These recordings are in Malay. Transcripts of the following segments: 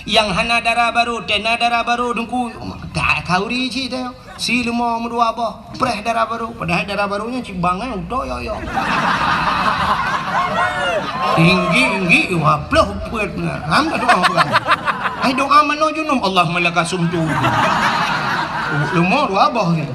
yang hana darah baru tena darah baru dengku kauri ci teh si lima dua apa preh darah baru padahal darah barunya cibangan udah yo tinggi waplah puet benar ham doa bukan ai doa mano junum Allah malaka sumtu lima dua apa gitu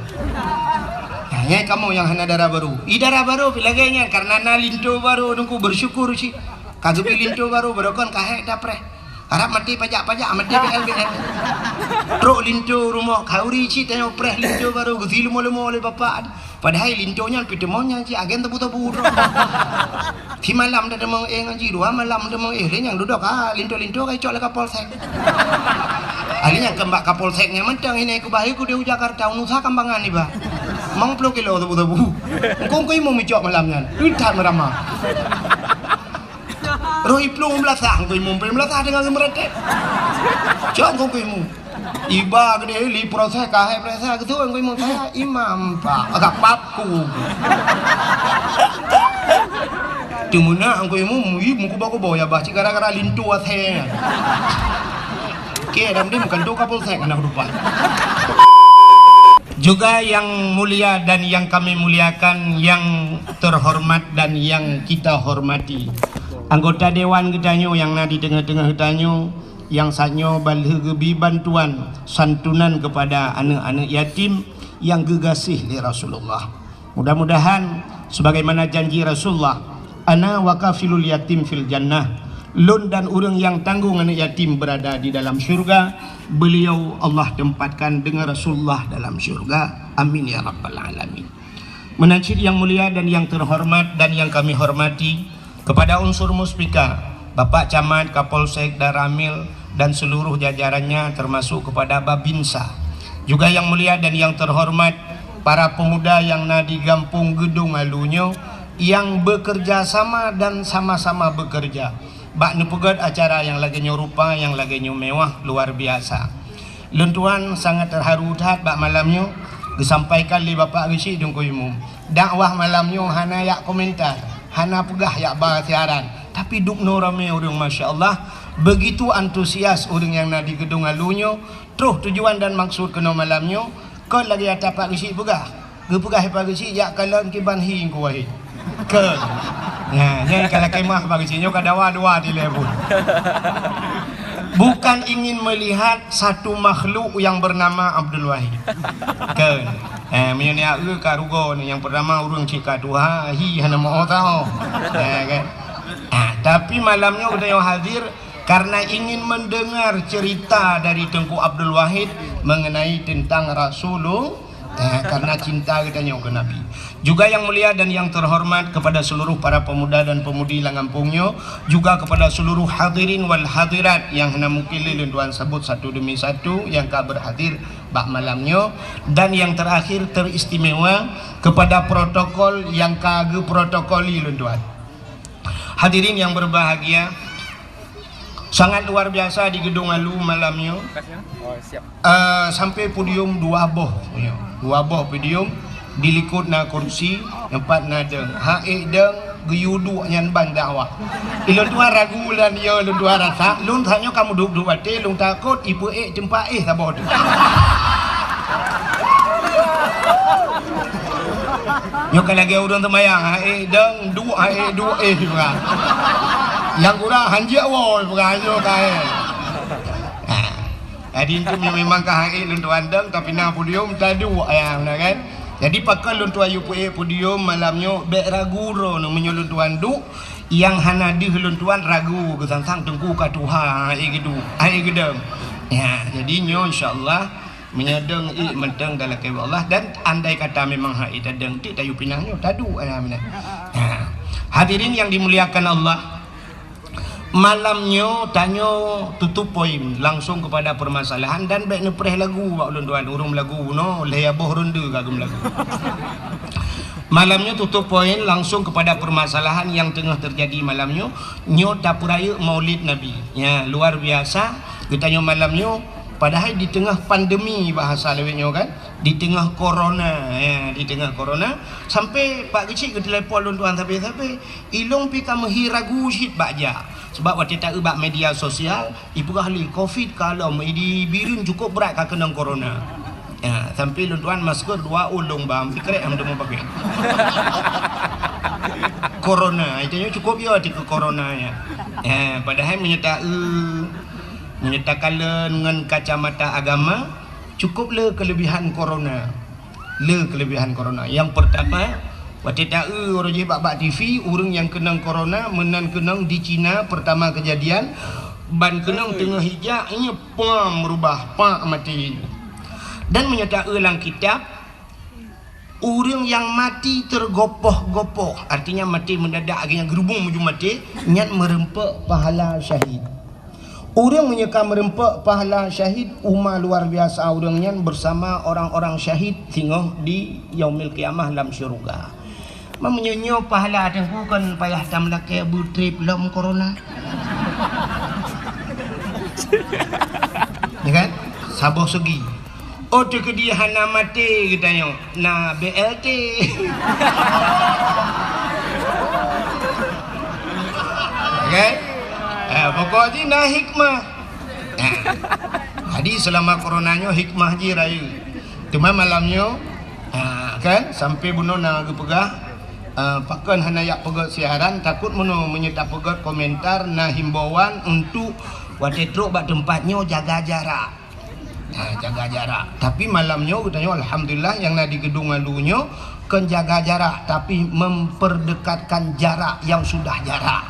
hanya kamu yang hana darah baru darah baru pilaganya karena na linto baru dengku bersyukur ci kagak linto baru berokon kahek dapreh harap mati pajak-pajak mati BLBL truk linto rumah kauri ci tanya preh linto baru gezi lemo-lemo oleh bapak padahal lintonya pitemonya ci agen tebu-tebu di malam dah demang ngaji dua malam demang yang duduk linto-linto kai cok le kapolsek alinya kembak kapolseknya mentang ini aku bayi ku di Jakarta unusa kambangan ni ba mang 10 kilo tebu-tebu engkau mau micok malamnya udah meramah Rohi plung belasah, kau imum belasah dengan mereka. Jangan kau imum. Iba gede li proses kahai proses gitu kau imum saya imam pak agak papku. Cumuna kau imum muku baku bawa ya baca gara-gara lintu ashe. Oke, dalam dia bukan doa kapolsek anak rupa. Juga yang mulia dan yang kami muliakan, yang terhormat dan yang kita hormati. Anggota dewan gedanyo yang di tengah-tengah gedanyo yang sanyo balhegebi bantuan santunan kepada anak-anak yatim yang gegasih li Rasulullah. Mudah-mudahan sebagaimana janji Rasulullah, ana wakafilul yatim fil jannah, lun dan urang yang tanggung anak yatim berada di dalam syurga, beliau Allah tempatkan dengan Rasulullah dalam syurga. Amin ya rabbal alamin. Menajid yang mulia dan yang terhormat dan yang kami hormati, kepada unsur muspika, Bapak Camat, Kapolsek, Daramil, dan seluruh jajarannya termasuk kepada Babinsa. Juga yang mulia dan yang terhormat, para pemuda yang di Gampung Gedung Alunyo yang bekerja sama dan sama-sama bekerja. Bak nepegat acara yang lagi rupa, yang lagi mewah, luar biasa. Lentuan sangat terharu tat bak malamnya, disampaikan li Bapak Risi Dungku Imum. Dakwah malamnya hana yak komentar. Hana pegah ya bah siaran tapi duk no rame orang Masya Allah begitu antusias orang yang di gedung alunyo terus tujuan dan maksud kena malamnya kau lagi ada Pak Risi pegah gepegah Pak Risi ya kalau kiban hi ku wahi ke nah jadi kalau kemah Pak Risi nyo kadawa-dua di lebur bukan ingin melihat satu makhluk yang bernama Abdul Wahid ke menyenia karugo yang pertama urang cika tuha hi hana mau tahu kan tapi malamnya udah yang hadir karena ingin mendengar cerita dari Tengku Abdul Wahid mengenai tentang Rasulullah karena cinta kita ke Nabi. Juga yang mulia dan yang terhormat kepada seluruh para pemuda dan pemudi Langampungnya, juga kepada seluruh hadirin wal hadirat yang hana mukili lenduan sebut satu demi satu yang ka berhadir bak malamnya, dan yang terakhir teristimewa kepada protokol yang kage protokoli lenduan. Hadirin yang berbahagia, sangat luar biasa di Gedung Alu malamnya. Sampai podium dua boh podium dilikut na kursi empat nadeng hae deng geyudu nyan ban dakwah ilun dua ragu lan yo lun dua rasa lun thanyo kamu duduk bate lun takut ibu jempa sabot nyo kalagi urang temayang hae deng du hae du juga yang kurang hanja wol bukan yo kae Adin tu memang kahai luntu andang tapi na podium tadu ayam kan. Jadi pakai luntu ayu podium malamnya bek raguro no menyoluntu andu yang hana di luntuan ragu kesangsang tengku ka Tuhan gitu. Ai gedem. Ya, jadi nyo insyaallah menyedeng menteng dalam kewa Allah dan andai kata memang hai tadeng ti tayu pinangnya tadu ayam nah. Hadirin yang dimuliakan Allah, malamnya tanyo tutup poin langsung kepada permasalahan dan baik nepreh lagu wak lunduan urung lagu no leya boh rundu kagum lagu. Malamnya tutup poin langsung kepada permasalahan yang tengah terjadi malamnya nyo tapuraya Maulid Nabi. Ya, luar biasa kita nyo malamnya padahal di tengah pandemi bahasa lewetnya kan, di tengah corona ya, di tengah corona sampai Pak kecil ke telepon lunduan sampai ilung pi ka mehi ragu syit bakja Sebab waktu tak ubah media sosial, ibu ahli COVID kalau di birin cukup berat kah kena corona. Ya, sampai tuan masker 2 ulung bang, fikir am mau pakai. Corona, itu cukup ya di corona ya. Padahal menyertakan dengan kacamata agama cukuplah kelebihan corona. Kelebihan corona. Yang pertama, waktu tak orang je bak TV, orang yang kena corona menan kenang di China pertama kejadian ban kenang tengah hijak ini merubah mati. Dan menyertakan dalam kitab orang yang mati tergopoh-gopoh, artinya mati mendadak, akhirnya gerubung menuju mati, niat merempak pahala syahid. Orang menyeka merempak pahala syahid, luar biasa orangnya bersama orang-orang syahid tinggal di yaumil qiyamah dalam syurga. Menyonyo pahala tengku kan payah tam laki butrip lam corona. Ya kan? Saboh segi. Oh tu dia hana mati katanya. Nah BLT. Okay? Pokoknya nah hikmah. Jadi selama coronanya hikmah je raya. Cuma malamnya kan sampai bunuh nak pegah pakan hanayak pegat siaran takut menyedap pegat komentar nah himbauan untuk waktu truk bak tempatnya jaga jarak. Jaga jarak. Tapi malamnya katanya alhamdulillah yang di gedung alunya kan jaga jarak tapi memperdekatkan jarak yang sudah jarak.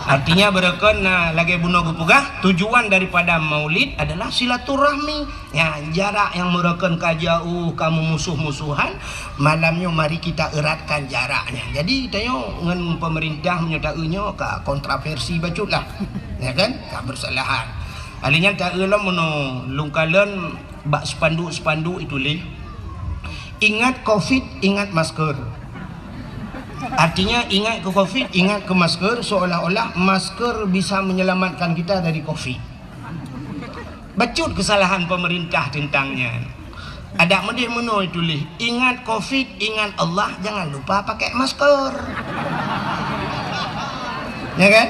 Artinya bereken lagi bunuh gupugah tujuan daripada maulid adalah silaturahmi. Ya, jarak yang mereken jauh kamu musuh-musuhan, malamnya mari kita eratkan jaraknya. Jadi tanya dengan pemerintah menyatakannya ke kontroversi baculah. Ya kan? Ke bersalahan. Alinya tak elam lungkalan bak spanduk itu leh. Ingat COVID, ingat masker. Artinya ingat ke COVID, ingat ke masker, seolah-olah masker bisa menyelamatkan kita dari COVID. Bacut kesalahan pemerintah tentangnya. Ada medih itu leh. Ingat COVID, ingat Allah, jangan lupa pakai masker. Ya kan?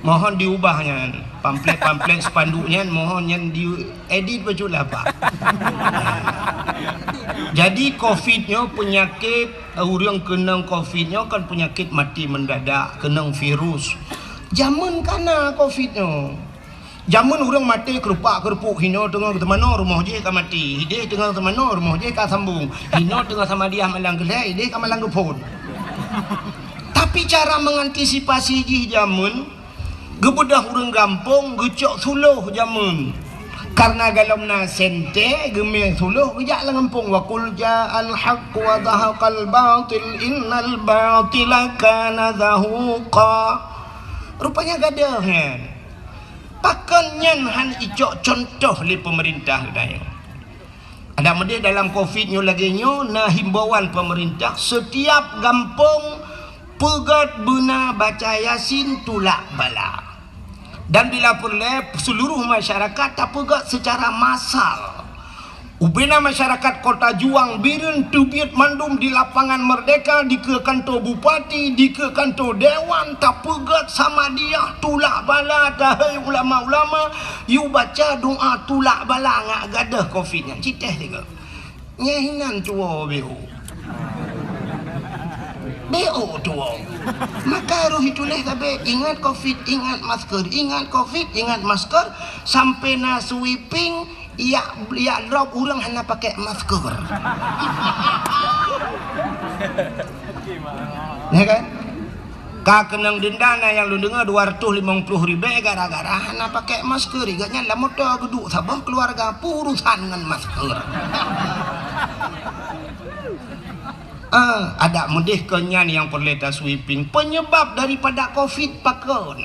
Mohon diubahnya pamflet spanduknya, mohon yang diedit bajulah Pak. Jadi COVID-nya penyakit orang kena COVID-nya kan penyakit mati mendadak, kena virus. Zaman kana COVID-nya. Zaman orang mati kerupak-kerupuk hino tengah ke mana rumah je ka mati. Hideh tengah ke mana rumah je ka sambung. Hino tengah sama dia malang gelai, hideh ka malang gepon. Tapi cara mengantisipasi je zaman gebedah orang gampung gecok suluh jamun karena galomna sente gemeh suluh gejak la ngampung wa qul ja'al haqq wa dhahaqal batil innal batila kana zahuqa. Rupanya gadah kan pakannya han icok contoh li pemerintah dayo. Ada mede dalam covid nyo lagi nyo nah himbauan pemerintah setiap gampung pegat bena baca yasin tulak bala. Dan bila perlu seluruh masyarakat tak pegat secara massal. Ubena masyarakat Kota Juang birin tubiat mandum di lapangan Merdeka di ke kantor bupati di ke kantor dewan tak pegat sama dia tulak bala dahai ulama-ulama you baca doa tulak bala ngak gadah covid nya citeh juga. Nyahinan tua behu. BO tua. Maka roh itulah tapi ingat covid, ingat masker, ingat covid, ingat masker sampai na sweeping ya drop orang hanya pakai masker. Ya kan? Ka kenang dendana yang lu dengar 250.000 gara-gara hanya pakai masker. Iganya lah motor geduk sabah keluarga purusan dengan masker. Ada mudih kenyan yang perleta sweeping penyebab daripada covid pakon.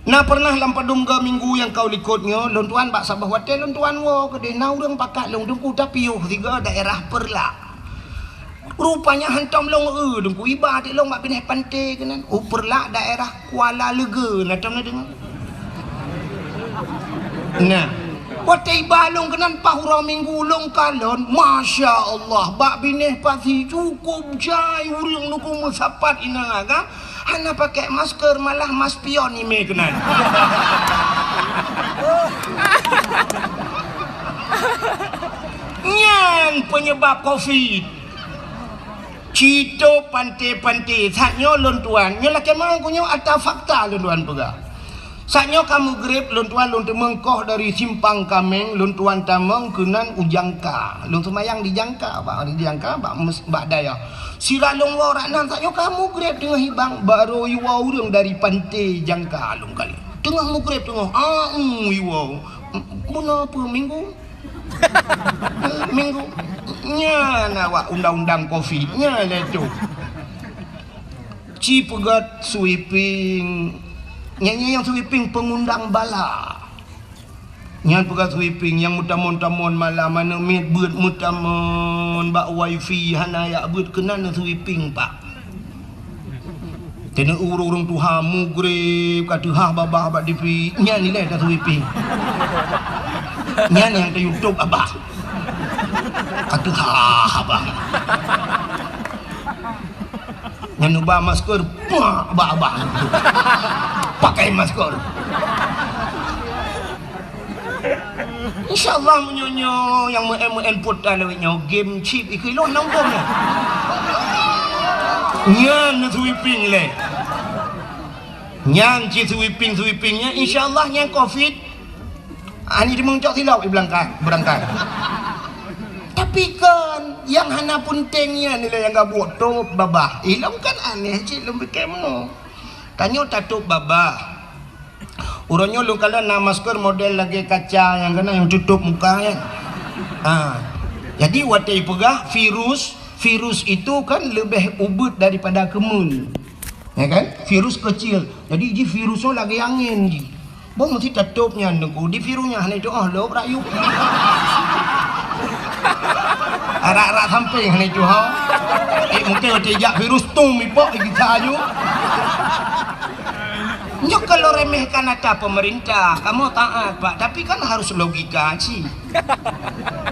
Nah pernah lampadum ke minggu yang kau likutnya lontuan bak sabah hotel lontuan wo ke denau urang pakat long dengku tapi tiga daerah perla. Rupanya hantam long dengku iba dik long bak pindah pantai kenan. Perla daerah Kuala Lega natam na dengar. Nah watai balong kenan pahura minggu long kalon Masya Allah bak bineh pasti cukup jai urang nuku musapat inang agak hana pakai masker malah mas pion ni me kenan. Nyan penyebab COVID. Cito pantai-pantai saknyo lontuan nyo laki mang kunyo atau fakta lontuan pega. Saknyo kamu grip lontuan lontu mengkoh dari simpang Kameng lontuan tameng kenan ujangka. Lontu mayang dijangka bak daya. Sira long warak nan saknyo kamu grip tengah hibang baru iwa urang dari pantai jangka long kali. Tengah mu grip tengah iwa. Muna apa minggu? Minggu nya nawak undang-undang COVID nya leto ci pegat sweeping nyanyi yang sweeping pengundang bala nyan pegat sweeping yang mutamon-tamon malam mana mit beut mutamon bak wifi hana ya beut kenan sweeping pak tena urung tu hamu grep kata ha babah bak dipi nyan ni le dah sweeping nyan yang ke YouTube abah kata abang yang ubah masker abang pakai masker InsyaAllah menyonyo yang input alawitnya game chip ikilon nonggom nyan sweeping le nyan ci sweepingnya InsyaAllah yang COVID ani dimengcok silap berangkat tapi kan yang hana puntengnya nilai yang gak buat top babah ilam kan aneh cik lebih kemo tanyo tatup babah uronyo lu kalau na masker model lagi kaca yang kena yang tutup muka ya jadi watai pegah virus itu kan lebih ubud daripada kemun ya kan virus kecil jadi virusnya lagi angin ji bang mesti tutupnya nunggu di virusnya hanya itu lo rayu arak-arak samping ni tu ha. Mungkin ada virus tu mipok kita aju. Nyok kalau remehkan ada pemerintah, kamu taat pak. Tapi kan harus logika sih.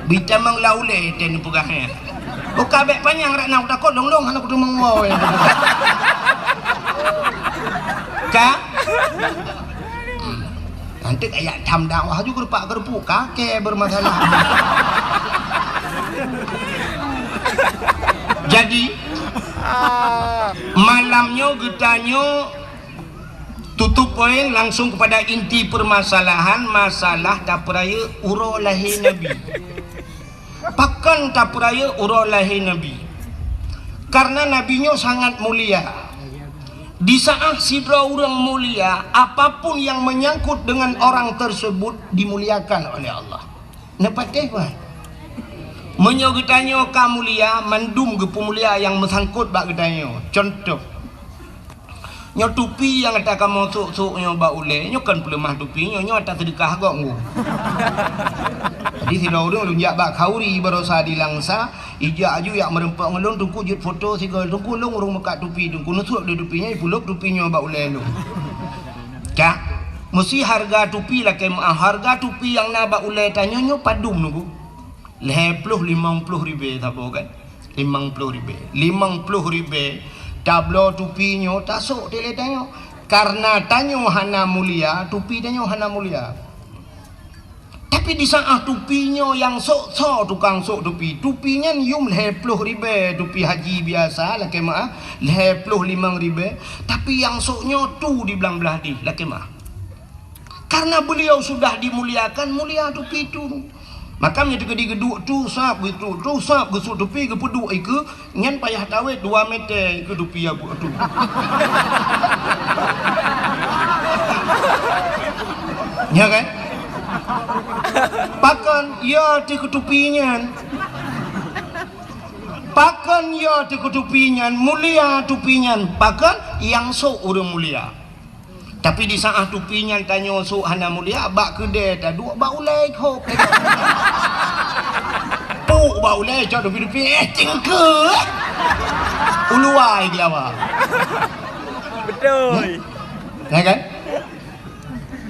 Bita menglaule ten pegahnya. Buka bek panjang rak nak takut dong anak kudu mengwau yang Kak. Nanti kayak tam dakwah juga pak gerpu kakek bermasalah. Jadi malamnya getanyo tutup poin langsung kepada inti permasalahan masalah tapraya uro lahir Nabi. Pakan tapraya uro lahir Nabi. Karena nabinya sangat mulia. Di saat sidra orang mulia, apapun yang menyangkut dengan orang tersebut dimuliakan oleh Allah. Nepateh kan? Menyogetanyo kamulia mandum ke pemulia yang mesangkut bak getanyo. Contoh nyo tupi yang ada kamu sok nyo bak ule nyo kan pelemah tupi nyo atas sedekah kok ngu. Jadi si orang lunjak bak kauri berosa di langsa ijak aju yak merempak ngelong tungku jut foto sigal tungku long urung mekat tupi tungku nusuk di tupinya puluk tupi nyo bak ule lu. Kak mesti harga tupi lah harga tupi yang na bak ule tanyo nyo padum nunggu. 50 ribu tabo kan 50 ribu tablo tupinya tasuk tele tanyo karena tanyo hana mulia tupi tanyo hana mulia tapi di saat tupinya yang sok tukang sok tupinya nium 50 ribu tupi haji biasa laki mah 55 ribu tapi yang soknya tu di belah di laki mah karena beliau sudah dimuliakan mulia tupi tu. Maka dia geduk tu sap gesuk tupi ke peduk ke ngan payah tawet 2 meter ke tupi abu tu. Ya kan? Pakan ya di ketupinya. Pakan ya di ketupinya mulia tupinya. Pakan yang sok orang mulia. Tapi di saat tupinya tanya sok hana mulia bak kedai dah dua bau lek hok. Puk bau lek cak tupi tingke. Uluai dia apa? Betul. Ya kan?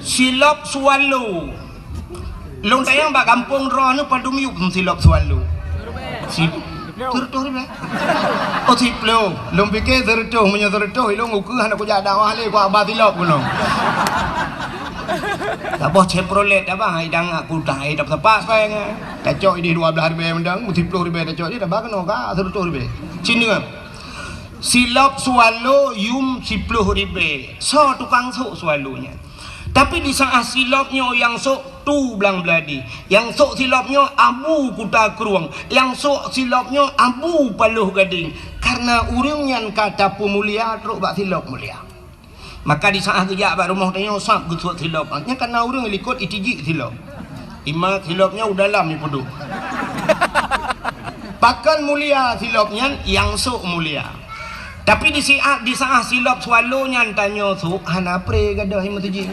Silap swallow. Long tayang bak kampung roh nu padum yuk silap swallow. Tertuh ribe. Oh tiplo, lom fikir tertuh punya tertuh ilung uku hendak ku dakwah le ku abah tilap kuno. Tak boh Chevrolet apa hidang aku dah hidup tepat saya. Tak cok ini 12 ribu mendang, tiplo ribu tak cok ini dah bakno ka tertuh ribe. Cini kan. Silap swallow yum 10 ribu. So tukang sok swallownya. Tapi di saat silapnya yang sok tu belang beladi, yang sok silapnya abu kuta keruang, yang sok silapnya abu paluh gading. Karena urang yang kata pemulia teruk bak silap mulia. Maka di saat kerja bak rumah tanya sap gusuk silap. Nya karena urang likut itiji silap. Ima silapnya udah dalam ni pudu. Pakan mulia silapnya yang sok mulia. Tapi di saat silap swallow-nya tanya su hana pre gadah himut ji.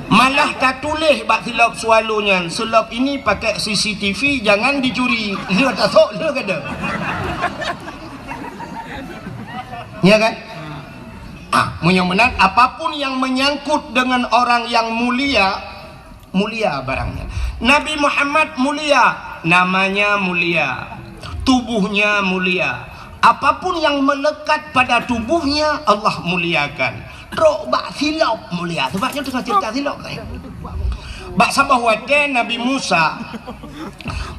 Malah tak tulis bak silap swallow-nya. Silap ini pakai CCTV jangan dicuri. Dia tak sok dia gadah. Ya kan? Yang benar apapun yang menyangkut dengan orang yang mulia, mulia barangnya. Nabi Muhammad mulia, namanya mulia. Tubuhnya mulia. Apapun yang melekat pada tubuhnya Allah muliakan. Rok bak silap mulia. Sebabnya tengah cerita silap saya. Bak sabah wate Nabi Musa.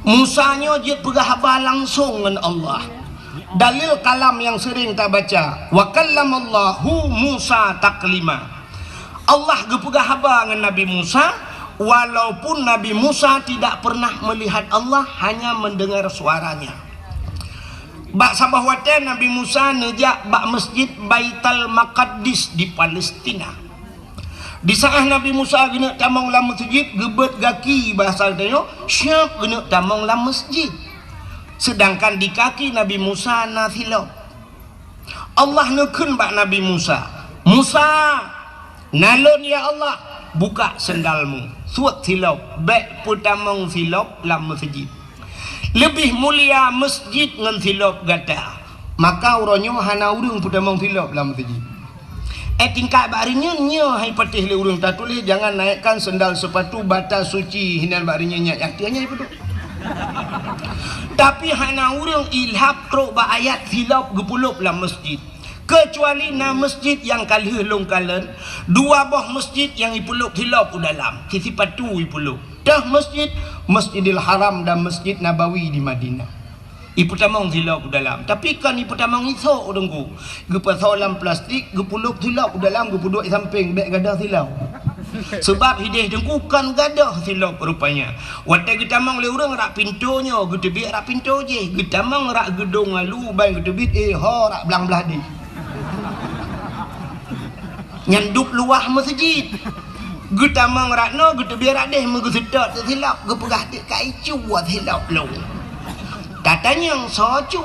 Musanya dia berhaba langsung dengan Allah. Dalil kalam yang sering kita baca. Wa kallamallahu Musa taklima. Allah berhaba dengan Nabi Musa. Walaupun Nabi Musa tidak pernah melihat Allah, hanya mendengar suaranya. Bak sabah wate Nabi Musa nejak bak masjid Baitul Maqdis di Palestina. Di saat Nabi Musa kena tamang lam masjid, gebet gaki bahasa tanya, siap kena tamang lam masjid. Sedangkan di kaki Nabi Musa nafilah. Allah nekun bak Nabi Musa. Musa, nalon ya Allah, buka sendalmu. Suat silap, baik putamang silap lam masjid. Lebih mulia masjid dengan silap gata. Maka orangnya hana urang putamang silap lam masjid. Tingkat barinya nya hai patih le urang tak tulis jangan naikkan sendal sepatu batas suci hinan barinya nya yaktianya itu. Tapi hana urang ilhap trok ba ayat silap gepulup lam masjid. Kecuali na masjid yang kalih long kalen, dua buah masjid yang ipuluk hilap dalam, sisi patu ipuluk. Dah masjid Masjidil Haram dan Masjid Nabawi di Madinah. Ipu tamang hilap dalam. Tapi kan ipu tamang isok dengku. Gepa solam plastik, gepuluk hilap dalam, gepuduk samping beg gadah silap. Sebab hidih dengku kan gadah silap rupanya. Watai getamang le urang rak pintunya, gedebik rak pintu je. Getamang rak gedung lalu bae gedebik ho rak belang belah di. Nyanduk luah masjid. Getamang rakno gedebik rak deh megesedot silap gepegah dik kai cuat silap long. Katanya yang socu.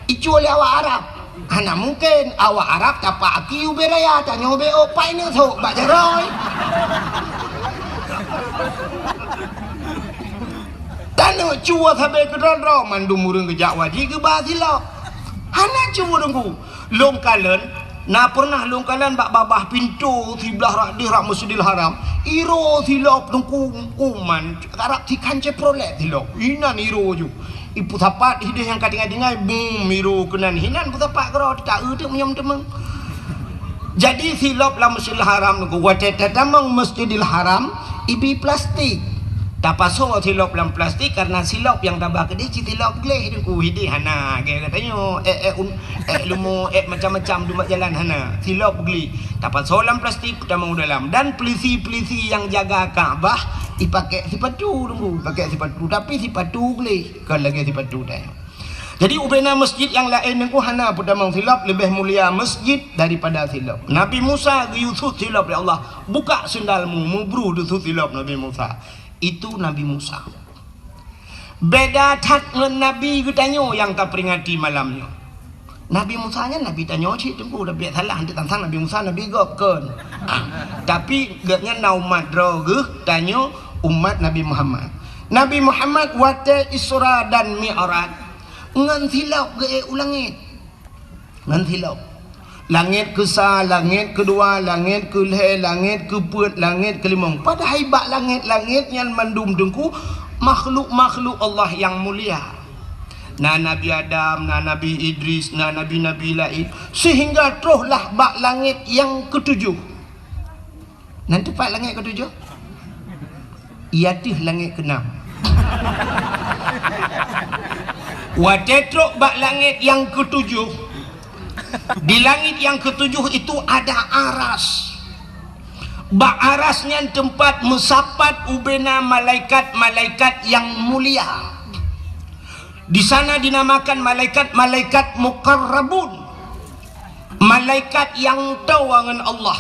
Icu oleh awak Arab. Hana mungkin awak Arab tapak aki uberaya tanya ube opai ni sok bak jaroy. Tanya cua sampai ke ro mandum murung ke Jawa di ke basilap. Hana cua dengku. Long kalen na pernah long kalen bak babah pintu sebelah rak di rak Masjidil Haram. Iro silap dengku kuman Arab tikan ceprolet silap. Inan iro ju. Ipu tapat hidih yang kadang-kadang boom iro kenan hinan pu tapat kero tak tu menyam temang. Jadi silap la Masjidil Haram ku wate tamang Masjidil Haram ibi plastik. Tapaso silap lam plastik karena silap yang tambah ke dia silap gleh ku hidih hana ge katanya lumo macam-macam di jalan hana silap geli. Tapaso lam plastik tamang dalam dan polisi-polisi yang jaga Kaabah dipakai sipatu dulu, pakai sipatu tapi sipatu gleh kan lagi sipatu dah. Jadi ubena masjid yang lain yang hana putamang silap lebih mulia masjid daripada silap. Nabi Musa Yusuf silap ya Allah, buka sendalmu mubru Yusuf silap Nabi Musa. Itu Nabi Musa. Beda tak dengan Nabi katanya yang tak peringati malamnya. Nabi Musa nya Nabi tanya cik tunggu dah biar salah nanti tantang Nabi Musa Nabi gopkan. Tapi gatnya naumat roguh tanya umat Nabi Muhammad. Nabi Muhammad wate Isra dan Mi'raj ngan silap ke ulangit. Ngan silap. Langit ke-1, langit kedua, langit ke-2, langit ke-4, langit ke-5. Pada haibat langit-langit yang mandum dengku makhluk-makhluk Allah yang mulia. Na Nabi Adam, na Nabi Idris, na Nabi-Nabi lain, sehingga teruslah bak langit yang ketujuh. Nanti pak langit ketujuh, iatih langit keenam. Watetruk bak langit yang ketujuh. Di langit yang ketujuh itu ada aras. Bak arasnya tempat mesapat ubena malaikat-malaikat yang mulia. Di sana dinamakan malaikat-malaikat muqarrabun, malaikat yang tahu dengan Allah.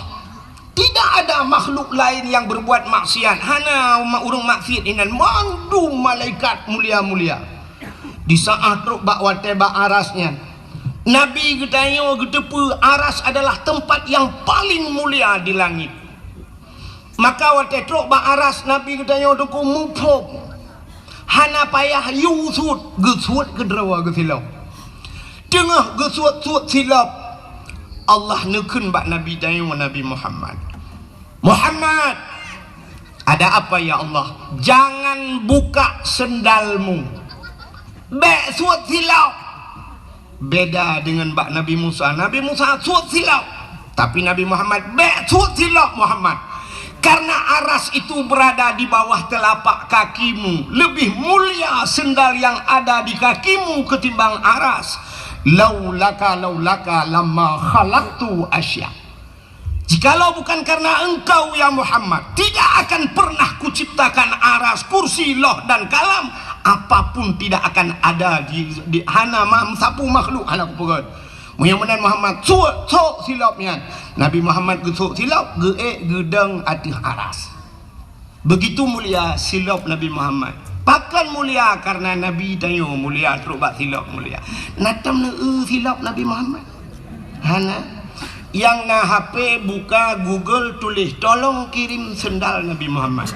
Tidak ada makhluk lain yang berbuat maksiat. Hana urung maksiat inan mandu malaikat mulia-mulia. Di saat truk bak wate bak arasnya, Nabi ketanya getepu aras adalah tempat yang paling mulia di langit. Maka wate truk bak aras Nabi ketanya duku mupom. Hana payah yusut gesut kedrawa gesilau. Tengah gesut-sut silap, Allah nekun bak Nabi tanya Nabi Muhammad. Muhammad, ada apa ya Allah? Jangan buka sendalmu. Bek suat silau. Beda dengan bak Nabi Musa. Nabi Musa suat silau, tapi Nabi Muhammad bek suat silau Muhammad. Karena aras itu berada di bawah telapak kakimu. Lebih mulia sendal yang ada di kakimu ketimbang aras. Laulaka lamma khalaqtu asya. Jikalau bukan karena engkau ya Muhammad, tidak akan pernah kuciptakan aras, kursi, loh dan kalam. Apapun tidak akan ada di hana sapu makhluk hana kupegat. Muhammad Muhammad sok silapnya. Nabi Muhammad gesok silap gedang atih aras. Begitu mulia silap Nabi Muhammad. Pakan mulia karena Nabi tayo mulia teruk bak silap mulia. Natam silap Nabi Muhammad. Hana yang na HP buka Google tulis tolong kirim sendal Nabi Muhammad.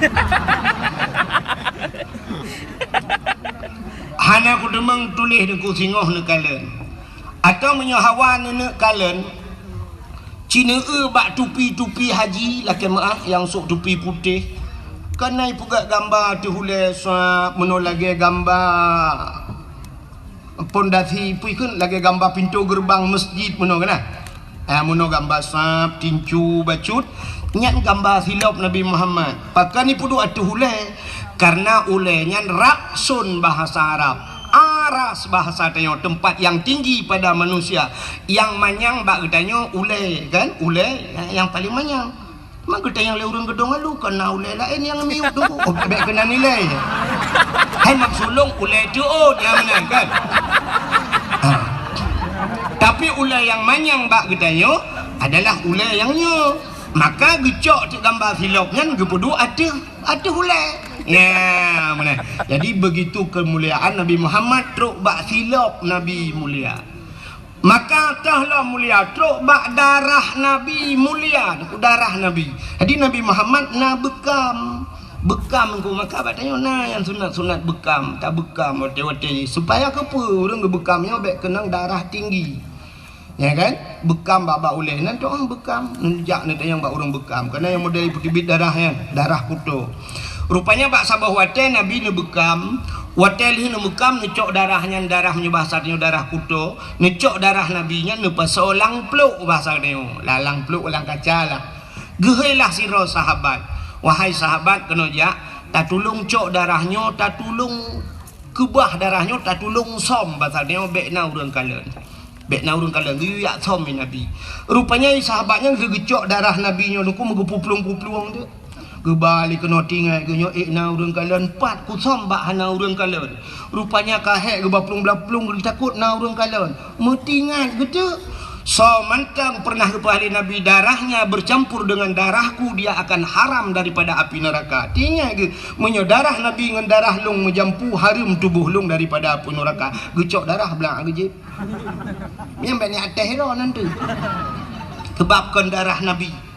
Hana ku demang tulis deku singoh ne kalen. Atau menyahawa nenek kalen Cina bak tupi-tupi haji laki maaf yang sok tupi putih. Kena pugak gambar tu hule meno lagi gambar pondasi puikun lagi gambar pintu gerbang masjid meno kena. Meno gambar sap tincu bacut nyat gambar silap Nabi Muhammad. Pakai ni pudu atu hule karena ulenya raksun bahasa Arab. Aras bahasa tanyo tempat yang tinggi pada manusia. Yang manyang bak getanyo ule kan, ule yang paling manyang. Mak getanya le urang gedong alu kena ule lain yang miut tu. Oh bek kena nilai. Hai mak sulung ule tu dia menang kan. Tapi ule yang manyang bak getanyo adalah ule yang nyo. Maka gecok tu gambar filoknya gepedu ada ule. Ya, mana? Jadi begitu kemuliaan Nabi Muhammad truk bak silap Nabi mulia. Maka tahlah mulia truk bak darah Nabi mulia, darah Nabi. Jadi Nabi Muhammad na bekam ku maka batanya na yang sunat-sunat bekam, tak bekam wate-wate supaya kepa urang bekamnya bek kenang darah tinggi. Ya kan? Bekam bak uleh nanti orang bekam, nenjak nanti yang bak urang bekam. Karena yang model putih darahnya, darah kutu. Rupanya bak sabah wate Nabi ne bekam, wate lih ne bekam necok darahnya bahasanya darah kuto, necok darah nabinya ne pasolang pluk bahasanya, lalang pluk ulang kaca lah. Gehailah siro sahabat, wahai sahabat kena jak, tak tulung cok darahnya, tak tulung kebah darahnya, tak tulung som bahasanya bekna urang kalen. Bekna urang kalen giyak som Nabi. Rupanya sahabatnya gegecok darah nabinya nuku megepuplung-puplung tu. Gebali kena tinggal kenyo na urang kalian 4 kusom bak hana urang kalian. Rupanya kahek gebaplung-blaplung takut na urang kalian. Metingat gitu. So mantang pernah kepahali Nabi darahnya bercampur dengan darahku dia akan haram daripada api neraka. Tinggal ke menyo darah Nabi dengan darah lung menjampu harum tubuh lung daripada api neraka. Gecok darah belang gejip. Yang banyak atas hero nanti. Kebabkan darah Nabi.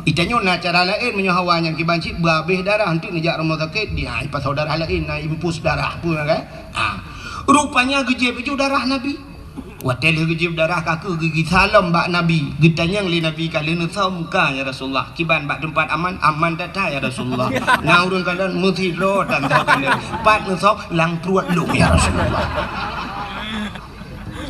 Itanya na cara lain menyahawa yang kibanci babeh darah nanti ngejak rumah sakit dia pasal darah lain na impus darah pun kan. Rupanya gejep itu darah Nabi. Watel gejib darah kaku gigi salam bak Nabi. Getanya li Nabi kali nesam ka ya Rasulullah. Kiban bak tempat aman data ya Rasulullah. Ngaurun kalian muti lo dan kalian. Pat nesam lang pruat lu ya Rasulullah.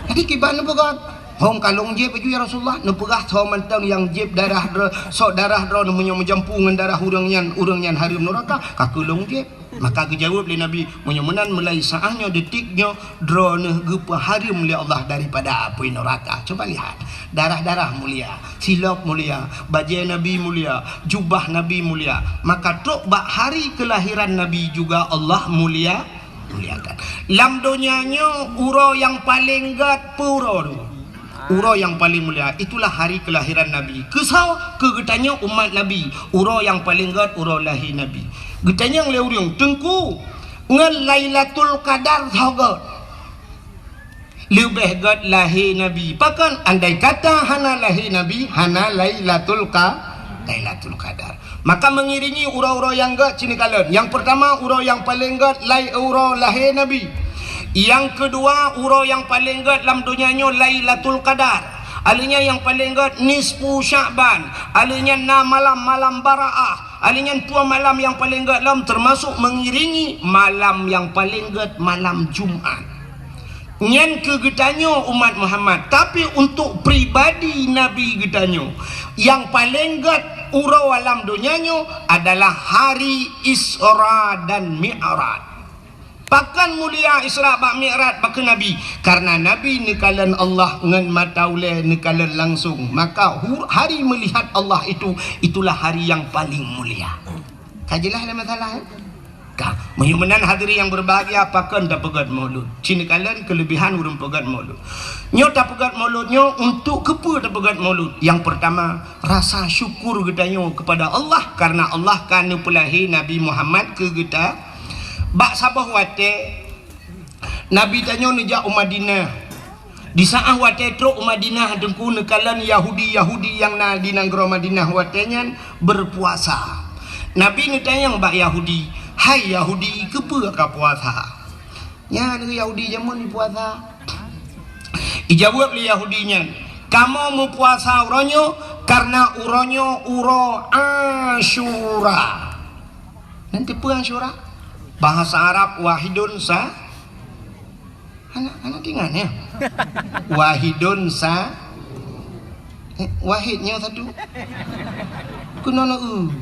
Jadi kiban bukan hong kalung jeb baju ya Rasulullah. Nepegah so mentang yang jeb darah sok darah dro menjampungan darah urang yan harum neraka kaku long jeb. Maka kejawab oleh Nabi menyemenan mulai saahnya detiknya drone gepa harim oleh Allah daripada api neraka. Coba lihat darah-darah mulia, silap mulia, baju Nabi mulia, jubah Nabi mulia. Maka tok bak hari kelahiran Nabi juga Allah muliakan. Lam dunianya uro yang paling gat puro uro yang paling mulia itulah hari kelahiran Nabi. Kesau kegetanya umat Nabi uro yang paling gat uro lahir Nabi. Getanya oleh urang tengku ngan Lailatul Qadar thogot lebih gat lahir Nabi. Pakan andai kata hana lahir Nabi hana Lailatul Qadar. Maka mengiringi ura-ura yang gat cini kalian. Yang pertama ura yang paling gat ura lahir Nabi. Yang kedua ura yang paling gat dalam dunianya Lailatul Qadar. Alinya yang paling gat nisfu Sya'ban. Alinya 6 malam Bara'ah. Alinya 2 malam yang paling gat dalam termasuk mengiringi malam yang paling gat malam Jumat. Nyan kegetanyo umat Muhammad. Tapi untuk pribadi Nabi getanyo yang paling gat urau alam dunianya adalah hari Isra dan Mi'raj. Pakan mulia Isra bak Mi'raj bak Nabi karena Nabi nekalan Allah ngan mataule nekalan langsung. Maka hari melihat Allah itulah hari yang paling mulia. Kajilah ada masalah menyumenan hadiri yang berbahagia pakan dah pegat maulud. Cina kalian kelebihan urang pegat maulud. Nyo tak pegat mauludnya untuk kepa tak pegat maulud. Yang pertama rasa syukur getanyo kepada Allah karena Allah kan pelahir Nabi Muhammad ke geta. Bak sabah wate Nabi tanya nejak Madinah. Di saat wate truk Madinah dengku nekalan Yahudi yang di nanggro Madinah watenya berpuasa. Nabi ngetanya bak Yahudi, hai Yahudi kepa ka puasa? Nya ada Yahudi jamun puasa. Ijawab li Yahudinya, kamu mau puasa uronyo karena uronyo uro Asyura. Nanti puang Asyura bahasa Arab wahidun sa anak ingatnya wahidun sa wahidnya satu kunono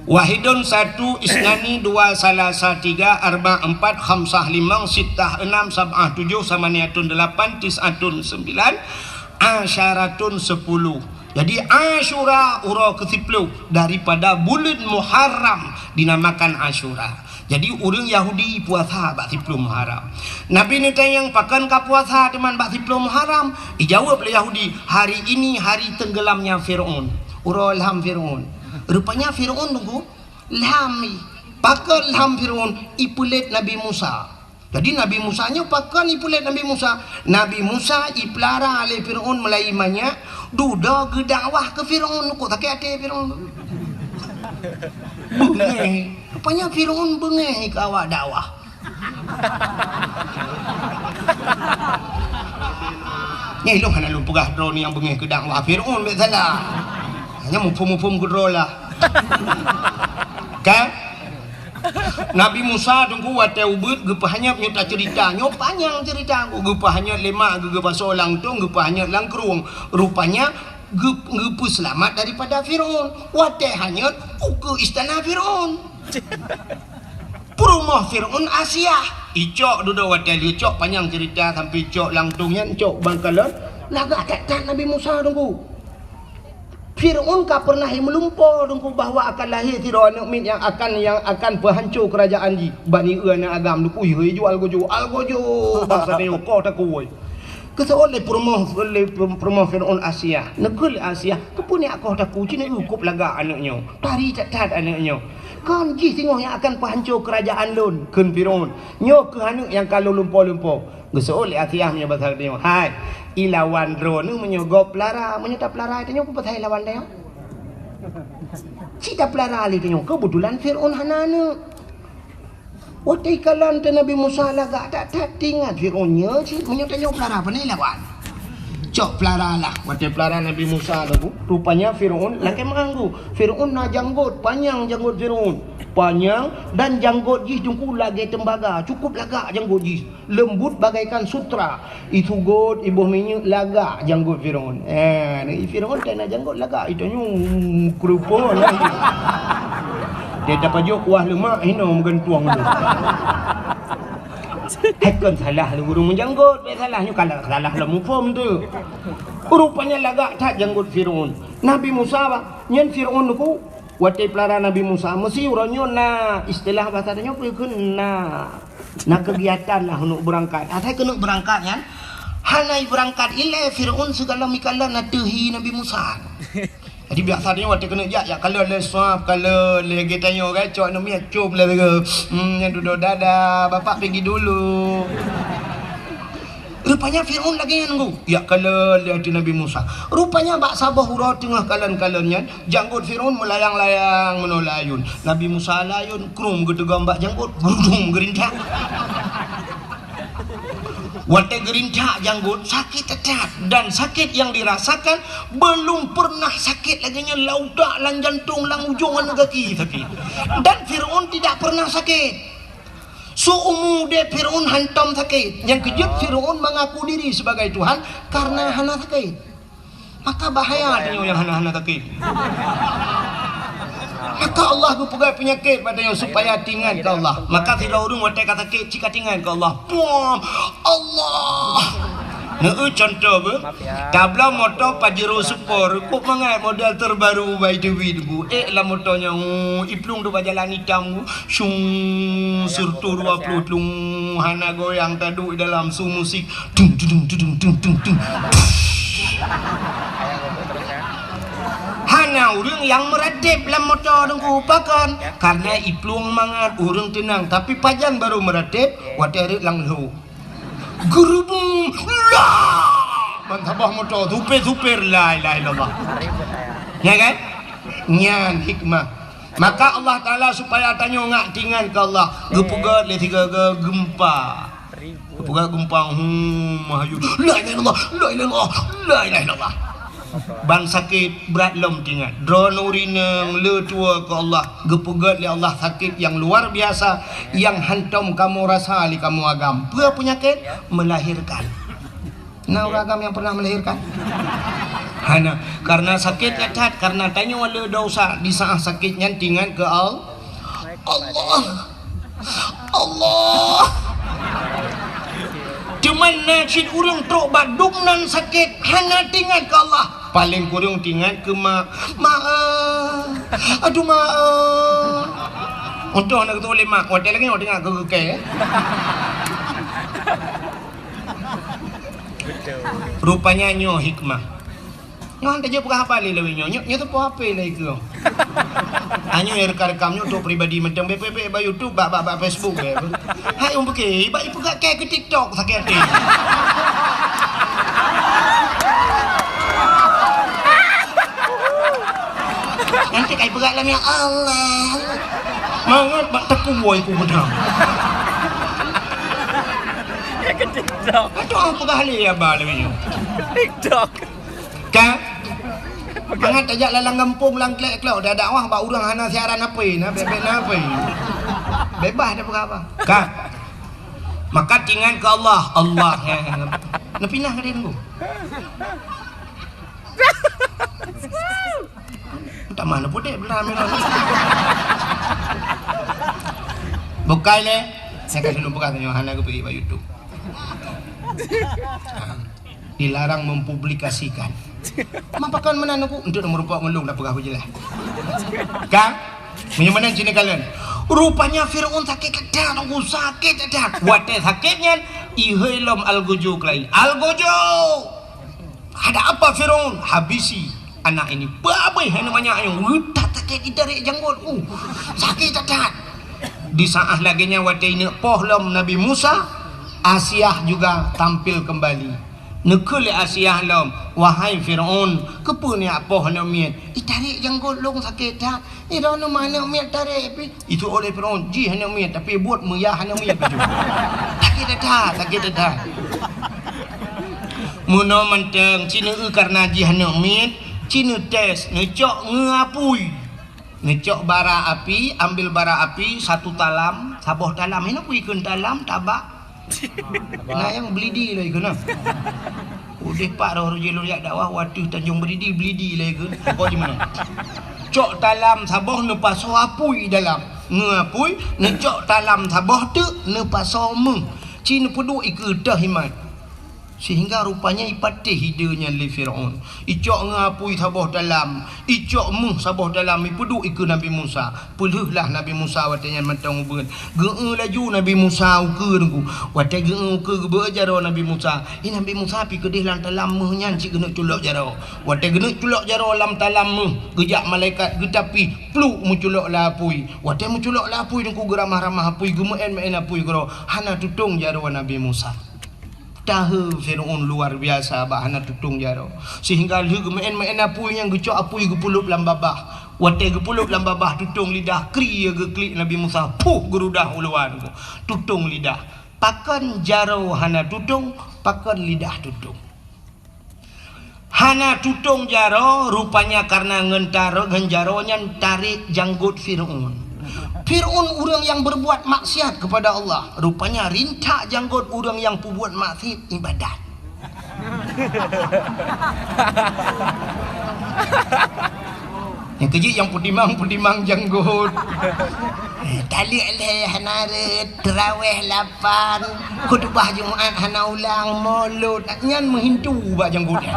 wahidun satu isnani dua salasa tiga arba empat khamsah limang sitah enam sab'ah tujuh samaniatun delapan tis'atun 9 asyaratun 10. Jadi Asyura uro ke-10 daripada bulan Muharram dinamakan Asyura. Jadi orang Yahudi puasa bak 10 Muharram. Nabi ni tanya pakan ka puasa teman bak 10 Muharram. Dijawab oleh Yahudi, hari ini hari tenggelamnya Firaun. Uro ilham Firaun. Rupanya Firaun tunggu ilhami. Pakan ilham Firaun ipulit Nabi Musa. Jadi Nabi Musa nya pakan ipulit Nabi Musa. Nabi Musa ipelara oleh Firaun melaimannya duda ke dakwah ke Firaun kok tak ada Firaun. Bengeh. Rupanya Firaun bengeh ke awak dakwah. Nyai lu hana lu pegah drone yang bengeh ke dakwah Firaun bet salah. Hanya mufum-mufum ke drone lah. Kan? Nabi Musa tunggu wate ubud gepahnya nyota cerita nyo panjang cerita gepahnya lema gepah solang tu gepahnya langkrung rupanya gepu selamat daripada Firaun wate hanya ke istana Firaun rumah Firaun Asia icok duduk wate licok panjang cerita sampai icok langtungnya icok bangkalan lagak tak Nabi Musa tunggu Firaun ka pernah melumpuh dengku bahwa akan lahir tidak anak min yang akan berhancur kerajaan ji bani ana agam dengku jual gojo bahasa ni ko tak kuoi keseoleh permoh Firaun Asia negeri Asia kepuni aku tak ku cina ukup laga anaknya tari catat anaknya kan ji singoh yang akan berhancur kerajaan lun kun Firaun nyo ke anak yang kalau lumpuh geseoleh Asiahnya bahasa dia hai ilawan drone menyogop lara menyetap lara itu nyok petai lawan dia cita pelara ali itu nyok kebetulan Firaun hanana Watai kalan tu Nabi Musa lagak tak tinggal Fir'aunnya sih menyotanya pelara apa ni lah kawan. Cok pelara lah. Watai pelara Nabi Musa tu rupanya Fir'aun lagi manggu. Fir'aun nak janggut panjang janggut Fir'aun. Panjang dan janggut jis jungku lagi tembaga. Cukup lagak janggut jis. Lembut bagaikan sutra. Itu god ibu minyak lagak janggut Fir'aun. Fir'aun tak nak janggut lagak. Itunya kerupa lah. Dia dapat jok kuah lemak hina menggentuang dulu. Hakan salah lu guru menjanggut. Salahnya kalau salah lah mufam tu. Rupanya lagak tak janggut Fir'aun. Nabi Musa nyen Fir'aun tu watai pelara Nabi Musa mesti orangnya nak istilah bahasanya nak kegiatan lah untuk berangkat. Ada kena berangkat kan? Hanai berangkat ile Fir'aun segala mikala nak tehi Nabi Musa. Jadi biasanya waktu kena jak kalau le suap kalau le tanya orang cok nak miat cum le yang duduk dadah bapak pergi dulu. Rupanya Fir'aun lagi yang nunggu. Ya kalau lihat Nabi Musa. Rupanya bak sabah hurau tengah kalan-kalannya janggut Fir'aun melayang-layang menolayun. Nabi Musa layun krum getegam bak janggut gerudung gerintak. Watai gerintak janggut sakit tetat dan sakit yang dirasakan belum pernah sakit laginya laudak lan jantung lang ujung kaki sakit. Dan Fir'aun tidak pernah sakit. Seumur dia Fir'aun hantam sakit. Yang kejut Fir'aun mengaku diri sebagai Tuhan karena hana sakit. Maka bahaya tanya yang hana-hana sakit. Maka Allah ku pegai penyakit padanya supaya tinggal ke Allah. Maka tidak urung watai kata sakit jika tinggal ke Allah. Puam Allah. Contoh ber, tabla motor Pajero Sport, kok mangai model terbaru by David bu. Lah motornya, iplung tu jalan hitam, shung surtu 20 tlung hana goyang taduk dalam su musik, tung tung tung tung tung tung. Hana orang yang meradip dalam motor tunggu upakan karena iplung mangat orang tenang, tapi pajan baru meradip, wadah lang lu. Gerubung lah mantabah motor tupir la ilaha illallah ya kan nyan hikmah. Maka Allah Ta'ala supaya tanya ngak tinggal ke Allah gepugat le tiga gempa gepugat gempa mahayu la ilaha illallah la ilaha illallah la ilaha illallah ban sakit berat lem tinggal drone urineng le tua ke Allah gepugat le Allah sakit yang luar biasa yang hantam kamu rasa li kamu agam apa penyakit melahirkan. Nah agam yang pernah melahirkan hana karena sakit cacat karena tanya wala dosa di saat sakitnya tinggal ke Allah cuman nasib urang trok badung nan sakit hana tinggal ke Allah paling kurang tinggal ke aduh untuk anak tu boleh mak hotel lagi orang dengar ke rupanya nyo hikmah nyo hantar je pukul apa lagi nyo tu pukul apa lagi ke hanya yang rekam-rekamnya untuk pribadi macam BPP by YouTube bak Facebook hai pergi bak ibu ke TikTok sakit hati. Nanti kai berat lah ya Allah. Mangat bak teku boy ku bedang. Ya ke TikTok. Aduh apa kali ya ba lebih TikTok. Ka? Mangat ajak lalang kampung lang klek klau dah dakwah bak urang hana siaran apa na bebek na apa. Bebas dah apa. Ka? Maka tinggal ke Allah ya. Nak pindah ke dia tunggu. Tak mana pun dek belah merah. Bukai le, saya kasih lupa katanya hana ke pergi ke YouTube. Dilarang mempublikasikan. Mampakan mana aku untuk merupak melung dah pegah je lah. Kang, mana sini kalian? Rupanya Fir'aun sakit kedah, aku sakit kedah. Wadah sakitnya, ihilom al-gojo kelai. Al-gojo. Ada apa Fir'aun? Habisi anak ini babai namanya yang tak sakit ditarik janggut sakit tak di saat laginya waktu ini pohlom Nabi Musa Asyah juga tampil kembali Nekul Asia lom, wahai Firaun, kepa ni apa hendak miet? Tarik janggut long sakit tak? Dah mana miet tarik pi? Itu oleh Firaun, ji hendak miet tapi buat meyah hendak miet baju. Sakit dah. Muno menteng Cina karena ji hendak miet, Cina tes, ngecok ngapui. Ngecok bara api, ambil bara api satu talam, saboh talam, hendak puikan talam tabak. Nah yang belidi lah ikut nah. Udah pak roh jalur yak dakwah waduh Tanjung Belidi lah ikut. Kau di mana? Cok talam saboh ne paso apui dalam. Ngapui ngecok talam saboh tu ne paso meng. Cina pedu ikut dah himat. Sehingga rupanya ipatih hidanya li Firaun. Icok ngapui saboh dalam, icok muh saboh dalam ipedu ikut Nabi Musa. Peluhlah Nabi Musa watanya mantang ubun. Geu laju Nabi Musa ukeun ku. Watai geu ke bejaro Nabi Musa. Ini Nabi Musa pi kedih lan talam muh nyan cik gena culok jaro. Watai gena culok jaro lam talam muh. Gejak malaikat getapi pluk mu culok lapui. Watai mu culok lapui ku geramah-ramah apui gemeun-meun apui gero. Hana tutung jaro Nabi Musa. Tahu Firaun luar biasa bahana tutung jaro sehingga lu gemen apui yang gecok apui gepulup lam babah wate gepulup lam babah tutung lidah kri ge klik Nabi Musa puh gerudah uluan tutung lidah pakan jaro hana tutung pakan lidah tutung hana tutung jaro rupanya karena ngentaro genjaronya tarik janggut Firaun. Fir'aun orang yang berbuat maksiat kepada Allah. Rupanya rintak janggut orang yang berbuat maksiat ibadat. Yang kecil yang pudimang janggut. Talik leh hanaret terawih 8 khutbah Jumaat hana ulang maulud nyan menghindu ba janggutnya.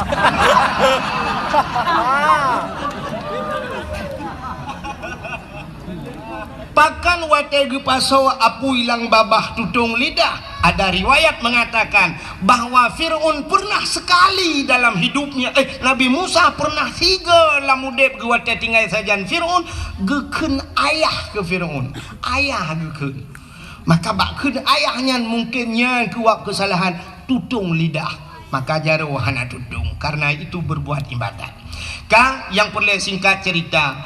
Pakan wategu paso apu ilang babah tutung lidah. Ada riwayat mengatakan bahwa Fir'aun pernah sekali dalam hidupnya Nabi Musa pernah 3 lamudep ge wate tinggal sajan Fir'aun geken ayah ke Fir'aun. Ayah geken. Maka bakkeun ayahnya mungkinnya kuat kesalahan tutung lidah. Maka jaro hana tutung karena itu berbuat ibadat. Kang yang perlu singkat cerita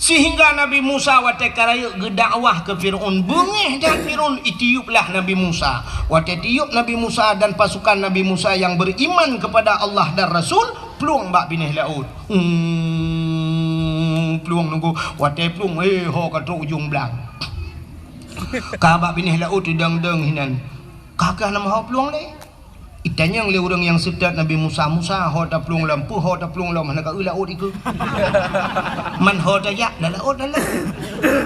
sehingga Nabi Musa wate karaya gedakwah ke Fir'aun bengih dan Fir'aun itiuplah Nabi Musa wate tiup Nabi Musa dan pasukan Nabi Musa yang beriman kepada Allah dan Rasul peluang bak binih laut peluang nunggu wate peluang ho kata ujung belang kabak binih laut dang-dang hinan kakak nama ho peluang le itanya yang orang yang sedat Nabi Musa ho ta pelung lampu ho ta pelung lam mana ka laut iku man ho ta ya laut dalam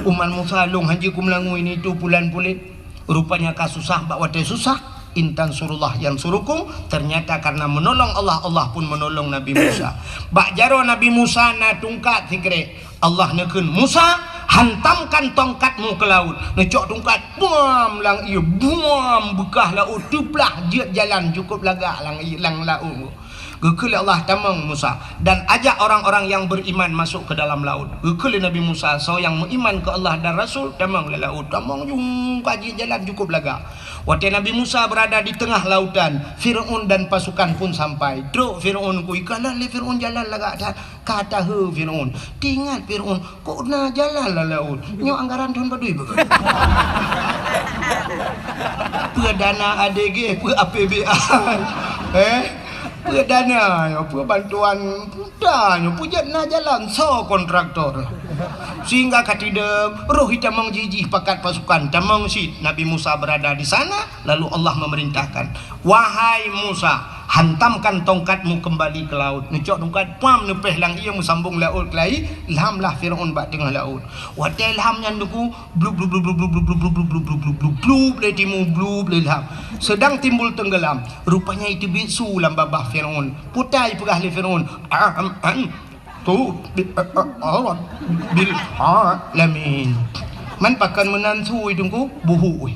uman Musa long haji kumlangu ini tu bulan pulit rupanya kasusah bak wate susah intan surullah yang surukum ternyata karena menolong Allah Allah pun menolong Nabi Musa bak jaro Nabi Musa na tungkat sikre Allah nekeun Musa hantamkan tongkatmu ke laut ngecok tongkat buam lang ia buam bekah laut tuplah jiat jalan cukup lagak lang laut gekul Allah tamang Musa dan ajak orang-orang yang beriman masuk ke dalam laut gekul Nabi Musa so yang beriman ke Allah dan Rasul tamang le laut tamang jung kaji jalan cukup lagak waktu Nabi Musa berada di tengah lautan Fir'aun dan pasukan pun sampai truk Fir'aun ku ikalah le Fir'aun jalan lagak kata he Fir'aun tinggal Fir'aun kok na jalan lah laut nyo anggaran tahun badui begitu dana ADG APBA dana bantuan pudanya pujat na jalan so kontraktor sehingga katidem roh hitamang jijih pakat pasukan tamang si Nabi Musa berada di sana lalu Allah memerintahkan wahai Musa hantamkan tongkatmu kembali ke laut ngecok tongkat pam nepeh lang ia musambung laut kelai ilhamlah Fir'aun bak tengah laut watai ilhamnya nuku blub blub blub blub blub blub blub blub blub blub blub blub letimu blub ilham sedang timbul tenggelam rupanya itu bisu lam babah Fir'aun putai pegah li Fir'aun tu bil alamin man pakan menantu idungku buhu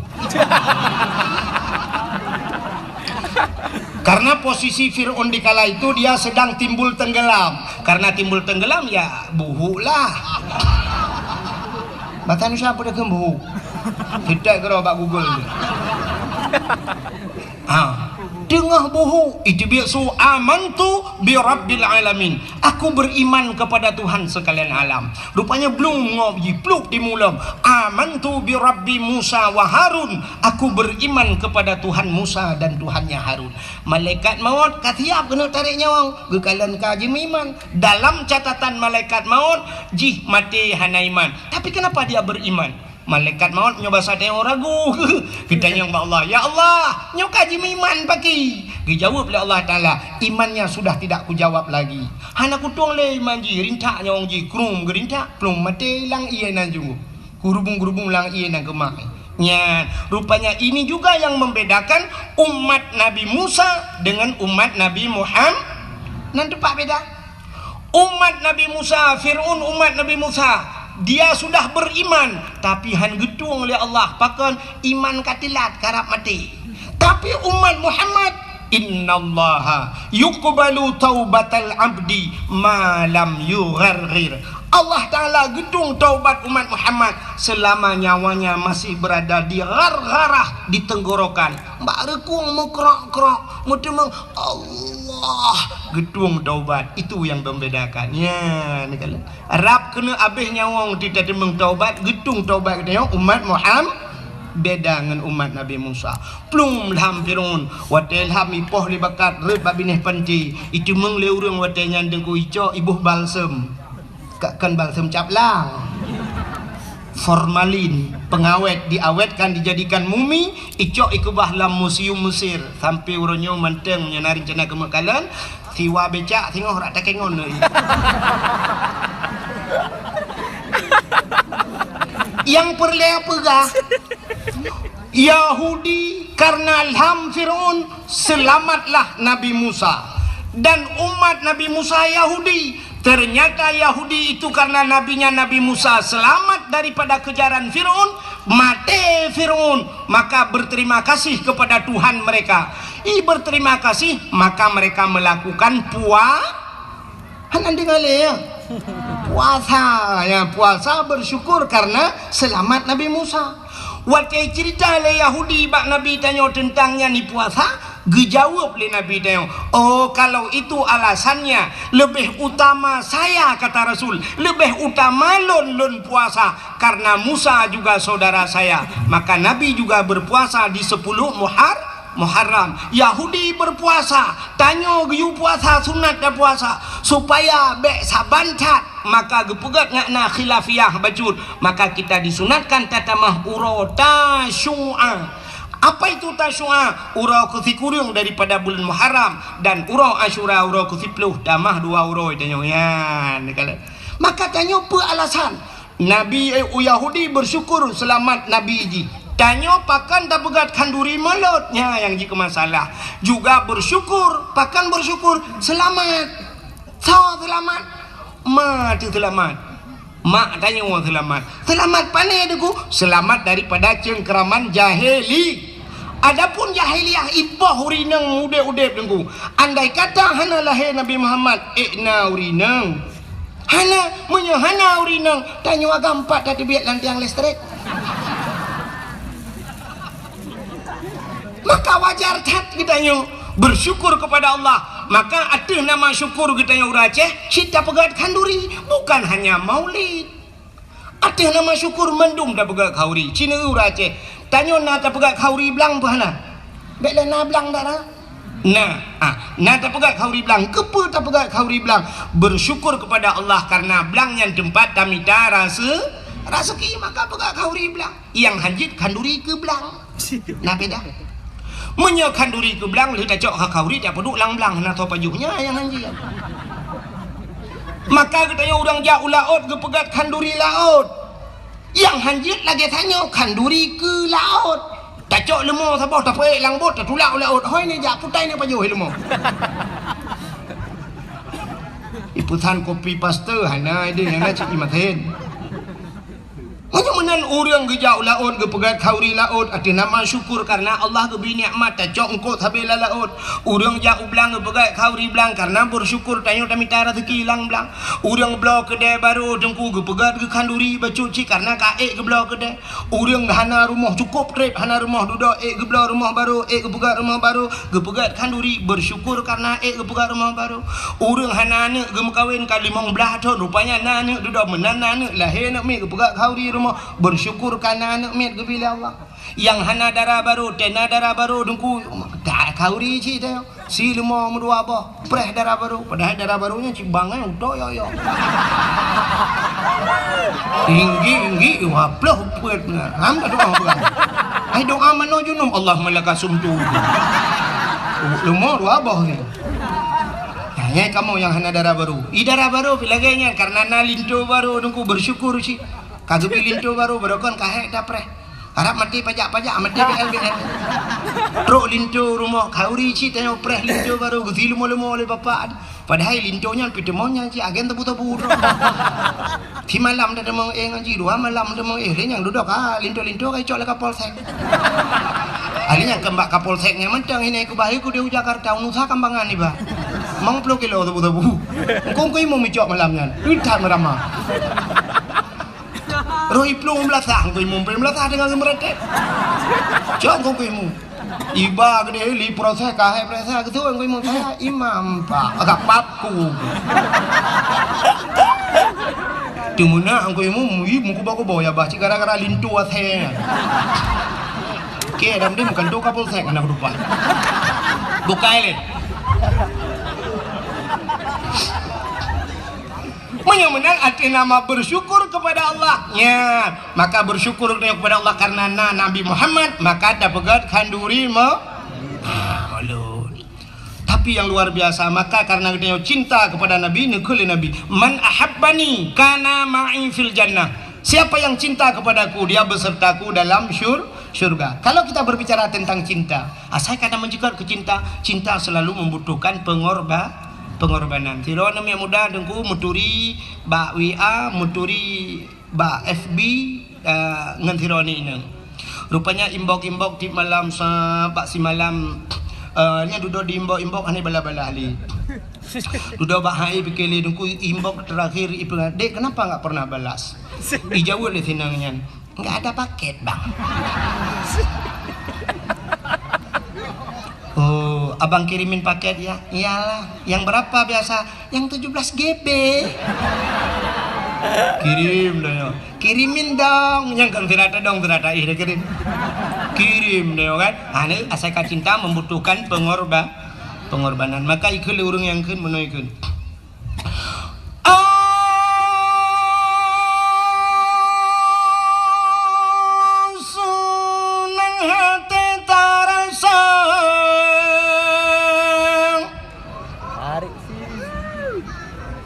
karena posisi Fir'aun di kala itu dia sedang timbul tenggelam karena timbul tenggelam ya buhu lah batan siapa dah buhu tidak kira bak Google tengah bohong itu biasa amantu bi rabbil alamin, aku beriman kepada Tuhan sekalian alam. Rupanya belum ngopi pluk di mulam amantu bi rabbi Musa wa Harun, aku beriman kepada Tuhan Musa dan Tuhannya Harun. Malaikat maut katiap kena tarik nyawa gekalan kaji iman. Dalam catatan malaikat maut jih mati hana iman, tapi kenapa dia beriman? Malaikat maut nyoba sadeng ragu. Kita nyong Allah, ya Allah, nyok kaji iman pagi. Dijawab oleh Allah Taala, imannya sudah tidak kujawab lagi. Hana kutung le iman ji, rintak nyong ji, krum gerintak, plum mati lang iya nan jungu. Gurubung lang iya nan kemak. Ya, rupanya ini juga yang membedakan umat Nabi Musa dengan umat Nabi Muhammad. Nanti pak beda. Umat Nabi Musa, Fir'aun umat Nabi Musa, dia sudah beriman tapi han getung oleh Allah pakan iman katilat karap mati. Tapi umat Muhammad, innallaha yuqbalu taubatal abdi ma lam yugharghir. Allah Ta'ala gedung taubat umat Muhammad selama nyawanya masih berada di gargarah, di tenggorokan. Mbak rekung mau krok-krok mau temang Allah gedung taubat. Itu yang membedakan ya. Arab kena abih nyawang tidak temang taubat, gedung taubat kita umat Muhammad beda dengan umat Nabi Musa. Plum lham Fir'aun watel ham ipoh libakat red babineh panti itu mengle urang watel nyandeng ku ico ibuh balsem kan balsem caplang formalin pengawet diawetkan dijadikan mumi ico ikubah lam museum Mesir sampai uronyo manteng menyenari cena kemekalan siwa becak tengok rak takengon deui. Yang perlea pegah Yahudi karena alham Fir'aun selamatlah Nabi Musa, dan umat Nabi Musa Yahudi. Ternyata Yahudi itu karena nabinya Nabi Musa selamat daripada kejaran Fir'aun, mati Fir'aun, maka berterima kasih kepada Tuhan mereka. Berterima kasih maka mereka melakukan puasa bersyukur karena selamat Nabi Musa. Waktu cerita le Yahudi bak Nabi tanya tentangnya ni puasa, gejawab le Nabi tanya, oh kalau itu alasannya lebih utama saya, kata Rasul, lebih utama lon puasa karena Musa juga saudara saya, maka Nabi juga berpuasa di 10 Muharram. Yahudi berpuasa, tanya giu puasa sunat dah puasa supaya bek sabantat, maka gepegat ngakna khilafiyah bajud, maka kita disunatkan tatamah uro tasyu'a. Apa itu tasyu'a? Uro ke-10 daripada bulan Muharram, dan uro Asyura uro ke-10 tamah 2 uro tanya yan. Maka tanya apa alasan Nabi Yahudi bersyukur selamat Nabi ji. Tanya pakan tak pegat kanduri melotnya yang jika masalah juga bersyukur, pakan bersyukur selamat. Saw selamat, mati selamat. Mak tanya orang selamat pandai deku, selamat daripada cengkeraman jahili. Adapun jahiliyah ibah urinang udah dengku. Andai kata hana lahir Nabi Muhammad ikna urinang, hana urinang, tanya agak 4 tadi biar nanti yang listrik. Maka wajar cat kita bersyukur kepada Allah. Maka ada nama syukur kita Aceh, kita pegat kanduri, bukan hanya maulid. Ada nama syukur mendung dah pegat kauri. Cina Aceh tanya na tak pegat kauri belang bahana. Beklah na belang dah lah. Nah tak pegat kauri belang, kepa tak pegat kauri belang. Bersyukur kepada Allah karena belang yang tempat tamita rasa ki, maka pegat kauri belang. Yang hanjit kanduri ke belang. Nah beda. Menyekan duri ke belang lu tak cok kauri tak peduk lang-lang na to pajuhnya yang anjing. Maka katanya orang jauh laut ke pegat kanduri laut. Yang hanjit lagi tanya kanduri ke laut. Tak cok lemah sabah tak paik lang bot tak tulak laut. Hoi ni jak putai ni pajuh lemah. Iputan kopi paste hana ide yang nak cik imaten. Macam mana orang gejau laut, gepegat kauri laut, ada nama syukur karena Allah geberi nikmat, cok engkau habis laut. Orang jauh belang gepegat kauri belang karena bersyukur tanya kami tak rezeki hilang belang. Orang belau kedai baru dengku gepegat ke kanduri bacuci karena kaek ke belau kedai. Orang hana rumah cukup trip, hana rumah duduk ke belau rumah baru, gepegat rumah baru, gepegat kanduri bersyukur karena gepegat rumah baru. Orang hana anak gemekawin kali mong belah tahun rupanya anak duduk menana anak lahir nak mi gepegat kauri bersyukur karena anak mit kepilih Allah. Yang hana darah baru tena darah baru dengku tak kauri ci teh si lima dua apa preh darah baru padahal darah barunya cibangan udah yo tinggi waplah puet benar ham tak doa bukan ai doa mano junum Allah malaka sumtu lima dua apa ni hanya kamu yang hana darah baru darah baru pilaganya karena nalinto baru dengku bersyukur ci kagak linto baru berokon kahek dapre harap mati pajak-pajak mati BLBL truk linto rumah kauri ci tanya preh linto baru gezi lumo-lumo oleh bapak padahal lintonya pitemonya ci agen tebu-tebu di malam dah demong ngaji dua malam demong yang duduk linto-linto kai cok le kapolsek alinya kembak kapolseknya mentang ini ku bayi ku di Jakarta unusa kambangan ni ba mang 10 kilo tebu-tebu engkau mau micok malamnya udah merama Roy plong belasah, kau imum belasah dengan mereka. Jangan kau imum. Iba gede li proses kahai proses gitu kau imum saya imam pak agak papku. Dimana kau imum muku bawa ya baca gara-gara lintu ashe. Oke, dalam dia bukan doa kapolsek anak rupa. Buka ini. Menang arti nama bersyukur kepada Allahnya maka bersyukur kepada Allah karena Nabi Muhammad maka dapat kanduri tapi yang luar biasa maka karena dia cinta kepada Nabi nekul Nabi man ahabbani kana ma'i fil jannah siapa yang cinta kepadaku dia besertaku dalam syurga. Kalau kita berbicara tentang cinta saya kadang menjegat ke cinta selalu membutuhkan pengorbanan. Tiro nama muda dengku muturi ba WA muturi ba FB ngan tiro ni ina. Rupanya imbok di malam pak si malam nya duduk di imbok ane bala-bala ali. Duduk bahai pikirli dengku imbok terakhir ibu dek kenapa enggak pernah balas? Dijawab oleh sinangnya enggak ada paket bang. Oh, abang kirimin paket ya? Iyalah. Yang berapa biasa? Yang 17 GB. Kirim dong. Kirimin dong. Yang kan ternyata dong ternyata kirim. Kirim dong kan. Ane asal cinta membutuhkan pengorbanan. Maka ikut urung yang kan menuikun.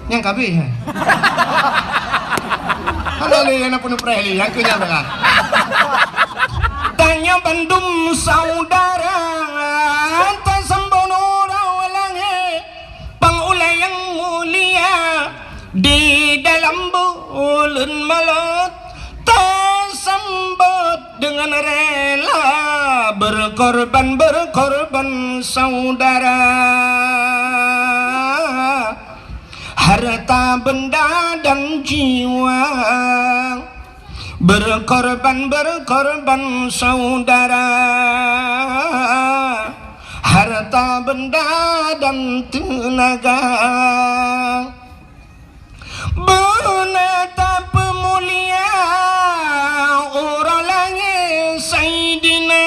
Yang kabeh halo li yang penuh preli yang kenyang tengah tanya bandum saudara tasambono rawalange pangulay yang mulia di dalam bulan malam tasambut dengan rela berkorban saudara harta benda dan jiwa berkorban saudara harta benda dan tenaga benata pemulia orang langit Sayyidina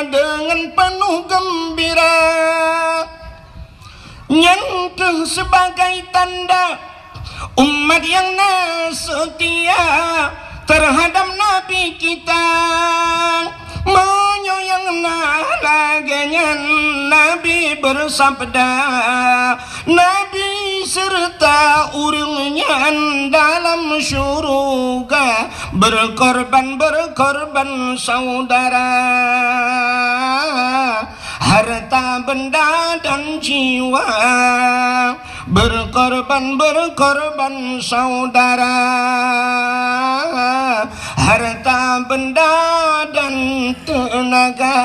dengan penuh gembira nyentuh sebagai tanda umat yang setia terhadap Nabi kita menyoyang laganya Nabi bersabda Nabi serta urungnya dalam syurga berkorban saudara harta benda dan jiwa berkorban saudara, harta benda dan tenaga.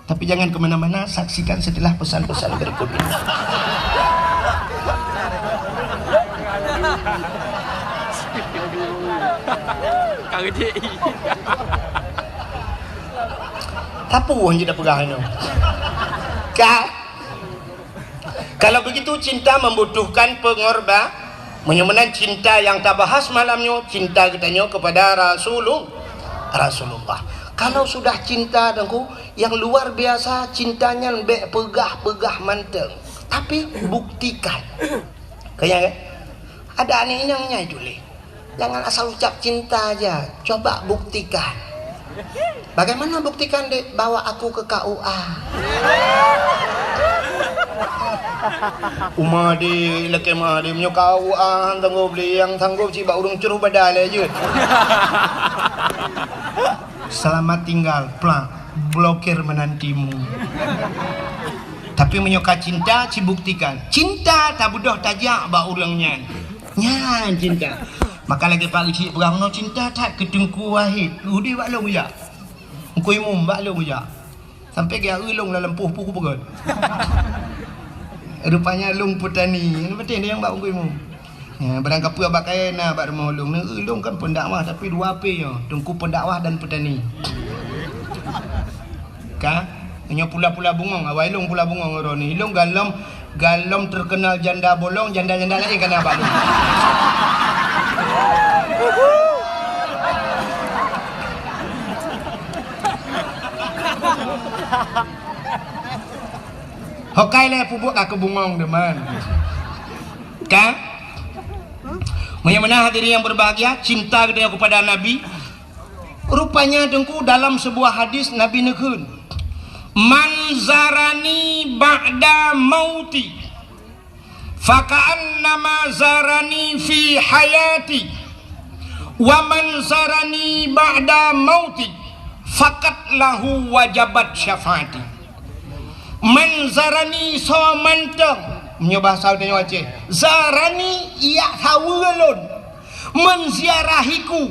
Tapi jangan kemana-mana, saksikan setelah pesan-pesan berikut ini. Apa yang tidak pegang itu? Kalau begitu cinta membutuhkan pengorban. Menyemenan cinta yang tak bahas malamnya, cinta katanya kepada Rasulullah. Kalau sudah cinta dengku yang luar biasa, cintanya lebih pegah manteng. Tapi buktikan. Kayak ada aneh-anehnya itu le. Jangan asal ucap cinta aja, coba buktikan. Bagaimana buktikan dek? Bawa aku ke KUA. Umadi laki madi punya KUA tanggup beli yang tanggup si bak urung ceruh badal aja. Selamat tinggal, plak, blokir menantimu. Tapi menyoka cinta, cibuktikan. Cinta tak budoh tajak bak urangnya. Nyan cinta. Maka lagi Pak Cik perang no cinta tak ketengku wahid. Udi bak long ya. Engkau imum bak long ya. Sampai ke ulung dalam puh-puh pegot. Rupanya long petani. Betul dia yang bak engkau imum. Ya, barang kapu abak kaya na bak rumah ulung. Ulung kan pendakwah tapi dua api ya. Tengku pendakwah dan petani. Ka? Hanya pula-pula bungong. Awal ilung pula bungong orang ni. Ilung galom terkenal janda bolong, janda-janda lain kan abak lu. Hokai le pupuk aku bungong deman. Kan? Bagaimana hadirin yang berbahagia, cinta kita kepada Nabi. Rupanya dengku dalam sebuah hadis Nabi negun, man zarani ba'da mauti faka'annama zarani fi hayati wa man zarani ba'da mauti fakat lahu wajabat syafaati. Man zarani so manteng punya bahasa dia Aceh. Zarani ia hawulun menziarahiku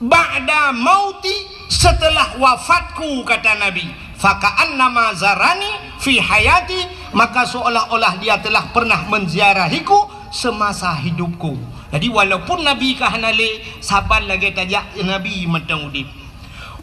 ba'da mauti setelah wafatku kata Nabi. Faka'annama zarani fi hayati, maka seolah-olah dia telah pernah menziarahiku semasa hidupku. Jadi walaupun Nabi kahanale sabar lagi tajak Nabi mentang udip.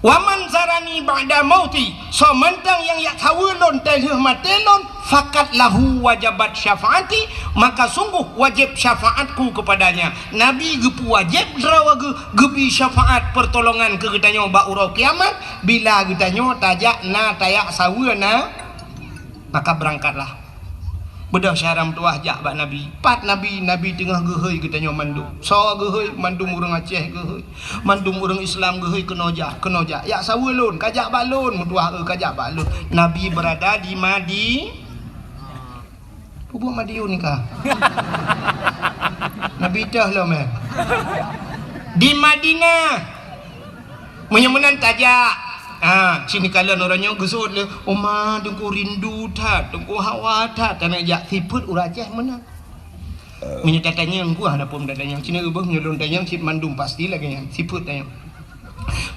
Waman zarani ba'da mauti, so mentang yang yak hawulun telih matelon fakat lahu wajabat syafaati, maka sungguh wajib syafaatku kepadanya. Nabi gepu wajib drawa gebi syafaat pertolongan ke getanya ba urau kiamat bila getanya tajak na tayak sawuna, maka berangkatlah. Bedah syaram tuah jak bak Nabi. Pat Nabi tengah gehoi getanya mandum. So gehoi mandum urang Aceh gehoi. Mandum urang Islam gehoi kenojah. Ya sawulun kajak balun mutuah kajak balun. Nabi berada di Pupuk Madiun ni kah? Nabi dah lah meh. Di Madinah. Menyemenan tajak. Sini kalian orangnya gesut le. Oma dengku rindu tak, dengku hawa tak. Tanah jak siput uraceh mana? Menyetatanya engku ada pun datanya. Cina ubah menyelon tanya sip mandum pasti lagi yang siput tanya.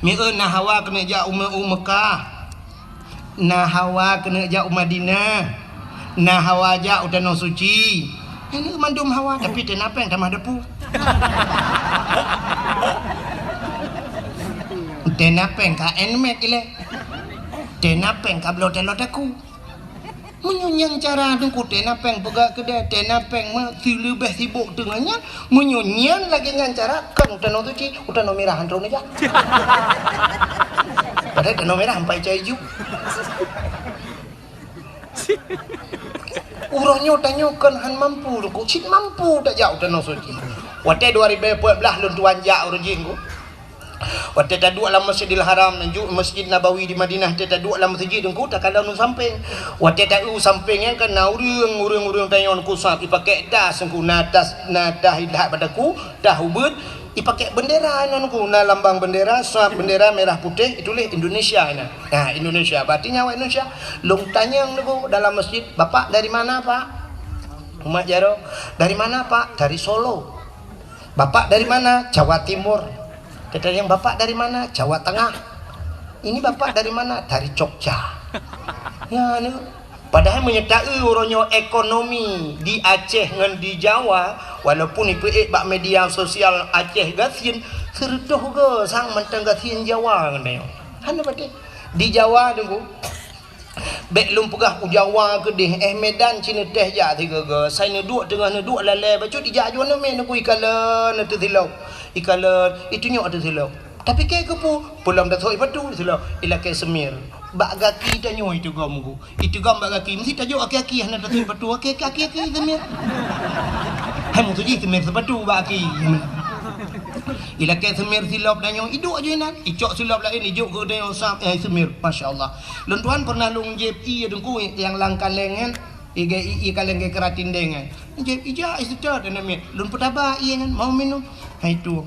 Mie nah hawa kena jak Mekah. Nah hawa kena jak Madinah. Nah hawa jak utanong suci. Ini mandum hawa tapi kenapa yang tamah depu? Tenapeng ka enmek ile. Tenapeng ka blot-lot aku. Menyunyang cara dengku tenapeng pegak kedai tenapeng mah silu beh sibuk dengannya menyunyang lagi dengan cara kan utanong suci, utanong merah antron aja. Padahal utanong merah sampai hijau. Urangnya tanya kan han mampu dengku, cik mampu tak jauh utanong suci. Waktu 2014 lun tuan jak urang jinggu. Waktu tak dua dalam Masjidil Haram dan Masjid Nabawi di Madinah, tak dua dalam masjid engkau tak kalau nu samping. Waktu tak sampingnya kan urang tanya engkau sap dipakai das engkau natas hilah padaku dah ubud pakai bendera nonku, na lambang bendera, swab bendera merah putih, itulah Indonesia nah Indonesia, berarti nyawa Indonesia. Long tanya nunggu dalam masjid, bapak dari mana pak? Umat Jaro, dari mana pak? Dari Solo. Bapak dari mana? Jawa Timur. Kita yang bapak dari mana? Jawa Tengah. Ini bapak dari mana? Dari Jogja. Ya nih. Padahal menyertai orangnya ekonomi di Aceh dengan di Jawa, walaupun itu bak media sosial Aceh gasin serdoh ke sang mentang gasin Jawa kan. Hanya berarti di Jawa tunggu. Bek lum pegah Jawa ke deh Medan Cina teh ja tiga ke. Saya duduk tengah duduk lalai bacut ija jual nama nak ikalan tu silau. Ikalan itu nyok tu silau. Tapi kayak kepu pulang dah soi patu silau. Ila kayak semir. Bak gaki tanyo itu gomku. Itu gam bak gaki mesti tajuk aki-aki hana dah soi patu aki-aki semir. Hai mu tu ji semir sepatu bak aki. Ila kayak semir silap tanyo iduk aja nan. Icok silap lain ijuk ke tanyo sam semir. Masya-Allah. Lun tuan pernah lung JP dengku yang langkan lengan i kaleng ke keratin dengan. JP ija istad namanya. Lun petaba iya kan mau minum. Hai tu.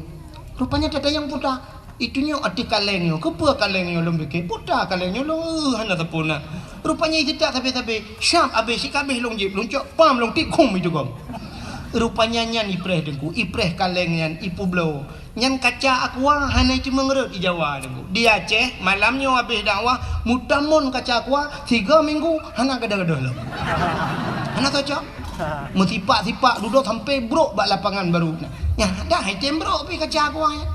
Rupanya tata yang puta. Itunya ati kalengnya, kepa kalengnya lom beke, puta kalengnya lo hana tapuna. Rupanya itu tak sampai syam habis si kabeh long jip, loncok pam long tikum itu gom. Rupanya nyan ipreh dengku, ipreh kaleng nyan ipu blow. Nyan kaca aqua hana itu mengerut di Jawa dengku. Di Aceh malamnya habis dakwah mutamun kaca aqua 3 minggu hana gadah-gadah lo. Hana kaca. Mutipak-tipak duduk sampai brok bak lapangan baru. Ya dah item brok pi kaca aqua ya.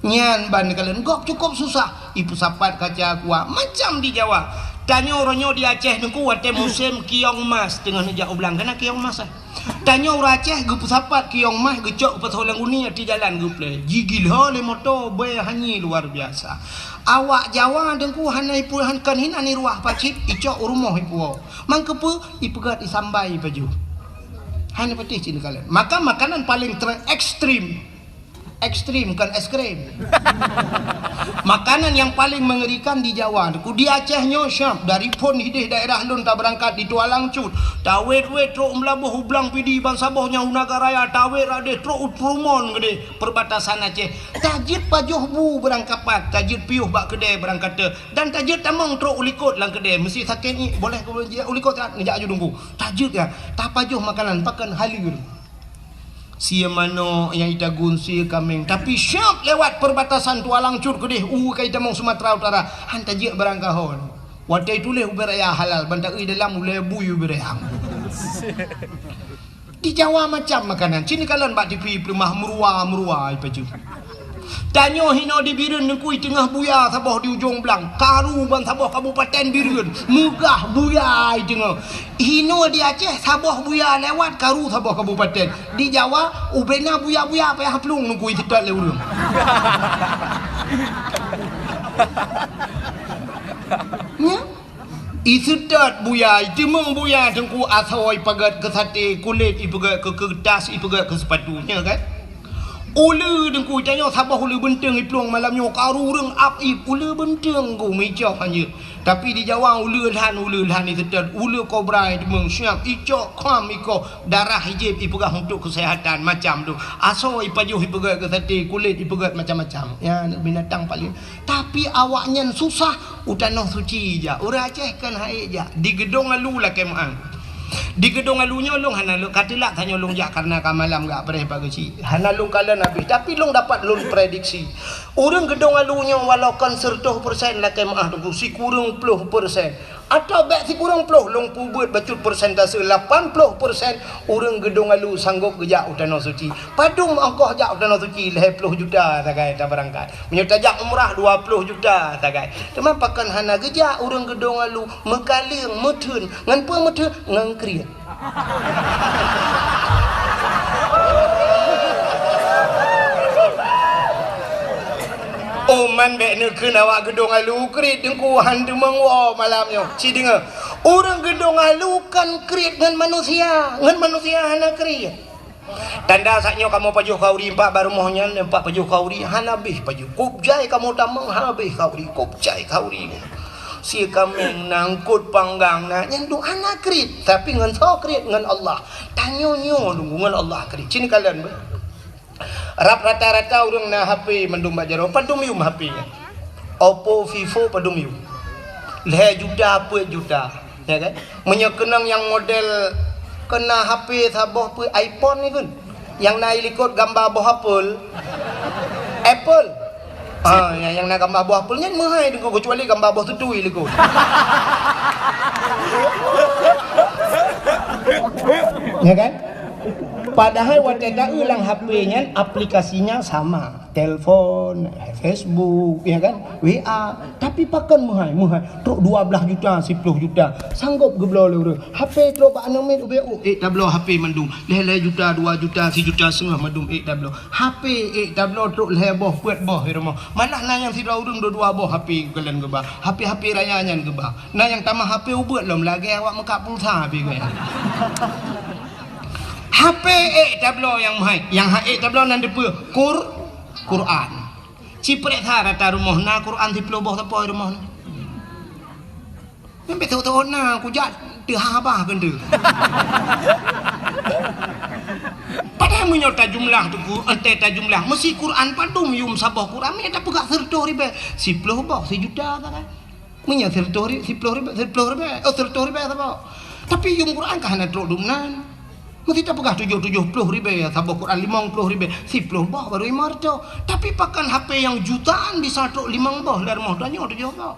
Nyan ban kalian gok cukup susah. Ibu sapat kaca aqua macam di Jawa. Tanya orangnya di Aceh nunggu wate musim kiong mas dengan nejak ublang kena kiong mas. Tanya orang Aceh gupu sapat kiong mas gecok pesolang uni di jalan guple. Gigil hole motor be hanyi luar biasa. Awak Jawa dengku hanai puluhan kan hin ani ruah pacit icok rumah ipu. Mangkepu ipegat isambai baju. Hanya putih cina kalian. Maka makanan paling ekstrim kan es krim. Makanan yang paling mengerikan di Jawa di Acehnya syam dari pun hidih daerah lun tak berangkat di Tualang Cut tawet wet truk melabuh hublang pidi bang sabohnya unaga raya tawet ade truk utrumon gede perbatasan Aceh tajid pajuh bu berangkat pat tajid piuh bak kedai berangkat te dan tajid tamong truk ulikot lang kedai mesti sakit ni boleh ulikot tak ngejak aju dunggu tajid ya tak pajuh makanan pakan halir sia mano yang ita gunsi kameng tapi syap lewat perbatasan Tualang Cut kedih kai tamong Sumatera Utara hanta je berangkahon wadai tule uberaya halal bantak dalam mulai buyu berehang di Jawa macam makanan sini kalian bak TV rumah merua ipaju tanyo hino di Birun nekui tengah buya saboh di ujung belang karu ban saboh kabupaten Birun mugah buya tengah hino di Aceh saboh buya lewat karu saboh kabupaten di Jawa ubena buya-buya payah plung nekui tetat le urang nya isutat buya temeng buya tengku asoi pagat ke sate kulit ipagat ke kertas ipagat ke sepatunya kan ulu dengku tanya sabah ulu benteng iplong malamnya karu reng ap ip ulu benteng ku mejah hanya tapi di Jawa ulu lhan itu tetap ulu kobra itu mengsyap icok kham iko darah hijab ipegah untuk kesehatan macam tu aso ipajuh ipegah ke sate kulit ipegah macam-macam ya binatang paling tapi awaknya susah utanoh suci ja ura Aceh kan haik ja di gedung alu lah kemang di gedung alunya long hana long katilak hanya long jak karena kamalam gak pernah pagi hana long kalian habis tapi long dapat long prediksi orang gedung alunya walau kan 100% lah kemah tu si kurang 10% atau bek si kurang 10 long pubut bacut persentase 80% orang gedung alu sanggup gejak utano suci padum angkoh jak utano suci 10 juta tagai tak berangkat menyetajak umrah 20 juta tagai teman pakan hana gejak orang gedung alu mekaling metun ngan puang metun ngan kriat man bek nekeun awak gedung alu krit dengku hantu mengwo malamnya si dengar orang gedung alu kan krit dengan manusia hana krit tanda saknya kamu pajuh kauri empat baru mohnya empat pajuh kauri hana bih pajuh kupjai kamu tamang habis kauri kupjai kauri si kami nangkut panggang na nyendu hana krit tapi ngan so krit ngan Allah tanyo nyo dengan Allah krit sini kalian Rap rata-rata orang na HP mendum bajaro padum yum HP nya. Oppo, Vivo padum yum. Leh juta apa juta, ya kan? Menyekenang yang model kena HP sabah pe iPhone ni kan. Yang naik likut gambar buah Apple. Yang nak gambar buah Apple nya mahal dengan kecuali gambar buah tutui likut. Ya kan? Padahal wadah ulang HP-nya aplikasinya sama, telepon, Facebook, ya kan, WA, tapi pakan mahal, truk 12 juta, 10 juta, sanggup geblo lu, HP truk pak anomet UBU, tablo HP mandum, leh juta, 2 juta, 1 juta setengah mandum, tablo, HP, tablo truk leh boh, buat boh, rumah, malah nang yang tidak urung 2 boh HP kalian gebah, HP rayanya gebah, nah yang tambah HP ubuat lom lagi awak mekak pulsa HP gue. HP tablo yang mahal, yang tablo nan depe Quran. Ciprek tha rata rumah na Quran ti ploboh tapo rumah na. Membe tahu na ku jat teu habah kan teu. Padahal menyota jumlah tu ente ta jumlah mesti Quran padum yum sabah Quran me tak pegak serto ribe. 10 boh 1 juta kan. Menya serto ri 10 ribe oh serto ribe apa. Tapi yum Quran kah na trok dumnan. Mesti tak pegah 70 ribu ya, sabah Quran 50 ribu, 10 bah baru imarto. Tapi pakan HP yang jutaan bisa truk 5 bah lar mau tanya 7 bah.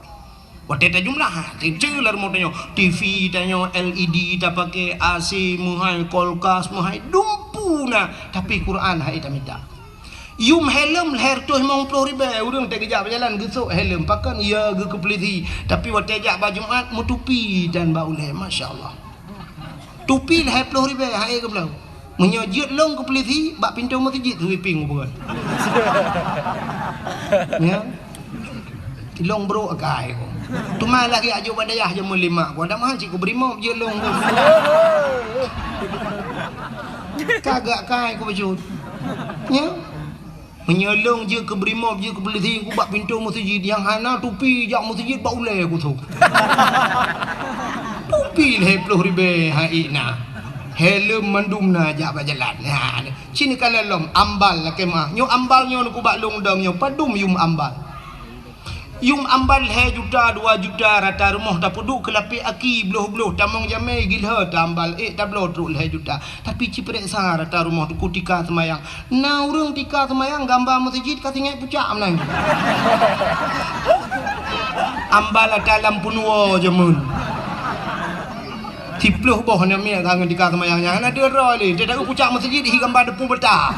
Waktu tak jumlah, kecil lar mau tanya TV tanya LED tak pakai AC muhai kulkas muhai dumpu na. Tapi Quran hai tak minta. Yum helm leher tu 50 ribu, urang tak kejap berjalan gesuk helm pakan ya ge kepeliti. Tapi waktu ajak baju Jumaat mutupi dan bau leh masya-Allah. Tupi lah 10 ribu hai ke belau. Menyojit long ke peliti bak pintu masjid tu ping bukan. Ya. Long bro agai ko. Tu mai lagi ajo badayah je mulima. Ko ada mah cik ko berimo je long ko. Kagak kai ko bajut. Ya. Menyolong je ke berimo je ke peliti ko bak pintu masjid yang hana tupi jak masjid bau le ko tu. Tupi lah 10 ribu hai na. Helm mandum na jak berjalan. Ha. Sini kalau lom ambal lah kemah. Nyo ambal nyo ku bak long dong nyo padum yum ambal. Yum ambal he juta 2 juta rata rumah tak puduk kelapi aki beluh-beluh tamang jamai gilha tambal tablo truk he juta. Tapi ciprek sa rata rumah tu kutika semayang. Na urang tika semayang gambar masjid katingai pucak menang. Ambal dalam punwa jemun. Tipluh boh nak miak kangen dikah semayangnya. Ana dia roi dia dak pucak masjid hi gambar depu betah.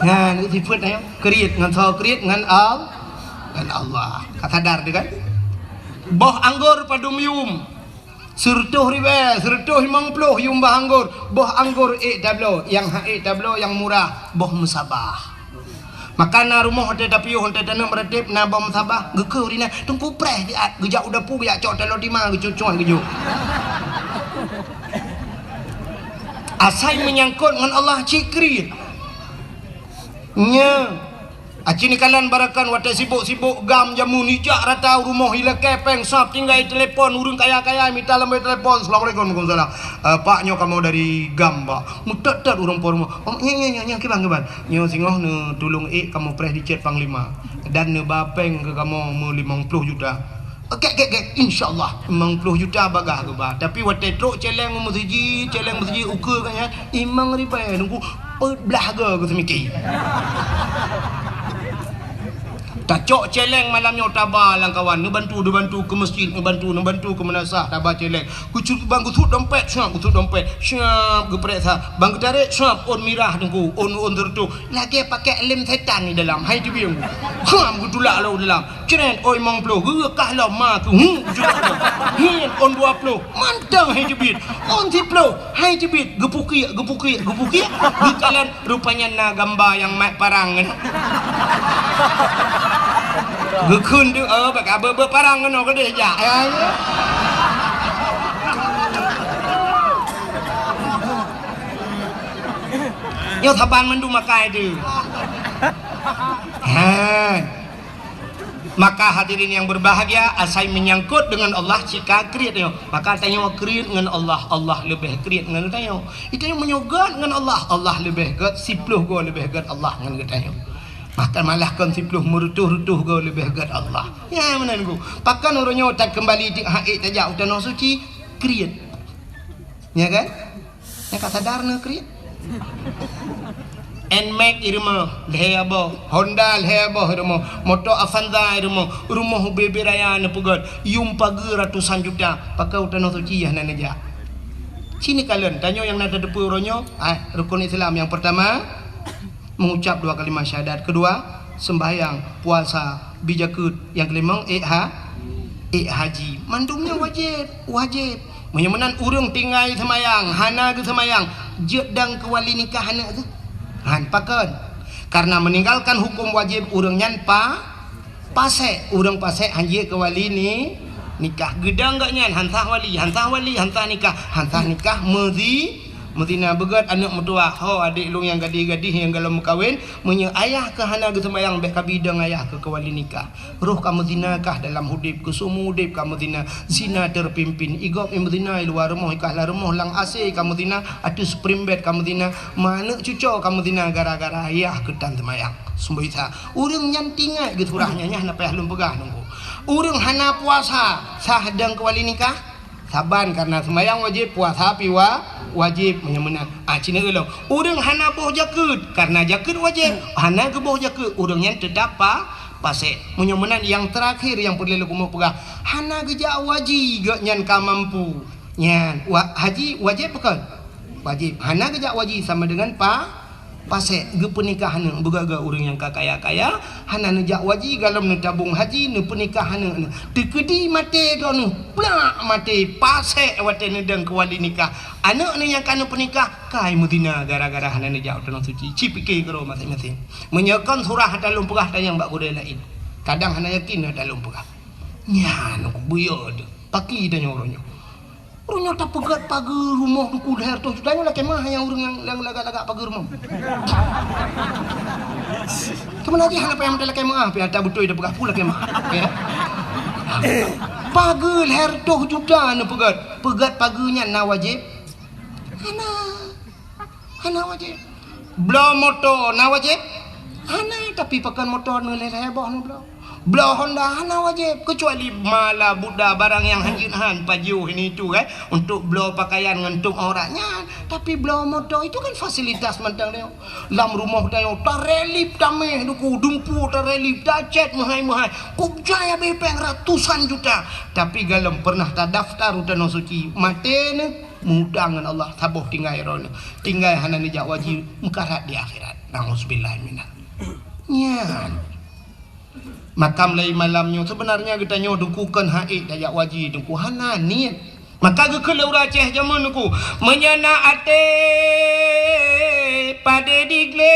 Nah, ni sifat ayo kriit ngan so kriit ngan Allah. Kata dar dia kan. Boh anggur padum yum. Sertuh ribe, sertuh 50 yum bah anggur. Boh anggur tablo yang tablo yang murah, boh musabah. Makan rumah hotel tapi hotel tanam meredip na bom sabah gekeu dina tungku preh dia gejak udah pu ya cok telo di mana gecucuan gejuk. Asai menyangkut dengan Allah cikri. Nya. Acini kalian barakan wate sibuk-sibuk gam jamu nijak rata rumah hila kepeng sap tinggal telepon urung kaya-kaya minta lambai telepon. Assalamualaikum warahmatullahi wabarakatuh. Paknya kamu dari gam pak mutat-tat urang por rumah. Nya kibang nyo singoh ne tulung kamu preh di chat panglima dan ne bapeng ke kamu mau 50 juta. Kek insyaallah 50 juta bagah ke bah. Tapi wate truk celeng masjid ukur kan ya 5 ribu nunggu belah ke semiki. Tak cok celeng malamnya tabah lang kawan nu bantu ke masjid nu bantu ke menasah tabah celeng ku bang ku tut dompet syap geprek sa bang tarik syap on mirah dengku on tertu lagi pakai lem setan ni dalam hai tu biung kham ku tulak lo dalam ceren oi mong plo kah lo ma ku hin on 20 mantang hai tu bit on 10 hai tu bit gepuki kalian rupanya na gambar yang mat parang kan. Gekun tu bak berparang kan ke dia jak. Yo taban mandu makai tu. Ha. Maka hadirin yang berbahagia, asai menyangkut dengan Allah jika kriat yo. Maka tanya kriat dengan Allah, Allah lebih kriat dengan tanya. Itu yang menyogat dengan Allah, Allah lebih gat 10 go lebih gat Allah dengan tanya. Maka malah kan 10 merutuh-rutuh go lebih gat Allah. Ya mana niku. Pakan orangnya tak kembali tik haid tajak utano suci kriat. Ya kan? Yang kata sadarna kriat. Nmax irma lehabo, Honda lehabo irma, motor Avanza irma, rumah bebe raya na pugad, yung pagi ratusan juta, pakai utano suci ya nanaja. Sini kalian tanya yang nada depu ronyo, rukun Islam yang pertama mengucap 2 kalimat syahadat, kedua sembahyang, puasa, bijakut, yang kelima haji. Mandungnya wajib. Menyamanan urang tinggal semayang, hana ke semayang, jedang ke wali nikah hana ke. Pakan karena meninggalkan hukum wajib urang nyan pasek urang pasek hanji ke wali ni nikah gedang gak nyan hantah wali hantah nikah Medina begat anak mertua ho adik lu yang gadis-gadis yang galau kawin menye ayah ke hana ke sembayang bek kabidang ayah ke wali nikah roh kamu zinakah dalam hudip ke sumu hudip kamu zina zina terpimpin igok Medina luar rumah ikah la rumah lang ase kamu zina atus primbet kamu zina mana cucu kamu zina gara-gara ayah ke tan sembayang sembaita urang nyantingai ke surahnya nya na payah lum pegah nunggu urang hana puasa sahdang ke wali nikah saban karena sembayang wajib puasa piwa wajib menyamana cina gelau urang hana boh jakut karena jakut wajib hana ke boh jakut urang yang tetap pasek menyamana yang terakhir yang perlu lu mau pegang hana geja wajib gak nyan ka mampu nyan haji wajib bukan wajib hana geja wajib sama dengan pasek ge pernikahan begaga urang yang kaya hana nejak wajib galam ne tabung haji ne pernikahan ne tekedi mate dono plak mate pasek wate ne deng kuali nikah anak ne yang kana pernikah kai Medina gara-gara hana nejak tanah suci cipike karo masing-masing menyekan surah dalam pegah tayang bak gudai lain kadang hana yakin dalam pegah nya no buyod paki tanya orangnya urang tak pegat pagar rumah duku leher tu tanya lah kemah yang urang yang lagak-lagak pagar rumah kemana lagi hana payah mendalah kemah payah tak betul dah pegat pula kemah ya pagar leher tu juta na pegat pagarnya na wajib hana wajib bela motor na wajib hana tapi pakan motor na leher bawah na bela Honda hana wajib kecuali mala budak barang yang hanjin pajuh ini itu kan untuk bela pakaian ngentung orangnya tapi bela motor itu kan fasilitas mentang dia lam rumah dia tarelip tameh duku dumpu tarelip dacet mahai kubjaya bepeng ratusan juta tapi galam pernah tak daftar utano suci mate ne mudangan Allah saboh tinggal ron tinggal hana ni jak wajib mukarat di akhirat nauzubillah minal nyan makam lai malamnya sebenarnya kita nyo dukukan haid dayak wajib duku hana niat maka ke kelau Aceh zaman duku menyana ate pade digle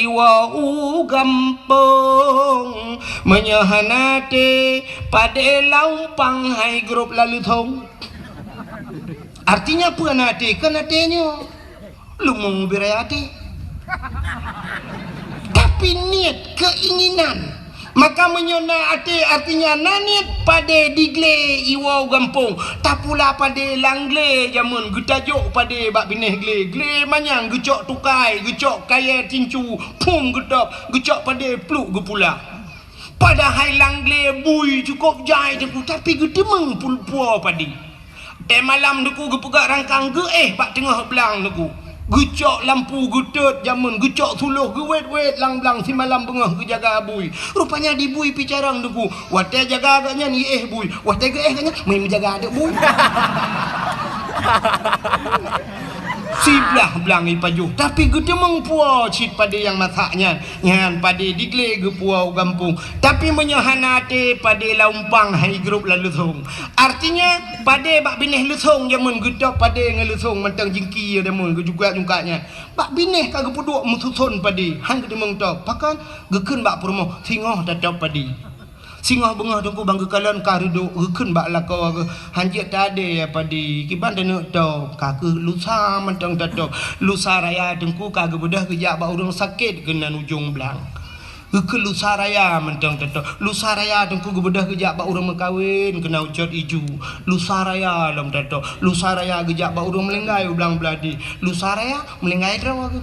iwa u gampong menyahanate pade laupang hai grup lalu thong artinya apa nate kan atenya lumung birayate tapi niat keinginan maka menyona ate artinya nanit pada digle iwau gampung tak pula pada langle jamun getajuk pada bak bineh gle manyang gecok tukai gecok kaya tincu pum gedap gecok pada pluk gepula pada hai langle bui cukup jai deku tapi gedemeng pulpua padi malam deku gepegak rangkang ge bak tengah belang deku gecok lampu getut jamun gecok suluh gewet lang si malam bengah ke jaga bui rupanya di bui picarang deku wate jaga agaknya ni bui wate ge agaknya main menjaga adik bui siblah belangi pajuh tapi gede mengpua cit pada yang mataknya nyan pada digle ge puau gampung tapi menyahanate pada laumpang hai grup lalu thong artinya pada bak bineh lusong jamun gedap pada ngelusong mentang jingki ada mun ge juga jungkanya bak bineh kagak puduk mususun pada hang gede mengtop pakan gekeun bak promo singoh dadap pada singoh bengah dengku bangga kalan karido gekeun bak lakau hanjit tade apa di kiban denu to kake lusa mentang dadap lusa raya dengku kagak bedah gejak bak urang sakit genan ujung belang ke Lusaraya mentang teto Lusaraya tengku gebedah gejak bak urang mekawin kena ucot iju Lusaraya lam teto Lusaraya gejak bak urang melenggai ulang beladi Lusaraya melenggai drawa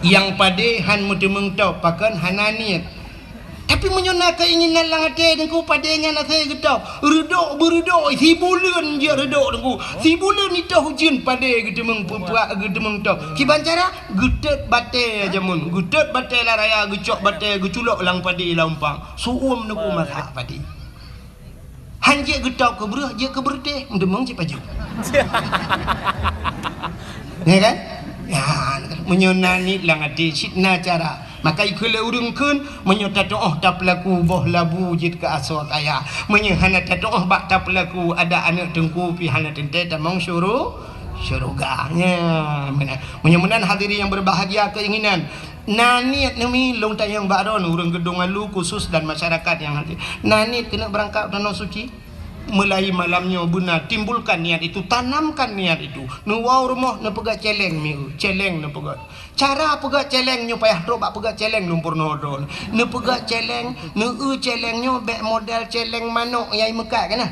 yang pade han mudemeng tau pakan hananiat tapi menyona keinginan lang ate dengku padenya na saya getau redok beredok si bulan je redok dengku si bulan itu hujan pade gedemeng puak gedemeng tau kibancara getet bate aja mun getet bate la raya gecok bate geculok lang pade lampang suum dengku masak pade hanje getau ke berah je ke berde mendemeng je paju ya kan ya menyona ni lang ate sitna cara maka ikula urung kun menyota doa tak pelaku boh labu jit ke aswak ayah menyehana doa bak tak pelaku ada anak tengku pi hana tente tamong syuruganya menyemenan hadiri yang berbahagia keinginan nanit nami long tayang baron urang gedung alu khusus dan masyarakat yang hati nanit kena berangkat danau suci mulai malamnya benar timbulkan niat itu tanamkan niat itu nuwau rumah na pegat celeng miu celeng na pegat cara pegat celeng nyo payah ro bak pegat celeng lumpur nodol na pegat celeng na celeng nyo bek model celeng manuk yang mekat kan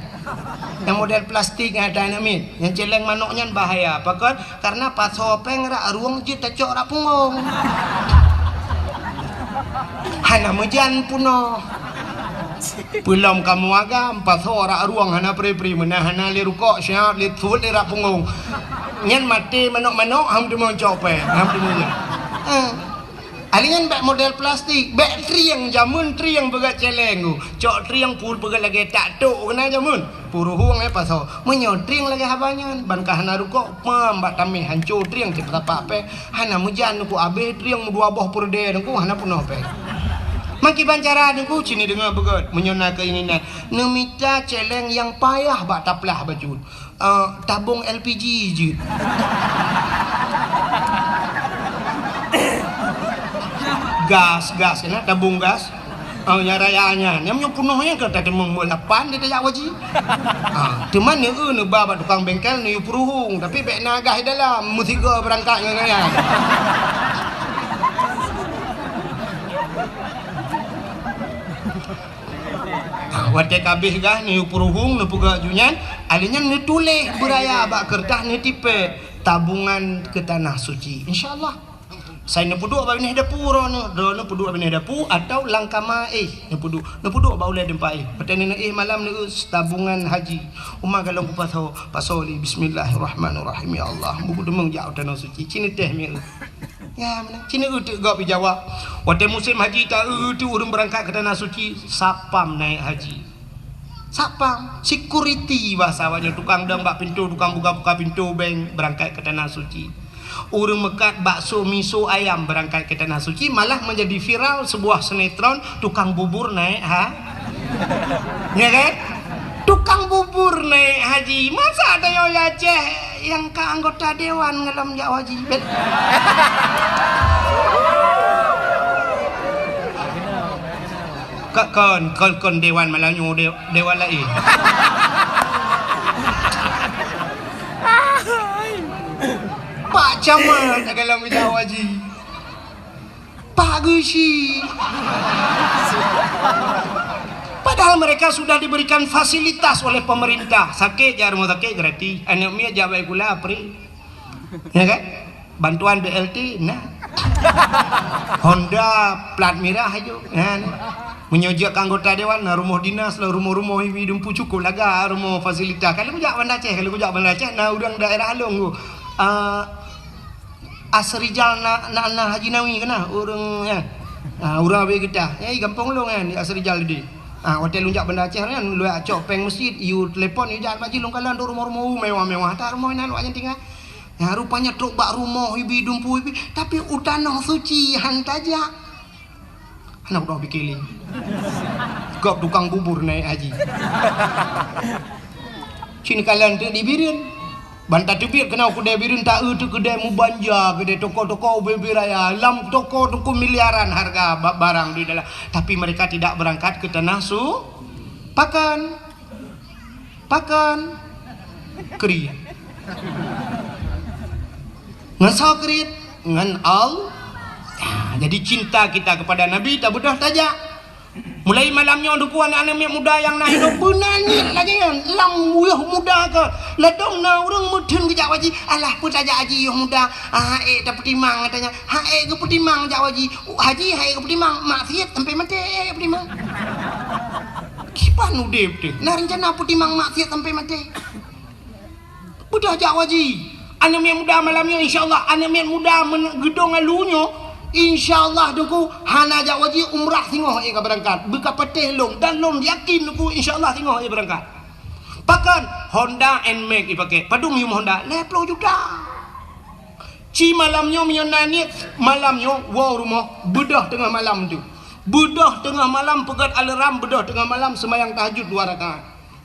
yang model plastik ada namin yang celeng manuknya bahaya pakon karena pas hopeng rak ruang je tacok rak punggung hana mejan puno belum kamu agam pas ora ruang hana pri menahana li rukuk syab li thul li rak punggung nyen mati manuk-manuk ham tu mon cope ham tu mon alingan bek model plastik bek triang jamun triang begat celeng cok triang pul begat lagi tak tok kena jamun puruhung pas menyo triang lagi habanya ban ka hana rukuk pam bak tamih hancur triang ti tapak pe hana mujan ku abe triang dua boh purde ku hana punoh pe maki bancara dengku cini dengar begot menyona keinginan nemita celeng yang payah bak taplah baju tabung LPG je gas kena tabung gas nyarayanya nyamnya punohnya ke tadi mengmulapan dia tak wajib teman ni ne baba tukang bengkel ni puruhung tapi bek nagah dalam musiga berangkat ngaya wate kabeh gah ni puruhung ni puga junyan alinya ni tuleh beraya bak kertas ni tipe tabungan ke tanah suci insyaallah saya ni puduk ba ni dapur no do no puduk ba ni dapur atau langkama ni puduk ba ulai dempai petani ni malam ni tabungan haji umma kalau ku pasoli bismillahirrahmanirrahim ya Allah buku demeng jauh tanah suci cini teh mi ya mana cini utuk gak pi Jawa wate musim haji ta urang berangkat ke tanah suci sapam naik haji sapam security bahasanya tukang dang bak pintu tukang buka pintu bank berangkat ke tanah suci urang mekat bakso miso ayam berangkat ke tanah suci malah menjadi viral sebuah sinetron tukang bubur naik ya kan tukang bubur naik haji masa ada yo Aceh yang ke anggota dewan ngelam jak haji kon dewan Melayu dewan lain Pak Camat kalau bijak haji Pak Gusi padahal mereka sudah diberikan fasilitas oleh pemerintah sakit jar rumah sakit gratis anak mia jabai gula apri ya kan bantuan BLT nah Honda plat merah aja kan menyojak anggota dewan rumah dinas lah rumah-rumah hidup cukup laga rumah fasilitas kalau kujak Banda Aceh nah udang daerah Along Asrijal na Haji Nawi kena urang ya urang abe kita ya gampang long kan di Asrijal di hotel lunjak Banda Aceh kan lu acok peng masjid you telepon you jangan baji long kalan rumah-rumah mewah-mewah tak rumah nan wak tinggal ya rupanya truk bak rumah ibi dumpu ibi tapi utanah suci hantaja anak udah bikiling gop tukang bubur naik haji sini kalian tu dibirin bantah tebir kena kedai birin tak tu kedai mubanja kedai toko-toko bebi raya lam toko miliaran harga barang di dalam tapi mereka tidak berangkat ke tanah pakan keri ngan sakrit ngan al jadi cinta kita kepada Nabi tak bedah tajak. Mulai malamnya duku anak-anak muda yang naik do benani lagi kan. Lam uyuh muda ke. Ladong na urang mudun ke jak waji. Alah pun tajak haji uyuh muda. Tak petimang katanya. Ke petimang jak waji. Haji ke petimang maksiat sampai mati petimang. Kipan udip teh. Nah rencana petimang maksiat sampai mati. Budak jak waji. Anak muda malamnya insyaallah anak muda gedong alunyo. InsyaAllah duku hana jak wajib umrah tengok ia berangkat buka petih long dan long yakin duku insyaAllah tengok ia berangkat pakan Honda NMAX dipakai padung yum Honda 10 juta ci malamnya menyonani malamnya wow rumah bedah tengah malam tu bedah tengah malam pegat alarm bedah tengah malam semayang tahajud 2 rakaat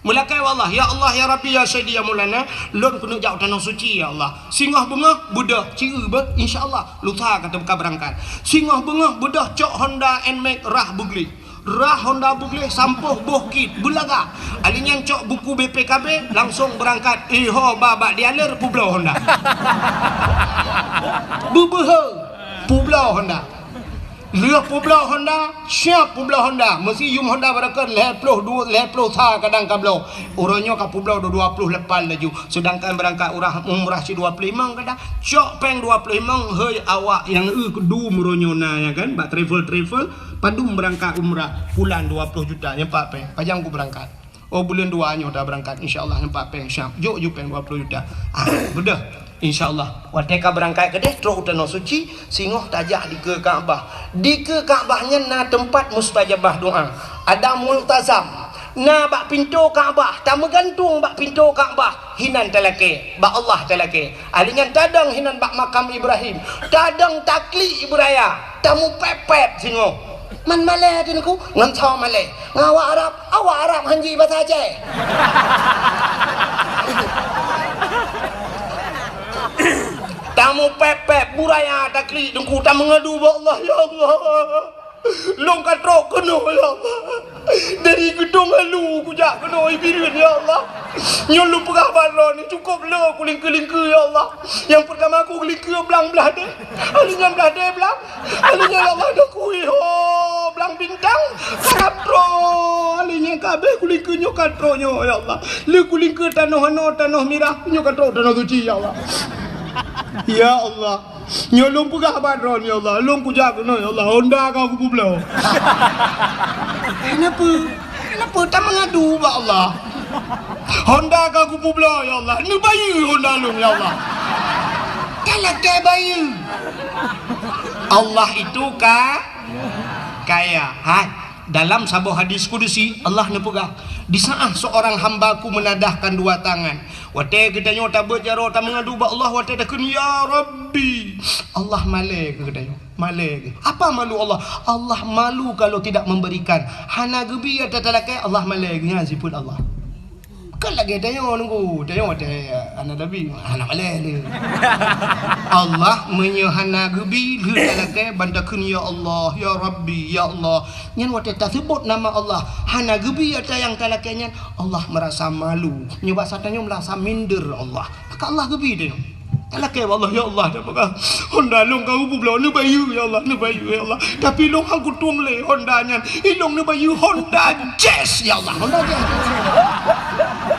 melakai wallah ya Allah ya Rabbi ya Sayyidi ya Maulana lon kena jauh tanah suci ya Allah singah bengah bedah ciri ber insyaallah lusa kata buka berangkat singah bengah bedah cok Honda NMAX rah Honda Bugli sampuh bohkit bulaga alinya cok buku BPKB langsung berangkat ho babak dialer Pulau Honda bubuh Pulau Honda Leh Pulau Honda, siap Pulau Honda. Mesti yum Honda berakan 10 sa kadang kablo. Orangnya ke Pulau 20 lepas laju. Sedangkan berangkat umrah si 25 kadang. Cok peng 25 hei awak yang kedu muronyo na ya kan. Bak travel padum berangkat umrah bulan 20 juta nyempak peng. Pajang ku berangkat. Oh bulan 2 nya dah berangkat insyaallah nyempak peng siap. Jok peng 20 juta. Bedah. InsyaAllah wateka berangkat ke deh terus tanah suci singoh tajah di ke Kaabah Kaabahnya na tempat mustajabah doa ada multazam na bak pintu Kaabah tak megantung bak pintu Kaabah hinan telake bak Allah telake alingan tadang hinan bak makam Ibrahim tadang takli Ibraya tamu pepet singoh man malay din ko ngam chaw malay ngawa Arab hanji bahasa Aceh tamu pepet buraya takli dengku tak mengadu Allah ya Allah long katro keno ya Allah dari gedung halu kujak keno ibirin ya Allah nyolu pegah ni cukup lo kulingke ya Allah yang pertama aku kulingke belang belah deh alinya belah deh belang alinya ya Allah dah kui ho belang bintang katro alinya kabeh kulingke nyo katro nyo ya Allah le kulingke tanah mirah nyo katro tanah suci ya Allah ya Allah nyolong pegah badron ya Allah long kujak no ya Allah Honda kau ku pulau kenapa tak mengadu ba Allah Honda kau ku pulau ya Allah ni bayi Honda long ya Allah kalau ke bayi Allah itu kaya dalam sebuah hadis kudusi Allah nepegah di saat seorang hambaku menadahkan 2 tangan wate kitanya tak berjaro tak mengadu ba Allah wate dah kun ya Rabbi Allah malai ke kitanya malai ke apa malu Allah malu kalau tidak memberikan hana gebi ya tatalakai Allah malai ke siput Allah kan lagi tanya nunggu tanya wate anak nabi anak malai le Allah menyehana gebi le tatalakai bantakun ya Allah ya Rabbi ya Allah nyan wate tak sebut nama Allah hana gebi ya yang talakainya Allah merasa malu nyoba satanya merasa minder Allah maka Allah gebi dia talakai Allah ya Allah dah pakai Honda long kau pulau ni bayu ya Allah ni bayu ya Allah tapi long hang kutum le Honda nyan ilong ni bayu Honda Jazz ya Allah Honda Jazz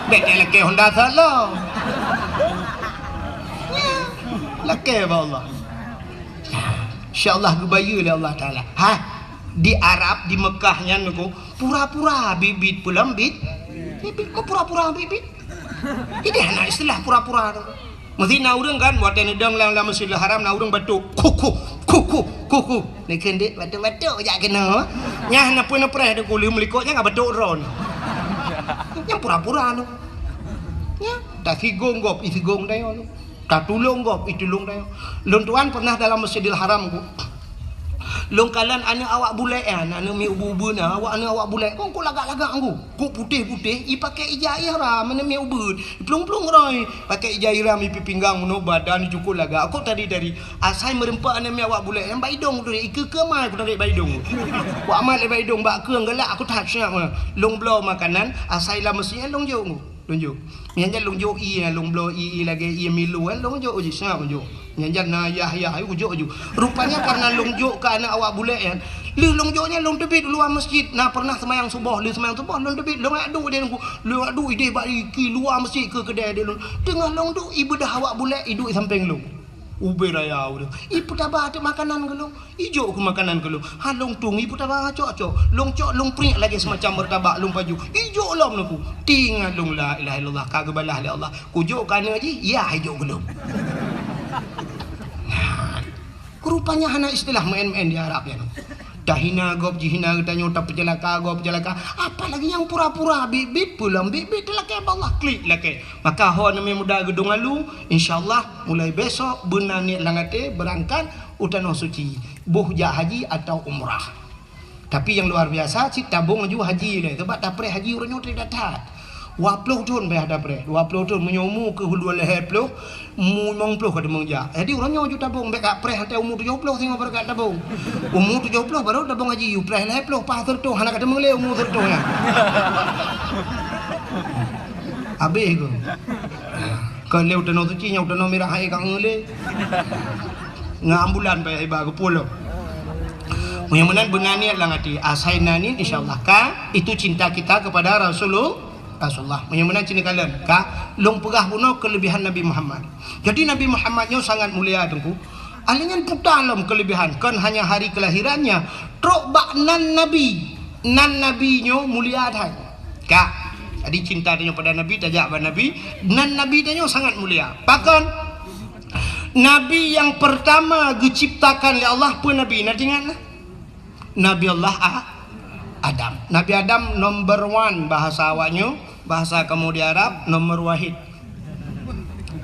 bet talakai Honda salah lakai Allah insyaallah gebayu le Allah taala di Arab di Mekahnya nuku pura-pura bibit pulang bibit mau pura-pura bibit ini anak istilah pura-pura mesti na urang kan buat nedang lang Masjidil Haram na urang batuk kuku ni kendek batuk jak kena nyah na pun preh de kulim likotnya ngak batuk ron yang pura-pura nu nya tak figong gop ifigong dayo tak tulung gop itulung dayo lon tuan pernah dalam Masjidil Haram ku long kalan anak awak bulek anak mi ubu-ubu na awak bulek kau lagak-lagak aku kau putih-putih i pakai ijah ihram mana mi ubu plung-plung roi pakai ijah ihram i pinggang no badan cukup lagak aku tadi dari asai merempak anak mi awak bulek yang baidong tu ike ke mai aku tarik baidong ku amat le baidong bak keung galak aku tak siap long blow makanan asai lah mestinya long jauh lunjuk nyanjan lunjuk iya lung blo i lagi iya milu kan lunjuk uji sangat lunjuk nyanjan na yah ujuk rupanya karena lunjuk ke anak awak bule kan lu lunjuknya lung tebit luar masjid nah pernah semayang subuh lung tebit lung adu dia lu adu ide bagi luar masjid ke kedai dia lung tengah lung tu ibu dah awak bule iduk samping lung ube raya udah ibu tabah ada makanan ke lung ijo ke makanan ke lung halung tung ibu tabah cok lung pring lagi semacam bertabak lung baju ijo lom aku tinggal lung la ilaha illallah kagak balah oleh Allah kujo kana ji ya ijo ke lung rupanya hana istilah main-main di Arab ya dahina gob jihina tanya tak pecelaka gob pecelaka apalagi yang pura-pura bibit pulang bibit laki Allah klik laki maka ho nami muda gedung alu insyaallah mulai besok benani langate berangkat utano suci buh haji atau umrah tapi yang luar biasa si tabung aju haji le sebab dapre haji uranyo tidak datat 20 tahun bayar dapre 20 tahun menyomu ke hulu leher ploh mu 90 kada mengja jadi orangnya aju tabung bek pre hantai umur 70 tengok berkat tabung umur 70 baru tabung haji you pre leher ploh pas tertu hana kada mengle umur tertu ya abe go kalau udah no suci nya udah no merah hai kang ngele ngambulan bayar iba ke pulau mudah-mudahan benani langati asainanin insyaallah ka itu cinta kita kepada Rasulullah mudah-mudahan cini kalian ka long pegah puno kelebihan Nabi Muhammad jadi Nabi Muhammadnya sangat mulia tengku alingan putalom kelebihan kan hanya hari kelahirannya trok bak nan nabinya mulia dah ka jadi cinta dia pada Nabi tajak pada Nabi nan Nabi dia sangat mulia bahkan Nabi yang pertama diciptakan oleh Allah pun Nabi nanti ingat Nabi Allah Adam. Nabi Adam number 1 bahasa awaknya, bahasa kamu di Arab nomor wahid.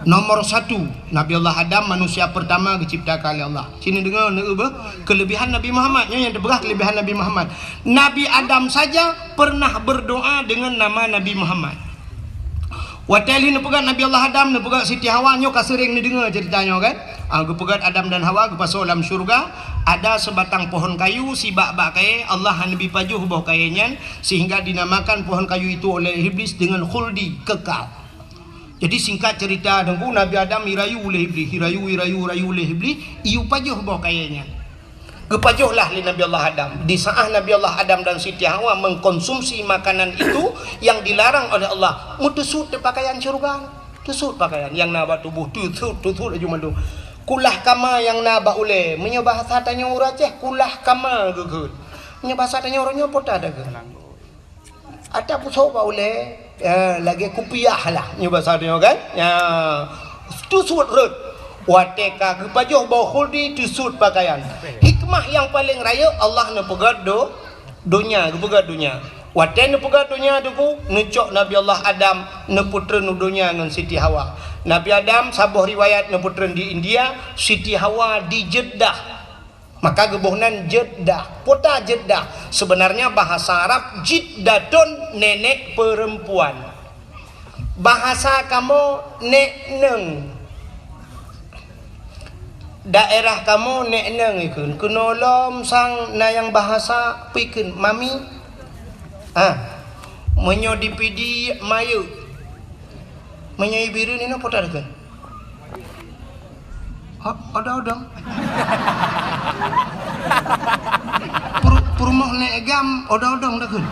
Nomor 1 Nabi Allah Adam manusia pertama diciptakan oleh Allah. Sini dengar kelebihan Nabi Muhammadnya yang terberah kelebihan Nabi Muhammad. Nabi Adam saja pernah berdoa dengan nama Nabi Muhammad. Watali ni pegat Nabi Allah Adam ni pegat Siti Hawa nyo kasering ni dengar ceritanya kan. Pegat Adam dan Hawa ke pasal dalam syurga ada sebatang pohon kayu si bak-bak kaya Allah Nabi pajuh bawah kayanya sehingga dinamakan pohon kayu itu oleh iblis dengan khuldi kekal. Jadi singkat cerita dengku Nabi Adam irayu oleh iblis rayu oleh iblis iu pajuh bawah kayanya. Kepajuhlah li Nabi Allah Adam. Di saat Nabi Allah Adam dan Siti Hawa mengkonsumsi makanan itu yang dilarang oleh Allah, mutusut pakaian syurga, tusut pakaian yang naba tubuh tusut aja mandu. Kulah kama yang naba ule, menyebah tanya uraceh kulah kama gegut. Menyebah tanya orangnya pota ada ke. Ada pusoba ule lagi kupiah lah nyebah tanya kan. Ya tusut rut. Wateka kepajuh bau khuldi tusut pakaian. Hikmah yang paling raya Allah ne pegat dunia, pegat dunia. Waten ne pegat dunia deku necok Nabi Allah Adam ne putra nu dunia dengan Siti Hawa. Nabi Adam sabuh riwayat ne putra di India, Siti Hawa di Jeddah. Maka gebuhnan Jeddah, kota Jeddah. Sebenarnya bahasa Arab jiddatun nenek perempuan. Bahasa kamu nek neng. Daerah kamu nek neng ikun kenolom sang na yang bahasa pikun mami menyo dipidi mayu menyo ibiru ni no potar kan ada purmoh nek gam ada dah kan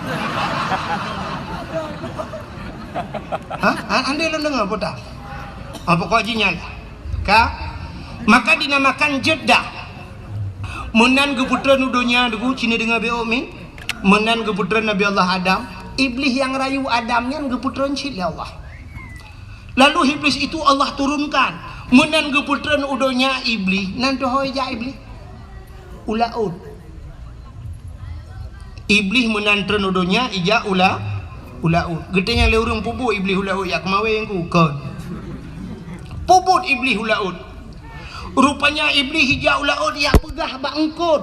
ande lo dengar potar apa kau jinyal ka maka dinamakan Jeddah. Menan keputra nudonya dugu cina dengar beomi. Menan keputra Nabi Allah Adam. Iblis yang rayu Adamnya keputra cili Allah. Lalu iblis itu Allah turunkan. Menan keputra nudonya iblis. Nanti hoja iblis. Ulaud. Iblis menan nudonya ija ulaud. Getenya leurung pubu iblis ulaud yak mawe yang ku kon. Puput iblis ulaud. Rupanya iblis hijau laut yang pegah bak engkut.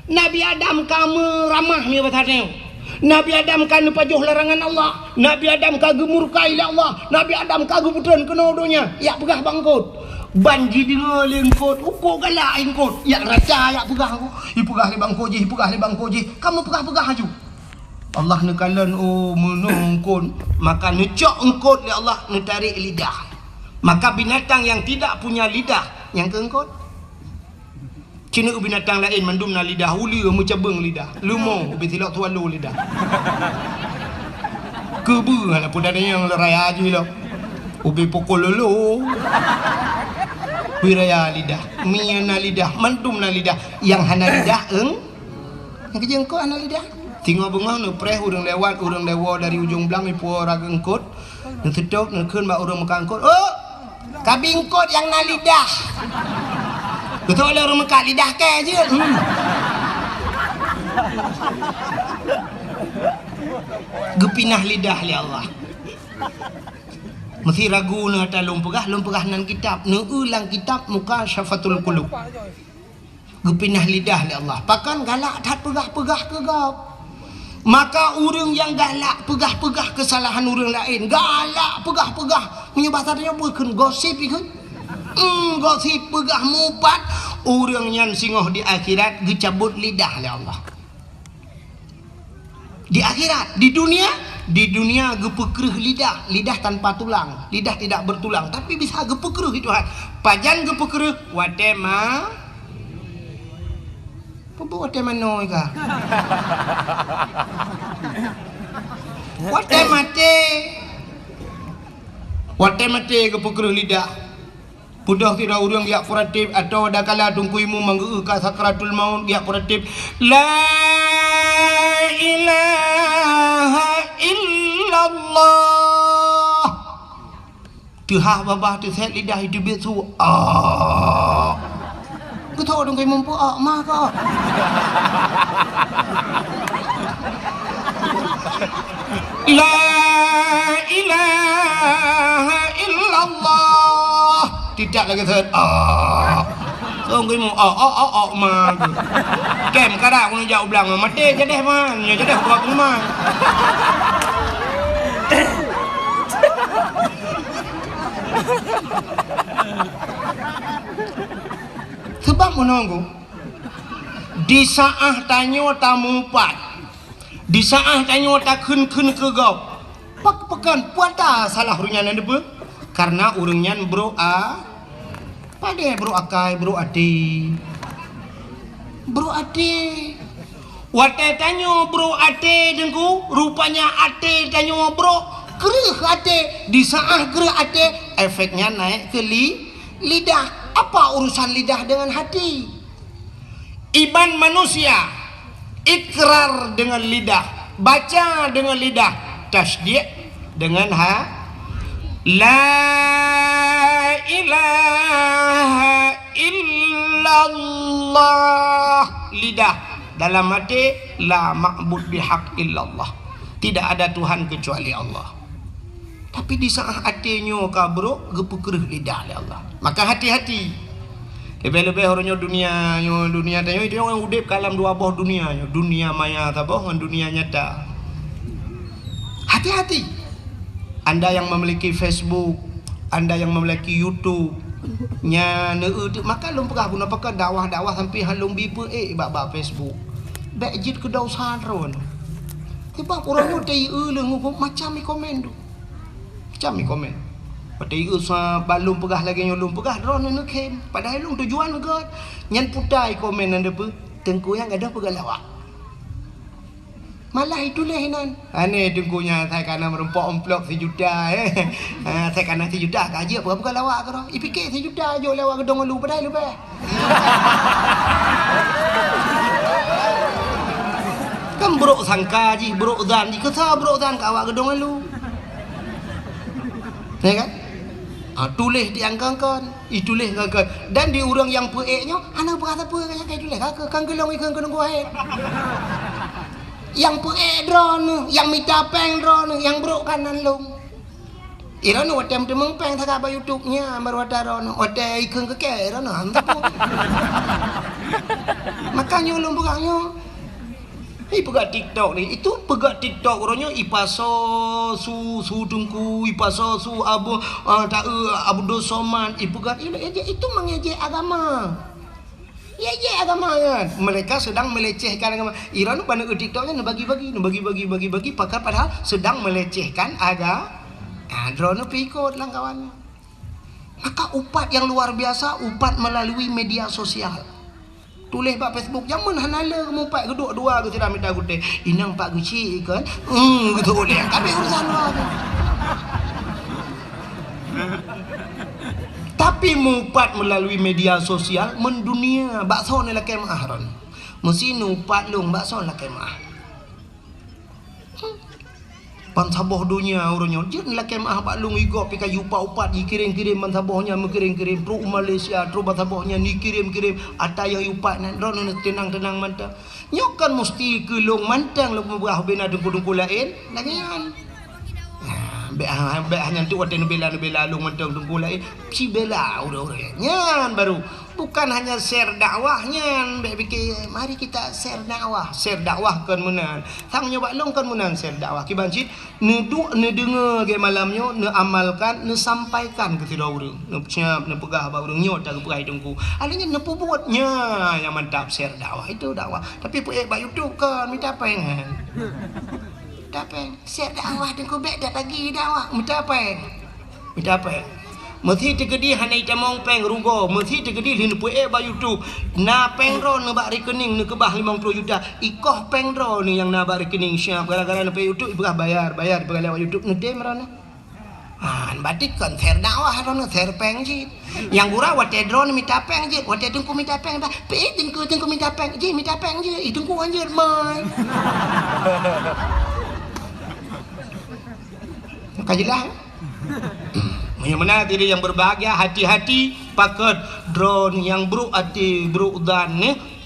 Nabi Adam kamu ramah ni bertanya. Nabi Adam kan pajuh larangan Allah. Nabi Adam kagum murkai Allah. Nabi Adam kagum putran kena donya. Ya pegah bangkut. Banji dengar lengkut. Uko galak engkut. Ya raja ya pegah aku. I pegah li bangkoji, pegah li bangkoji. Kamu pegah-pegah aju. Allah nekalan menungkun, maka necok engkot oleh Allah netarik lidah. Maka binatang yang tidak punya lidah yang keengkot. Cina binatang lain mandum na lidah uli mencabeng lidah. Lumo betilak tualu lidah. Kebu ala pun ada yang raya aja lah. Ubi pokok lolo. Wiraya lidah, miana lidah, mandum na lidah. Yang hana lidah yang kerja engkot hana lidah. Tinggal bengah nu preh urang lewat, urang lewa dari ujung belang ipu raga engkot. Nu sedok nu keun mak urang meka engkot. Oh, kabingkot yang na lidah. Betul lah orang meka lidah ke je. Gepinah lidah li Allah. Mesti ragu na ta lumpegah nan kitab, nu ulang kitab muka syafatul qulub. Gepinah lidah li Allah. Pakan galak tat pegah-pegah ke gap. Maka orang yang galak pegah-pegah kesalahan orang lain, galak pegah-pegah menyebabkannya bukan gosip ikut. Gosip pegah mupat orang yang singoh di akhirat gecabut lidah oleh Allah. Di akhirat, di dunia gepekreh lidah tanpa tulang, lidah tidak bertulang tapi bisa gepekreh itu Tuhan. Pajan gepekreh watema Pupu wate mano ika. Wate mate ke pukul lidah. Pudah tidak urang dia puratif atau ada kala tungkuimu manggu ka sakratul maut dia puratif. La ilaha illallah. Tuhan babah tu set lidah itu bisu. Cứ thôi đừng cái mông phụ ma cơ. La ilaha illallah. Tidak lagi thật. Không cái mông ma. Kèm cả đạo con dạo blang mà mắt đê cho đẹp mà, nhờ cho đẹp quá cũng mà. Sebab menunggu di saat tanyo tamu pat, di saat tanyo tak kun ke gau, pekan puata salah urangnya nande be, karena urangnya bro pada bro akai bro ade, wate tanyo bro ade dengku, rupanya ade tanyo bro gereh ade, di saat gereh ade efeknya naik ke lidah. Apa urusan lidah dengan hati? Iman manusia ikrar dengan lidah, baca dengan lidah, tasdi' dengan la ilaha illallah. Lidah dalam hati la ma'bud bihaq illallah. Tidak ada Tuhan kecuali Allah. Tapi di saat hatinya kabro gepekreh lidah oleh Allah. Maka hati-hati. Lebih-lebih orangnya dunia tanya itu yang udip kalam dua boh dunia, dunia maya taboh dengan dunia nyata. Hati-hati. Anda yang memiliki Facebook, Anda yang memiliki YouTube, maka lum pegah guna pakai dakwah sampai halung bipe bab Facebook. Dak jid ke daw sadron. Tiba orangnya tei macam komen tu. Macam komen. Pati usah balum pegah lagi nyolum pegah ron nak kem. Padahal lung tujuan ke nyan putai komen anda pe tengku yang ada pegah lawak. Malah itu lehinan. Ane tengkunya saya kana merempok amplop 1 juta saya kana 1 juta gaji apa pegah lawak ke. Ipikir 1 juta jo lawak gedong lu padahal lu be. Kan bro sangka ji bro dan ji kesa bro dan ka awak gedong lu. Ya kan? Tulis diangkangkan, itulis angkangkan. Dan di orang yang peeknya, anak berkata apa kayak tulis kan gelong ikan kena kuahit. Yang peek drone, yang minta peng drone, yang bro kanan long. Iran watem temeng peng tak apa YouTube-nya baru ada drone, ada ikan keke iran hantar pun. Makanya long berangnya. Pegat TikTok ni, itu pegat TikTok orangnya ipaso su dengku, ipaso su abu Abdul Somad, pegat itu mengejek agama. Ya agama kan. Mereka sedang melecehkan agama. Iran pada TikToknya bagi-bagi padahal sedang melecehkan agama. Drone pikut lah kawan. Maka upat yang luar biasa, upat melalui media sosial. Tulis pak Facebook jangan hanala kamu pak geduk dua ke tidak minta gede. Inang pak guci kan. Gitu boleh. Kami urusan lah. Tapi mupat melalui media sosial mendunia bakso ni lah kemah ron. Mesti nupat lung bakso lah kemah. Pan saboh dunia orangnya jet lah kemah bak lung igop pikai upat dikirim-kirim ban sabohnya mengirim-kirim pro Malaysia tro ban sabohnya dikirim-kirim ataya upat nan ron tenang-tenang mantap. Nyokan mesti ke lung mantang lung buah bena dengku-dengku lain lagian. Hanya tu waktu bela lung mentang tunggu lain si bela udah nyan baru bukan hanya share dakwahnya fikir mari kita share dakwah kan menan sang nyoba long kan menan share dakwah kibancit ne dengar ke malamnya ne amalkan ne sampaikan ke tidak urang ne siap ne pegah ba urang nyot tak perai tunggu alanya ne buatnya yang mantap share dakwah itu dakwah tapi ba YouTube kan minta apa yang Minta share dakwah dan kau bek dah bagi dakwah. Minta apa? Mesti tergedi hanai tamong peng rugo. Mesti tergedi lin puek ba YouTube. Na pengro na ba rekening na kebah 50 juta. Ikoh pengro ni yang na ba rekening siap gara-gara na pe YouTube ibah bayar lewat YouTube ngede merana. Batik kan share dakwah ron share peng jit. Yang gura wate drone minta peng jit. Wate tungku minta peng dah. Pe tungku minta peng jit minta peng jit. Tungku anjir mai. Kajilah. Yang mana diri yang berbahagia hati-hati pakai drone yang buruk hati buruk dan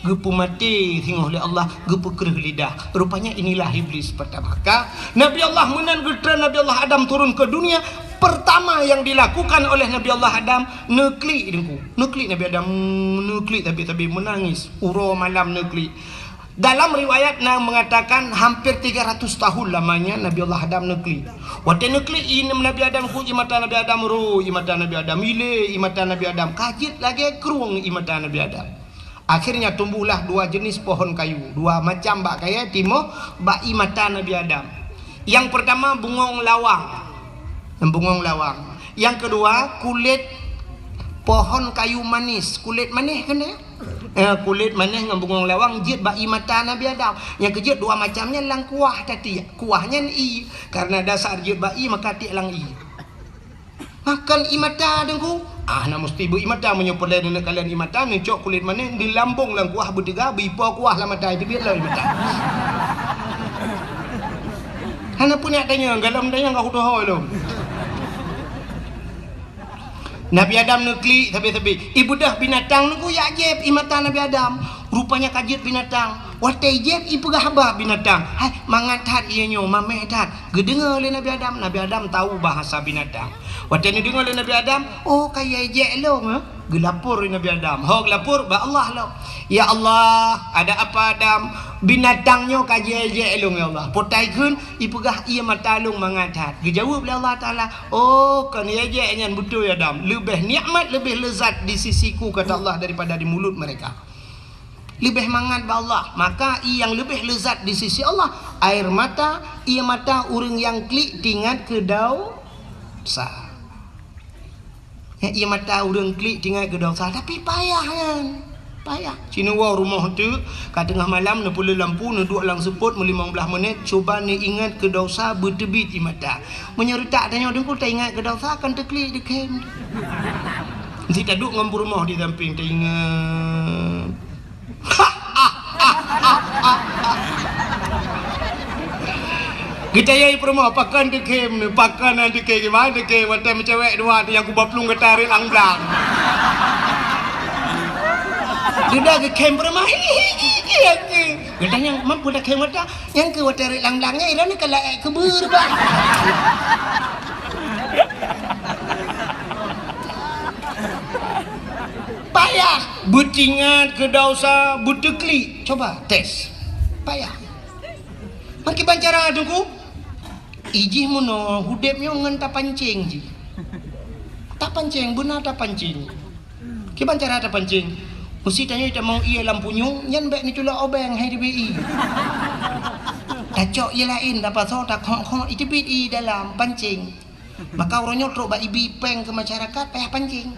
gepu mati singgoh oleh Allah gepu kerih lidah. Rupanya inilah iblis pertama. Maka Nabi Allah menan getra Nabi Allah Adam turun ke dunia. Pertama yang dilakukan oleh Nabi Allah Adam neklik Nabi Adam neklik tapi menangis uro malam neklik. Dalam riwayat mengatakan hampir 300 tahun lamanya Nabi Allah Adam nekli. Waktu nekli ini Nabi Adam ku imata Nabi Adam ru, imata Nabi Adam ile, imata Nabi Adam kajit lagi kerung imata Nabi Adam. Akhirnya tumbuhlah dua jenis pohon kayu, dua macam bak kaya timo bak imata Nabi Adam. Yang pertama bungong lawang. Yang kedua kulit pohon kayu manis, kulit manis kan ya? Kulit manis dengan bungong lawang jid bak mata Nabi Adam. Yang kejut dua macamnya lang kuah tadi. Kuahnya i karena dasar jid bak maka ti lang i. Makan imata dengku. Nak mesti bu imata menyopolai dengan kalian imata ngecok kulit manis di lambung lang kuah bertiga bipo kuah lah mata itu biarlah imata. Hana punya tanya galam tanya enggak udah lo. Nabi Adam nekli tapi ibu dah binatang nunggu ya jeb imata Nabi Adam rupanya kajit binatang watai jeb ibu gahaba binatang hai mangatat ianyo mameh tat gedengar oleh Nabi Adam tahu bahasa binatang watai ni dengar oleh Nabi Adam oh kaya jeb lo gelapur Nabi Adam gelapur ba Allah lo ya Allah ada apa Adam binatangnya kaje long ya Allah potai kun ipegah ia matalung mangatat dijawab oleh Allah Taala oh kan ya nyan betul ya Adam lebih nikmat lebih lezat di sisiku kata Allah daripada di mulut mereka lebih mangat ba Allah maka yang lebih lezat di sisi Allah air mata ia mata urang yang klik tingat ke dau sa ya ia mata urang klik tingat ke dau sa tapi payah kan payah. Cina wah rumah tu kat tengah malam ne pula lampu ne duduk lang seput 15 minit cuba ne ingat ke dosa bertebit di mata. Menyertak tanya dengku tak ingat ke dosa akan terklik di kem. Nanti tak duduk ngampu rumah di samping tak ingat. Kita yai rumah pakan di kem ne pakan di kem gimana di kem macam cewek dua yang ku baplung ke tarik lang-lang. Dia ke kem rumah dia tanya mampu dah kem wata yang ke wata lang-langnya ini kalau kebur bah payah butingat ke dosa butekli coba tes payah makin bancara adungku iji muno hudepnya ngan pancing ji tak pancing benar tak pancing ki bancara tak pancing Mesti tanya kita mau ia lampunya, nyan baik ni cula obeng hai DBI. Tacok ia lain dapat so tak kong itu bit i dalam pancing. Maka orangnya teruk bak ibi peng ke masyarakat payah pancing.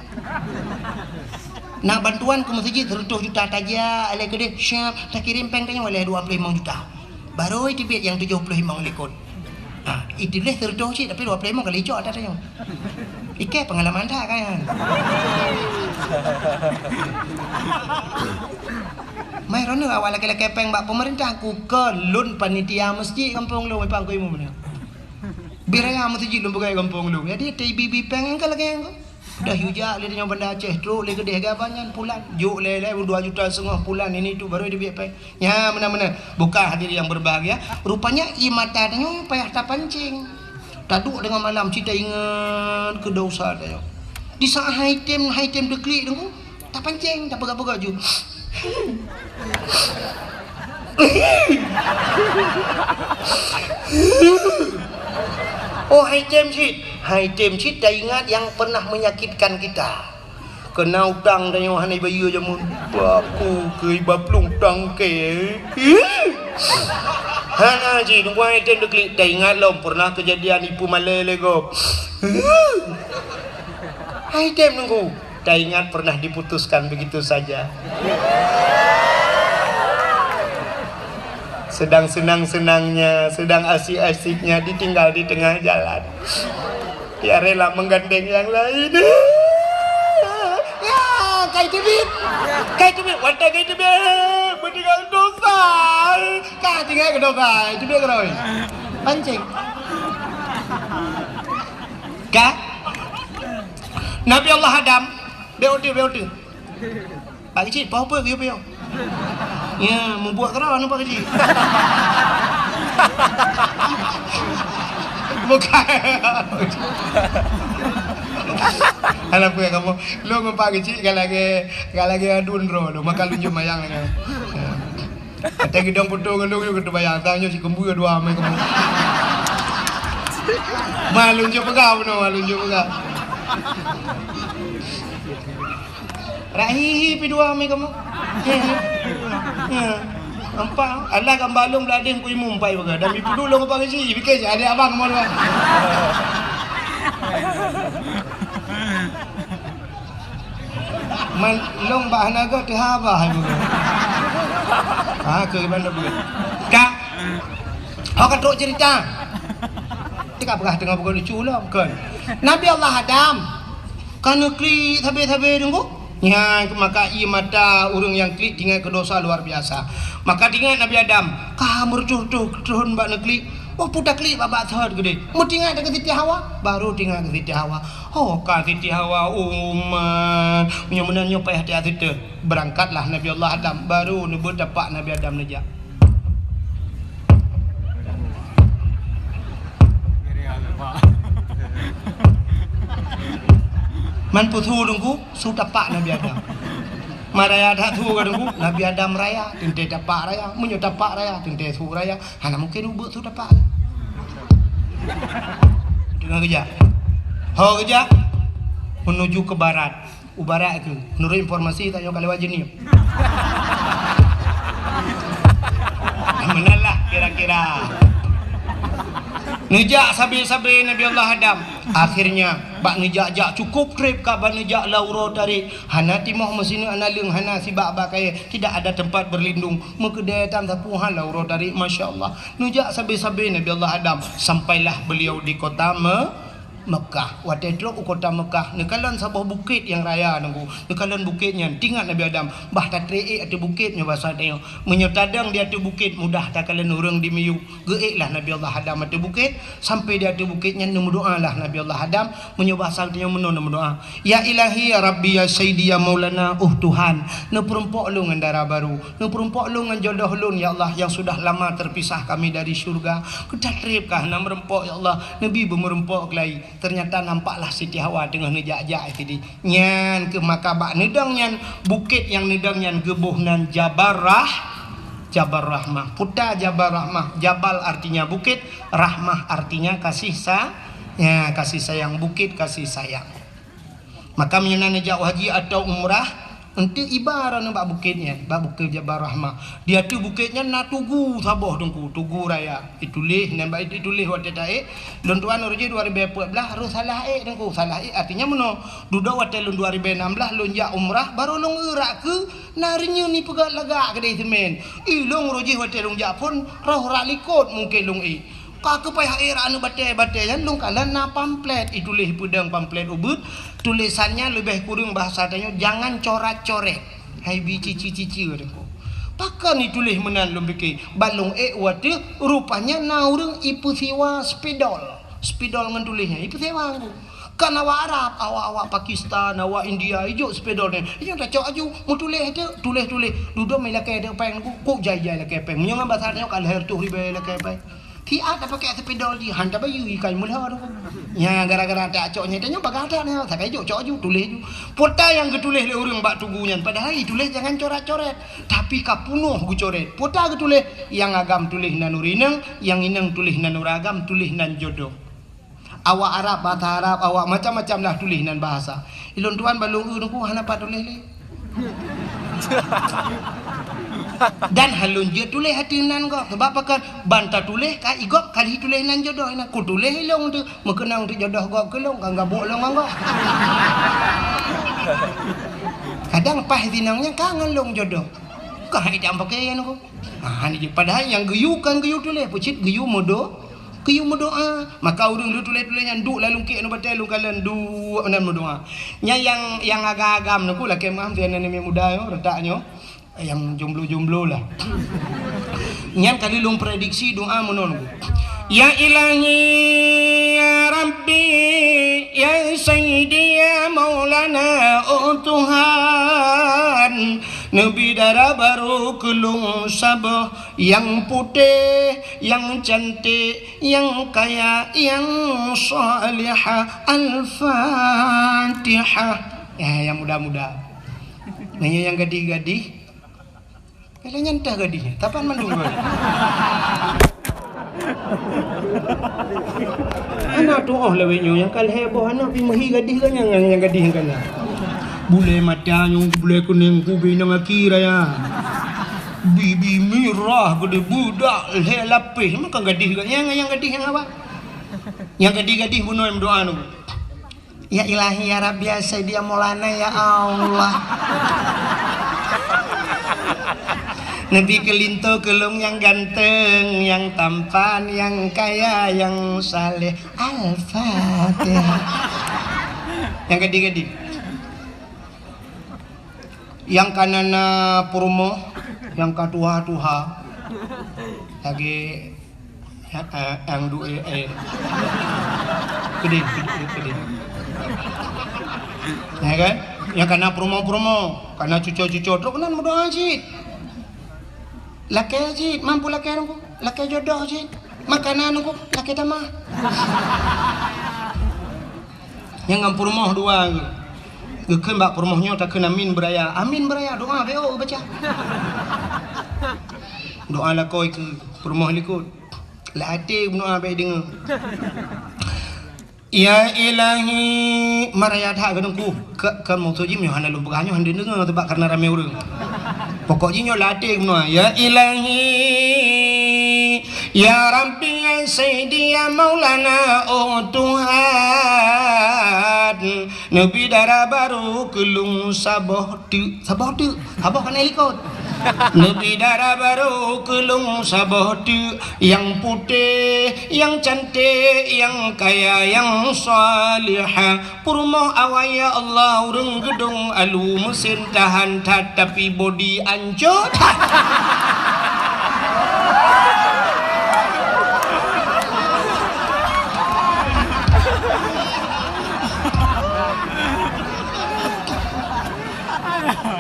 Nak bantuan ke masjid 100 juta taja, alai gede siap tak kirim peng tanya oleh 25 juta. Baru itu bit yang 75 lekon. Ah, itu leh 100 sih tapi 25 kali cok ada tanya. Ike pengalaman tak kan? Mai rono awal laki-laki peng bak pemerintah aku ke lun panitia masjid kampung lu pang ko imu mana. Biraya masjid lu bukai kampung lu. Jadi TBB peng kan lagi yang dah hujak le dengan benda Aceh teruk le gede gabanyan pulan. Juk le 2 juta setengah pulan ini tu baru dia peng. Ya mana-mana bukan hadir yang berbahagia. Rupanya imata tanya payah tak pancing. Taduk dengan malam cerita ingat ke dosa dia. Di saat item deklik tu tak pancing tak pegang-pegang ju. Oh item shit dah ingat yang pernah menyakitkan kita. Kena utang dan yang hanai bayu jamun. Baku ke baplung tangke. Hana ji tunggu item deklik dah ingat lo pernah kejadian ipu malai lego. Item nunggu dah ingat pernah diputuskan begitu saja. Sedang senang-senangnya, sedang asik-asiknya ditinggal di tengah jalan. Dia rela menggandeng yang lain. Ya, kai tebit, wanita kai tebit, meninggal dosa. Kah tinggal ke dosa, itu dia keroi. Pancing. Kah? Nabi Allah Adam, beotu. Pak kecil, apa dia? Ya, membuat kerana nampak kecil. Bukan. Alam gue kamu, lu ngompak kecil gak lagi adun bro, lu makan lunjuk mayang lagi. Kata gidang potong lu juga bayang, tanya si kembu ya 2 amai kamu. Malunjuk pegau no, malunjuk pegau. Rahihi pi 2 amai kamu. Ya. Nampak Allah kan balung belading ku imum pai baga dan ibu dulu ngapa sih bikin ada abang mau dua. Man long bahanaga teh apa hai baga. Ah ke mana baga. Kak. Hok katruk cerita. Tika pernah dengar baga lucu lah kan. Nabi Allah Adam kan negeri tabe-tabe tunggu. Ya, maka ia mata urang yang klik tinggal ke dosa luar biasa. Maka tinggal Nabi Adam, kamu turun bak negeri. Oh putar klik babak third gede. Mu tinggal dekat Siti Hawa, baru tinggal ke Siti Hawa. Oh ka Siti Hawa umat. Menyo payah hati itu. Berangkatlah Nabi Allah Adam, baru nebut dapat Nabi Adam nejak. Man putu dungku sudah pak Nabi Adam. Maraya dah tu dungku Nabi Adam raya, tinte dapat raya, menyo dapat raya, tinte su raya. Hana mungkin ubuk sudah pak. Dengar kerja. Ho kerja menuju ke barat. Barat itu menurut informasi tanya kalau wajib ni. Menalah kira-kira. Nejak sabi-sabi Nabi Allah Adam. Akhirnya bak nejak cukup trip ka bak nejak lauro tarik. Hana timoh mesinu analung hana si bak kaya tidak ada tempat berlindung. Mekedai tam tapuhan lauro tarik masya-Allah. Nejak sabi-sabi Nabi Allah Adam sampailah beliau di kota Mekah. Waktu itu kota Mekah. Nekalan sebuah bukit yang raya nunggu. Nekalan bukitnya. Tinggal Nabi Adam. Bah tak treik ada bukitnya bahasa dia. Menyotadang dia tu bukit mudah tak kalian orang di miyu. Geiklah Nabi Allah Adam ada bukit. Sampai dia tu bukitnya nombor doa lah Nabi Allah Adam. Menyobah saltnya nombor doa. Ya ilahi ya Rabbi ya Sayyidi ya Maulana. Tuhan. Ne perumpok lu dengan darah baru. Ne perumpok lu dengan jodoh lu ya Allah. Yang sudah lama terpisah kami dari syurga. Kita tripkah nak merempok ya Allah. Nabi bermerempok kelai. Ternyata nampaklah Siti Hawa tengah nejak-jak tadi. Nyan ke makabak nedang nyan bukit yang nedang nyan gebuh nan Jabal Rahmah. Puta Jabal Rahmah. Jabal artinya bukit, Rahmah artinya kasih sayang, bukit kasih sayang. Maka menyenang nejak haji atau umrah Ente ibarat nampak bukitnya, bukit Jabal Rahmah. Dia tu bukitnya na tugu Sabah dengku, tugu raya. Itulah nampak itulah waktu tae. Lon tuan uruji 2014 harus salah dengku. Salah artinya meno. Duda waktu lon 2016 lon ja umrah baru lon erak ke narinya ni pegat lagak kedai semen. Long uruji waktu lon ja pun roh ralikot mungkin lon Kaka payah era anu batai-batai kan lung kalan na pamflet itulah pedang pamflet ubud tulisannya lebih kurang bahasa tanya jangan coret-coret hai bi cici-cici ko pakan itulah menan lum beki balung wate rupanya na urang ipu siwa spidol ngan tulisnya ipu sewa kan awak Arab awak Pakistan awak India hijau spidol ni yang tak cok aju mu tulis duduk mai lakai de peng ku jai-jai lakai peng menyang bahasa tanya kal her tu ribe lakai peng Ti ada pakai sepedol di handa bayu ikai mulha tu. Ya gara-gara tak coknya tanya bagada ni tak kayu cok ju tulis ju. Pota yang getulis le urang bak tugunya padahal tulis jangan coret-coret. Tapi kapunuh gu coret. Pota getulis yang agam tulis nan urinang, yang inang tulis nan uragam tulis nan jodoh. Awak Arab bahasa Arab awak macam-macam lah tulis nan bahasa. Ilon tuan balung urang ku hana pa tulis le. Dan halun je tulis hati nan kau sebab pakan banta tulis ka igop kali tulis nan jodoh ina ku tulis long tu mekenang tu jodoh gop ke long kang gabuk long kau kadang pah dinangnya kangen long jodoh kah idam pakai anu ko ni padahal yang geyu kan geyu tulis pucit geyu modo maka urang lu tulis yang duk lalu ke anu batai lu kalan du nan modoa nya yang agak-agam nu ku lah kemam tian ni muda yo retaknyo yang jomblo lah. Nyan kali lung prediksi doa menon. Ya ilahi ya Rabbi ya Sayyidi ya Maulana oh Tuhan Nabi darah baru kelung sabah yang putih yang cantik yang kaya yang salihah Al-Fatihah ya yang muda-muda nanya yang gadih-gadih kalau nyantah gadihnya, tapan mandung. Anak tu lewetnya yang kal heboh anak pi mahi gadih kan yang gadih kan. Bule matanya bule kuning kubi nang akira ya. Bibi mirah gede budak le lapis maka gadih kan yang gadih yang apa? Yang gadih-gadih bunuh doa nu. Ya ilahi ya Rabbi ya Sayyidi ya Maulana ya Allah. Nabi kelinto kelung yang ganteng, yang tampan, yang kaya, yang saleh. Al-Fatihah. Yang gede-gede. Yang kanana purmo, yang katuha-tuha. Lagi yang dua gede. Ya kan? Yang kana promo, kana cucu-cucu truk nan berdoa sih. Laki aja, mampu laki aku, laki jodoh aja, makanan aku, laki tamah. Yang ngampur moh dua, gekan bak permohnya tak kena amin beraya doa beo baca. Doa lah kau ke permoh likut, lah hati doa baik dengar. Ya ilahi marayat hak kadangku ke maksudnya Yohana lu bukannya hendak dengar sebab karena ramai orang. Pokoknya nyo latih menua ya ilahi ya Rabbi ya Sayyidi ya Maulana oh Tuhan Nabi darah baru kelung sabah kan ikut Nabi darah baru kelung sabah yang putih yang cantik yang kaya yang salihah purmoh awaya Allah urang gedung alu mesin tahan tapi body anjot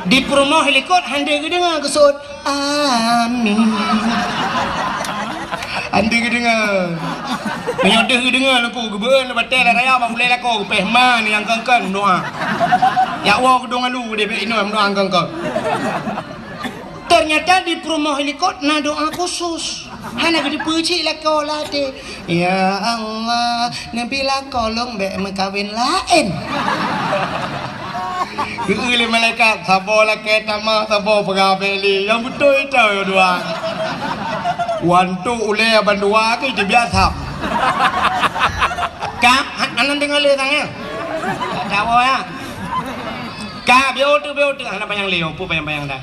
di purmoh helikot hande gedenga kesut amin hande gedenga menyodeh gedenga laku gebeun batel raya ba boleh laku pehman yang kengken doa ya wa gedung alu de ino doa kengken ternyata di purmoh helikot na doa khusus hana gede puji laku lade ya Allah nabi laku long be mekawin lain Geuli malaikat sabola kereta mah sabo pegabeli. Yang betul itu dua. Wantu ule bandua ke itu biasa. Kap anan dengar le tangnya. Tahu ya. Kap biu tu anak panjang leo pu panjang dah.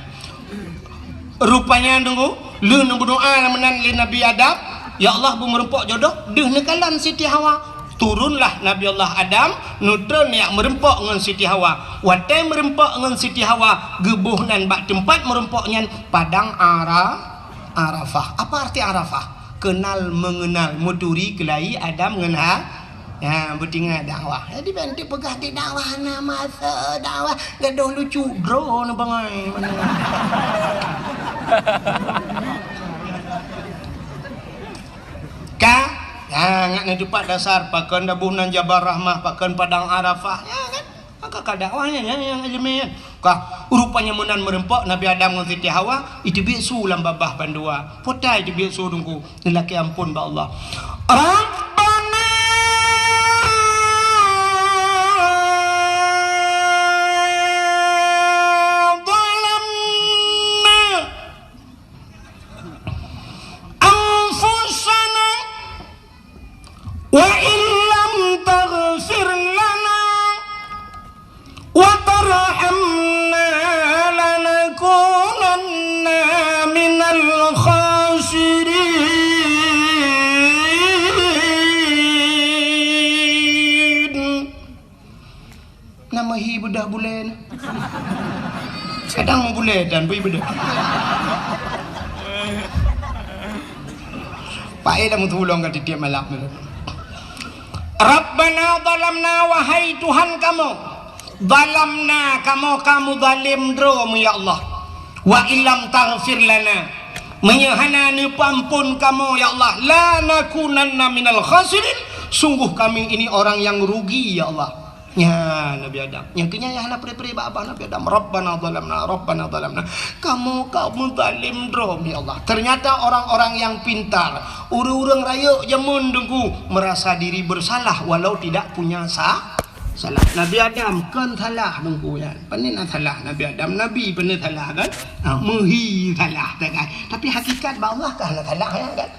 Rupanya nunggu lu nunggu doa menan li Nabi Adam. Ya Allah bu merempok jodoh deh nekalan Siti Hawa. Turunlah Nabi Allah Adam nutron yang merempok dengan Siti Hawa. Watai merempok dengan Siti Hawa gebuh nan bak tempat merempoknya padang Arafah. Apa arti Arafah? Kenal mengenal muturi kelai Adam mengenal ya bertinggal dakwah. Jadi bantu pegah di dakwah na masa dakwah gaduh lucu bro na bangai. Ngak ni cepat dasar pakan dabunan Jabal Rahmah pakan padang Arafah ya kan maka dakwahnya yang ilmiah kah rupanya menan merempok Nabi Adam dengan Siti Hawa itu bisu lam babah bandua potai itu bisu dungku lelaki ampun ba Allah Rabbana dhalamna anfusana wa illam taghfir lana wa tarhamna lanakunanna minal khasirin. Nama hi bedah bulan sedang mau bulan dan bui bedah Pak Eda mau tolong ke tiap malam Rabbana zalamna wahai Tuhan kamu zalamna kamu zalim drom ya Allah wa illam taghfir lana menyahana ni pampun kamu ya Allah la nakunanna minal khasirin sungguh kami ini orang yang rugi ya Allah ya Nabi Adam yang kenyanya hana peri-peri apa Nabi Adam Rabbana zalamna kamu zalim drom ya Allah. Ternyata orang-orang yang pintar urang raya jamun dengku merasa diri bersalah walau tidak punya salah. Nabi Adam kan salah dengku ya panen salah Nabi Adam Nabi panen salah kan muhi salah kan tapi hakikat ba Allah kan salah ya kan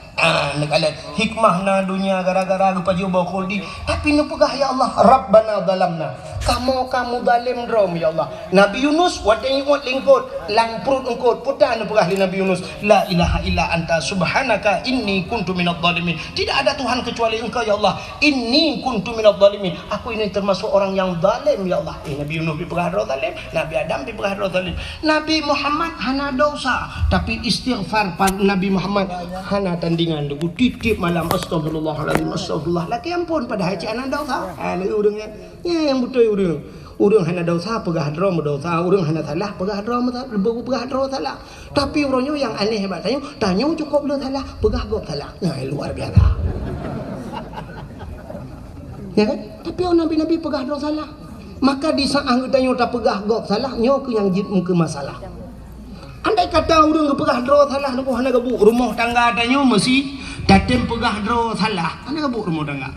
nekalan hikmah na dunia gara-gara lupa jubah khuldi tapi nu pegah ya Allah Rabbana zalamna kamu zalim drom ya Allah. Nabi Yunus wadai wat lingkut lang perut engkut putan nu pegah li Nabi Yunus la ilaha illa anta subhanaka inni kuntu minadh dhalimin. Tidak ada Tuhan kecuali engkau ya Allah inni kuntu minadh dhalimin aku ini termasuk orang yang zalim ya Allah. Nabi Yunus dipegah zalim Nabi Adam dipegah zalim Nabi Muhammad hana dosa tapi istighfar Nabi Muhammad hana tandingan debu titip malam astagfirullahaladzim astagfirullah laki ampun pada haji anak dosa ni urangnya ya yang betul urang hana dosa pegah drom dosa urang hana salah pegah drom pegah drom salah tapi urangnya yang aneh hebat tanya cukup lu salah pegah gop salah nah luar biasa ya kan tapi nabi-nabi pegah drom salah maka di saat tanya tak pegah gop salah nyo ke yang jid muka masalah. Andai kata urang pegah draw salah nu hana gebuk rumah tangga tanya mesti datem pegah draw salah hana gebuk rumah tangga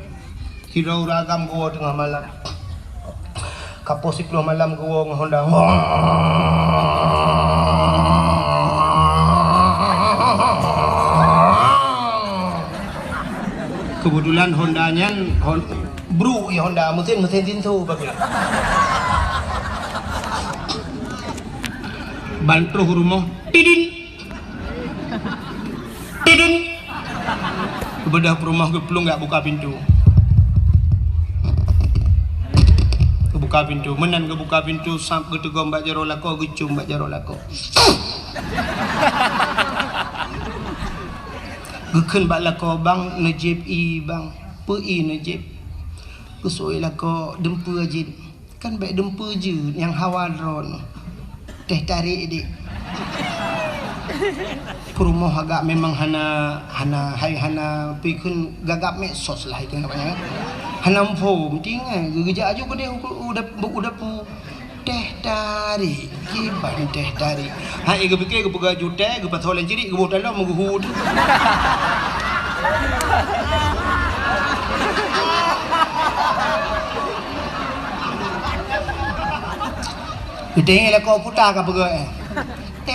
hirau ragam gua tengah malam kapos 10 malam gua ngehonda kebetulan Hondanya bro ya Honda mesin tinsu bagus bantu rumah tidin bedah rumah geplung nggak buka pintu menan kebuka pintu samp getegom mbak jaro lako gecum mbak jaro lako geken mbak lako bang najib i bang pi najib kusoi lako dempu ajin kan baik dempu je yang hawa drone teh tarik dik rumah agak memang hana pikun gagap mesos lah itu namanya hana form tinggal geja aja gede udah pu teh tarik kiban teh tarik hai ge pikir ge pega jute ge patolen ciri ge botalo menguhud Gede lah kau putar ke perut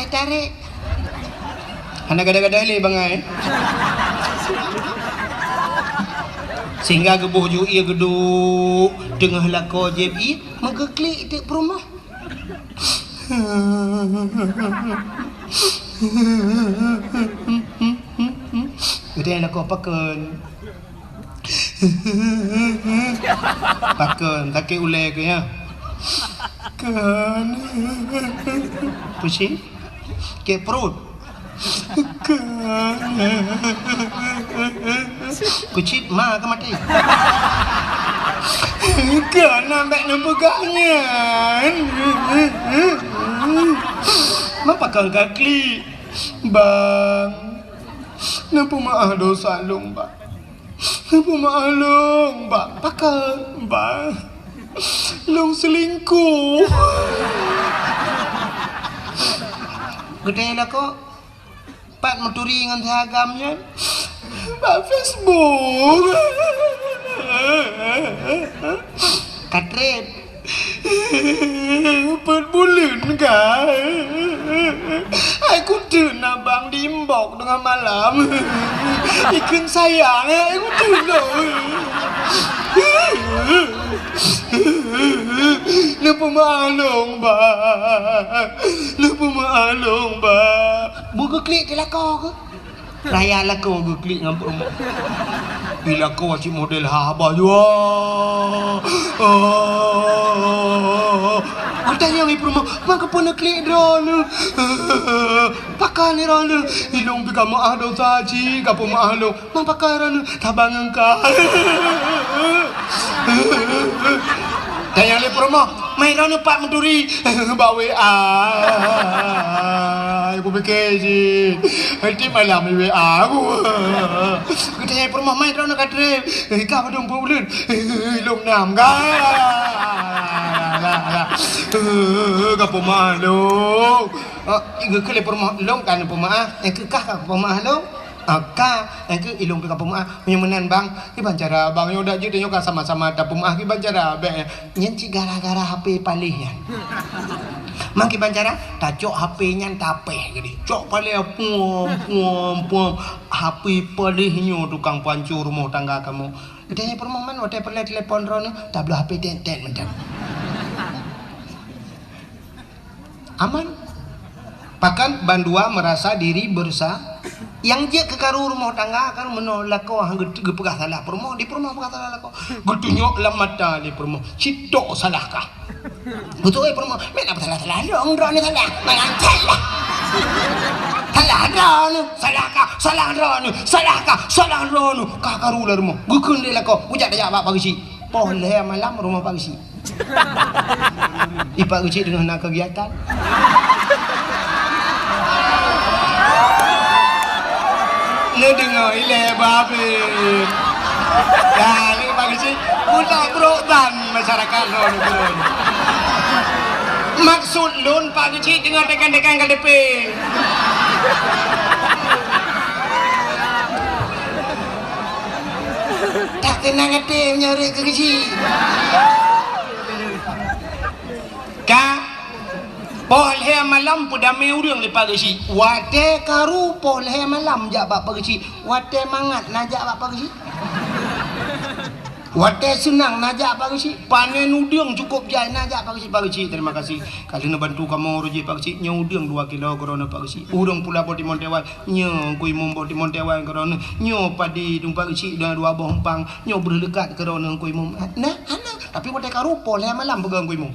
tarik anak gada-gada ni bangai sehingga gebuh ju ia geduk tengah lako JB maka klik dek perumah gede lah kau pakun takik ulai ke ya kan pusing ke perut kan kucit ma ke mati kan nampak pegangnya mapakal kaki bang nampu maaf dosa long bang nampu maaf long bang pakal bang long selingkuh gede lah kok Pak meturi dengan seragamnya Pak Facebook Katrip Perbulan kah Aku tuna bang dimbok dengan malam Ikan sayang aku tuna Lupa maklum bang Lupa maklum bang Buka klik ke lakau ke? Raya lakau ke klik dengan promo Bila kau cik model habah juga Tanya ni promo Maka pun nak klik drone Pakai ni drone Ilung pika maaf dosa cik Kapa maaf long Mang pakai drone Tabang engkau Tanya ni promo Main drone Pak Menturi Bawa WA Aku fikir cik Nanti malam ni WA aku Tanya promo Main drone kat trip Kau pada 4 bulan Ilung 6 kau Kau pemalu Iga ke lepor long kan pemaah yang kekah kau pemaah long Kak, yang ke ilung pika pemaah menyamanan bang Iban cara bang yang dah je dan kan sama-sama ada pemaah Iban cara bang Nyanci gara-gara HP palih ya Mang iban cara tak cok HP nya tapeh jadi cok palih puam HP palihnya tukang pancur rumah tangga kamu Ditanya permohonan waktu perlu telepon rono tak boleh HP ten mendan aman bahkan bandua merasa diri bersah yang je kekaru rumah tangga kan menolak kau hang gepegah salah permo di permo pegah salah kau getunyok lam mata di permo citok salahkah betul permo men apa salah dong drone salah malang salah drone kakaru lah rumah gukun dia lah kau ujak dah apa pagi si boleh malam rumah pagi si ipak kecil dengan nak kegiatan Lu dengar ile babe ya ni pagi si udah berotan masyarakat lo maksud lun pagi si dengan dekan-dekan KDP tak tenang hati menyari ke kecil Kak Poleh malam pada meurang lepas gesi. Wate karu poleh malam jak bapa gesi. Wate mangat najak bapa gesi. Wate senang najak bapa gesi. Panen udang cukup jai najak bapa gesi. Terima kasih. Kali nak bantu kamu ruji bapa gesi. Nya udang 2 kilo korona bapa gesi. Udang pula bodi montewan. Nya kui mumbo di montewan korona. Nya padi tumpa gesi dan 2 buah empang. Nya berdekat korona kui mum. Nah, ana tapi wate karu poleh malam pegang kui mum.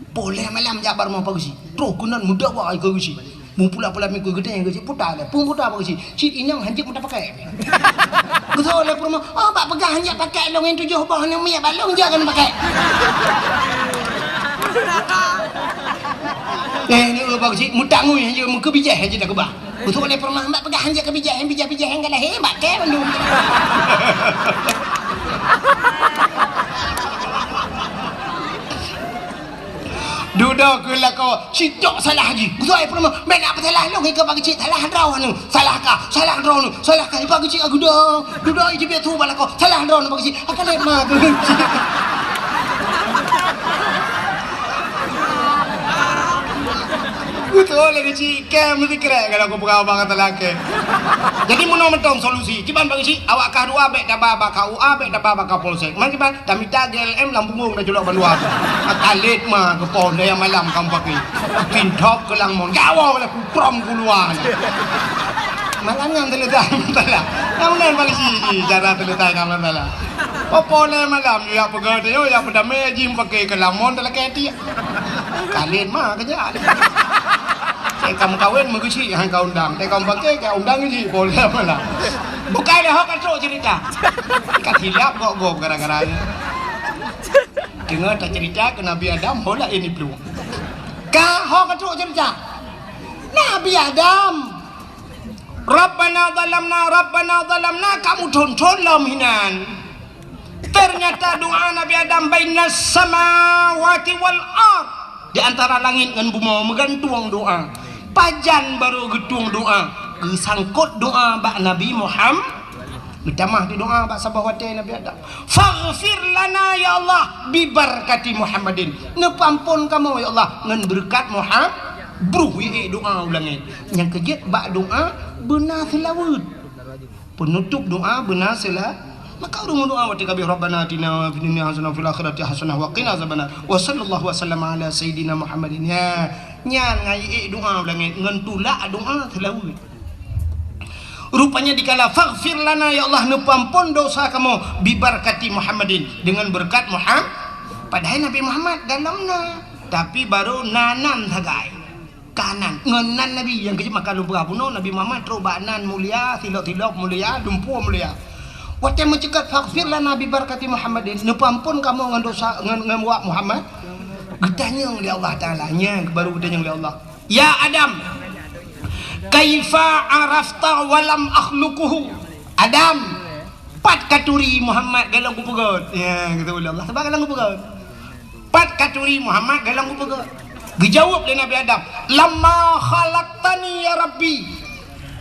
Boleh malam jabar mau pagi terus kunan muda wah ikut gisi mau pula minggu gede yang gisi putar le pun putar pagi cit inyang hanjik muda pakai betul le perma oh pak pegang hanjik pakai long yang 7 bah yang minyak balong jangan pakai ni pagi muda ngui hanjik muka bijak hanjik dah kebah betul le perma mbak pegang hanjik ke bijak yang kan dah hebat ke belum Duduk ke lah kau Citok salah lagi Betul perma main apa salah lu ke pagi cik salah draw nu salah draw nu pagi cik aku dah duduk je biar tu bala kau salah draw nu pagi cik akan lemah tu Betul lagi cikem mesti kerek kalau aku pegawai banget laki. Jadi mau mentong solusi. Kiban bagi si awak kah dua bek dah baba kau bek dah baba kau polsek. Man kiban kami tak GLM Lampung dah julak bandua. Akalit mah ke pon yang malam kamu pakai. Pintop ke Langmon. Gawa lah ku prom keluar. Malam yang terletak masalah. Namun bagi si cara terletak masalah. Popole malam ya pegawai dia ya pada mejim pakai ke Langmon dalam keti. Kalian mah kerja. Kamu kawin mengisi yang kau undang, kamu pakai kau undang ini boleh apa lah? Bukan dah kan so cerita. Kat hilap kok gara-gara. Dengar tak cerita ke Nabi Adam, bola ini peluang. Kah kan so cerita. Nabi Adam. Rabbana zalamna kamu tonton lamhinan. Ternyata doa Nabi Adam bainas samawati wal ard. Di antara langit dan bumi menggantung doa. Pajan baru getung doa. Kesangkut doa bak Nabi Muhammad. Mitamah di doa bak sahabat Nabi Adam. Faghfir lana ya Allah bi barakati Muhammadin. Nepampun kamu ya Allah ngan berkat Muhammad. Bruh ye doa ulangin. Yang kejut bak doa benar selawat. Penutup doa benar selawat. Maka rumah doa wa tikabi rabbana atina fid dunya hasanah fil akhirati hasanah wa qina azabannar wa sallallahu wasallam ala sayidina Muhammadin ya nyan ngai doa ulangi ngan tulak doa selawat. Rupanya dikala faghfir lana ya Allah nepampun dosa kamu bi barakati Muhammadin dengan berkat Muhammad. Padahal Nabi Muhammad dalamna tapi baru nanan sagai kanan ngenan Nabi yang kecil maka lupa puno Nabi Muhammad robanan mulia tilok-tilok mulia dumpu mulia. Wate mencegat faghfir lana bi barakati Muhammadin nepampun kamu ngan dosa ngan wa Muhammad. Getanya oleh Allah Taala nya baru getanya oleh Allah. Ya Adam kaifa arafta walam akhluquhu. Adam pat katuri Muhammad galang ku pegot. Ya gitu oleh Allah. Sebab galang ku pegot. Pat katuri Muhammad galang ku pegot. Dijawab oleh Nabi Adam, "Lamma khalaqtani ya Rabbi."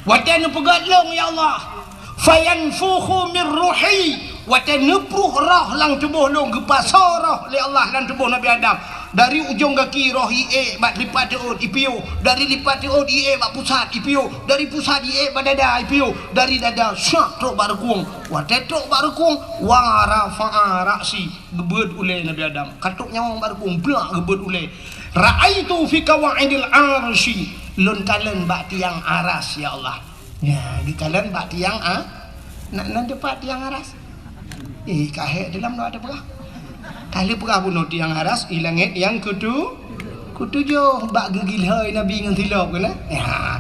Wate nu pegot long ya Allah. Fayanfukhu min ruhi wa tanpruh roh lang tubuh long gepasar roh li Allah lang tubuh Nabi Adam dari ujung kaki roh ie bak lipat diud ipiu dari lipat diud ie bak pusat ipiu dari pusat ie bak dada ipiu dari dada syak truk barkung wa tetruk barkung wa rafa'a ra'si gebet ule Nabi Adam katuk nyawang barkung blak gebet ule ra'aitu fi qawaidil arsy lun kalen bak tiang aras ya Allah. Ya, di kalian bak tiang nak depan tiang aras. Kahek dalam no ada perah. Kali perah bunuh tiang aras, ilangit yang ketujuh bak gegil hai Nabi dengan tilap kena. Ya.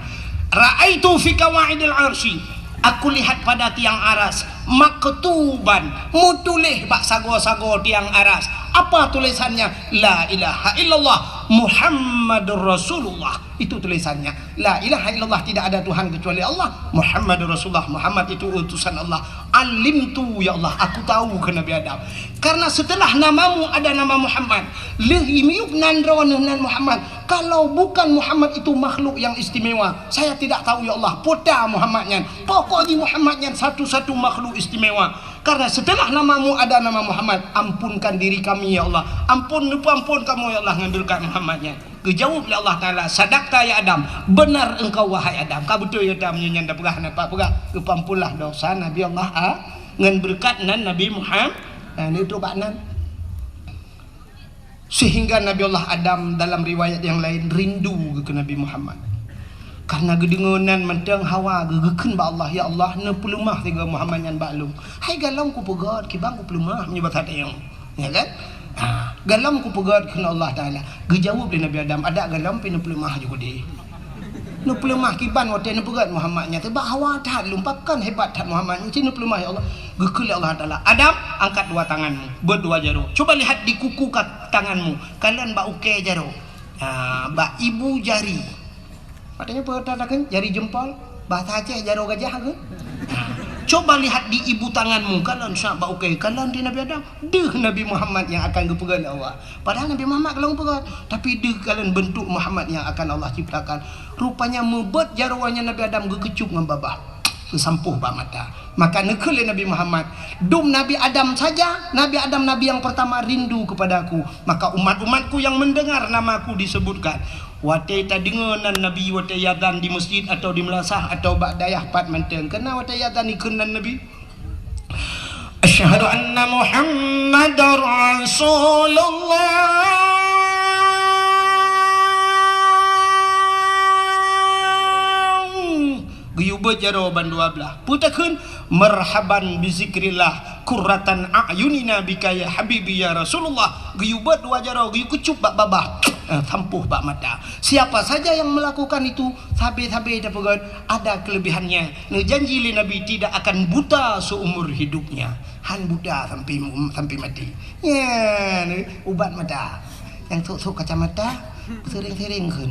Ra'aitu fi qawaidil arsy. Aku lihat pada tiang aras maktuban mutulih bak sago-sago tiang aras. Apa tulisannya? La ilaha illallah Muhammadur Rasulullah. Itu tulisannya. La ilaha illallah, tidak ada Tuhan kecuali Allah. Muhammadur Rasulullah, Muhammad itu utusan Allah. Alimtu ya Allah, aku tahu ke Nabi Adam. Karena setelah namamu ada nama Muhammad. Lihimiuk nandronan Muhammad. Kalau bukan Muhammad itu makhluk yang istimewa, saya tidak tahu ya Allah. Pota Muhammadnya. Pokoknya Muhammadnya satu-satu makhluk istimewa. Karena setelah namamu ada nama Muhammad, ampunkan diri kami ya Allah. Ampun kamu ya Allah ngandulkan Muhammadnya. Kejawab oleh Allah Ta'ala, sadaqta ya Adam, benar engkau wahai Adam. Kau betul ya Adam nyanda pegah napa pegah kepampulah dosa Nabi Allah ngan berkat nan Nabi Muhammad. Ini itu baknan. Sehingga Nabi Allah Adam dalam riwayat yang lain rindu ke Nabi Muhammad. Karena gedengonan mentang hawa gegekeun ba Allah ya Allah ne pelumah tiga Muhammad yang baklum. Hai galam ku pegat kibang ku pelumah menyebut hati yang. Ya kan? Galam ku pegat kena Allah Taala. Gejawab di Nabi Adam ada galam pinu pelumah juga dia. Nu pelumah kiban wate nu pegat Muhammadnya tebak hawa tat lumpakan hebat tat Muhammadnya cinu pelumah ya Allah. Gekul Allah Taala. Adam angkat dua tanganmu, berdua jaro. Coba lihat di kuku tanganmu. Kalian ba uke jaro. Ba ibu jari. Katanya perhatikan jari jempol, bahasa Aceh jaro gajah ke? Coba lihat di ibu tanganmu, kalian syabak okey, kalian di Nabi Adam, deh Nabi Muhammad yang akan gepegan Allah. Padahal Nabi Muhammad kalau pegang, tapi deh kalian bentuk Muhammad yang akan Allah ciptakan. Rupanya mebet jarawanya Nabi Adam gekecup dengan babah. Sampuh bak mata. Maka nekul Nabi Muhammad, dum Nabi Adam saja, Nabi Adam Nabi yang pertama rindu kepadaku, maka umat-umatku yang mendengar namaku disebutkan, wate ta dengenan Nabi wate yadan di masjid atau di melasah atau bak dayah pat manteng, kena wate yadan ikenan Nabi, asyhadu anna Muhammadar Rasulullah. Guyubat jawaban 12 putakun marhaban bizikrillah kurratan a'yunina bika ya habibi ya Rasulullah. Guyubat 2 jaro guyu kucup bak babah tampuh bak mata. Siapa saja yang melakukan itu sabe-sabe dapat ada kelebihannya. Ne janji li Nabi tidak akan buta seumur hidupnya. Han buta sampai mati. Ya, ubat mata. Yang sok kacamata sering-sering kan.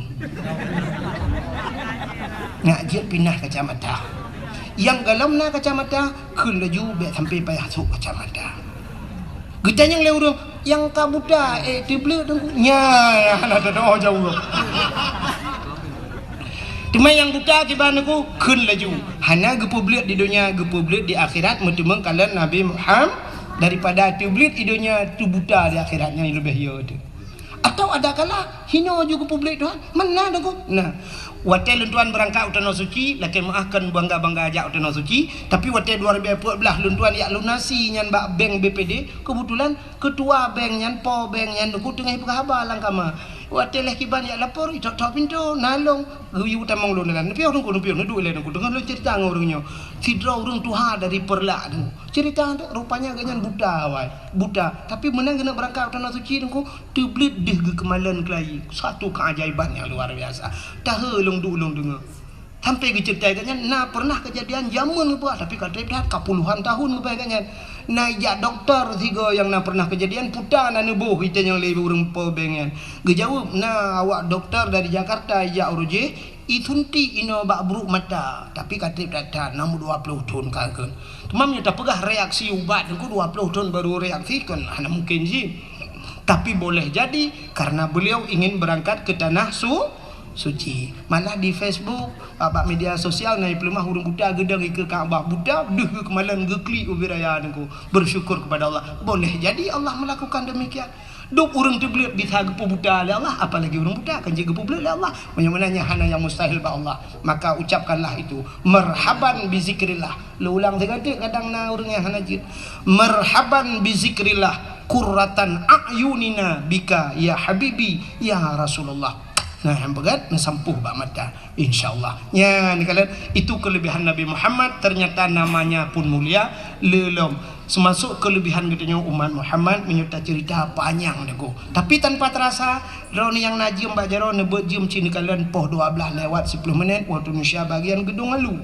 Nak jet pindah kacamata. Yang galamna kacamata kun laju be sampai payah sok kacamata. Gedang yang lewur yang kabuta tebel dengku. Nya ada doa jauh. Cuma yang buta kibanaku kun laju. Hana gepublik di dunia, gepublik di akhirat mentemeng kalian Nabi Muhammad daripada tebel di dunia tu buta di akhiratnya lebih ya tu. Atau ada kala hino juga publik Tuhan mana dengku. Nah, wate luntuan berangkat utana suci lakin maafkan bangga-bangga ajak utana suci, tapi wate 2014 luntuan yak lunasi nyan bak bank BPD, kebetulan ketua bank nyan po bank nyan dengku tengah berkhabar lang kama wate leh kiban yak lapor itu tok pintu nalong guyu tamong lu nelan tapi orang kudu pion du le dengku dengan lu cerita ngorangnya sidra urang tuha dari perlak dengku cerita rupanya ganyan buta wai buta tapi menang kena berangkat utana suci dengku teblit deh ke kemalan kelai satu keajaiban yang luar biasa tahe long dengar sampai ceritanya nah pernah kejadian zaman apa tapi kata dah kapuluhan tahun apa kan nah ya doktor tiga yang nak pernah kejadian putar na nebuh kita yang lebih urang po bengan gejawab nah awak doktor dari Jakarta ya uruje itunti ino bak buruk mata tapi kata dah 20 tahun kan temamnya tak pegah reaksi ubat aku 20 tahun baru reaksi kan hanya mungkin sih tapi boleh jadi karena beliau ingin berangkat ke tanah suci. Malah di Facebook, abak media sosial naik pelemah hurung buta gedang ke Kaabah buta deh kemalan gekli ubiraya dengku bersyukur kepada Allah. Boleh jadi Allah melakukan demikian. Duk urang teblik bisa gepu buta oleh Allah, apalagi urang buta kan jaga publik oleh Allah. Menyenangnya hana yang mustahil ba Allah. Maka ucapkanlah itu. Marhaban bi zikrillah. Lu ulang sekali kadang na urang yang hana jid. Marhaban bi zikrillah kurratan a'yunina bika ya habibi ya Rasulullah. Nah yang begat sampuh bak mata insyaallah ya ni kalian itu kelebihan Nabi Muhammad ternyata namanya pun mulia lelom semasuk kelebihan katanya umat Muhammad menyerta cerita panjang deku tapi tanpa terasa roni yang najim mbak jaro nebut jim cini kalian poh 12 lewat 10 menit waktu Indonesia bagian gedung alu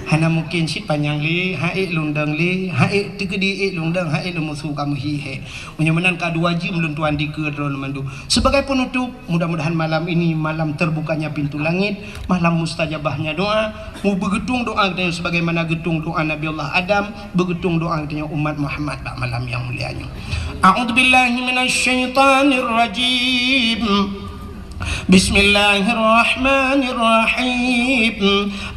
hana mungkin sit panjang li haik lundang li haik tegedi lundang haik lemusu kamu hihe menyemenan kedua jim luntuan di kedron mandu sebagai penutup mudah-mudahan malam ini malam terbukanya pintu langit malam mustajabahnya doa mu begetung doa kita sebagaimana getung doa Nabi Allah Adam begetung doa kita umat Muhammad pada malam yang mulianya a'udzubillahi minasyaitonir rajim بسم الله الرحمن الرحيم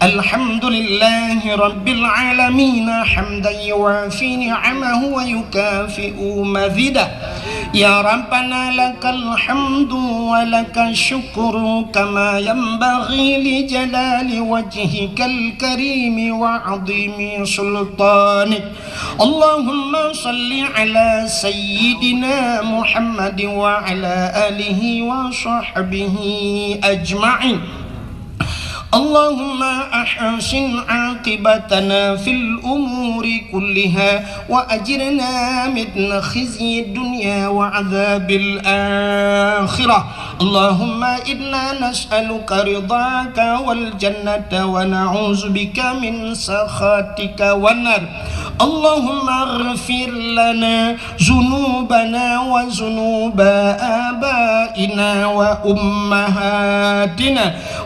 الحمد لله رب العالمين حمدا يوافي نعمه ويكافئ مزيده يا ربنا لك الحمد ولك الشكر كما ينبغي لجلال وجهك الكريم وعظيم سلطانك اللهم صل على سيدنا محمد وعلى آله وصحبه أجمعين اللهم أحسن عاقبتنا في الأمور كلها وأجرنا من خزي الدنيا وعذاب الآخرة اللهم إنا نسألك رضاك والجنة ونعوذ بك من سخطك والنار اللهم اغفر لنا ذنوبنا وذنوب آبائنا وأمهاتنا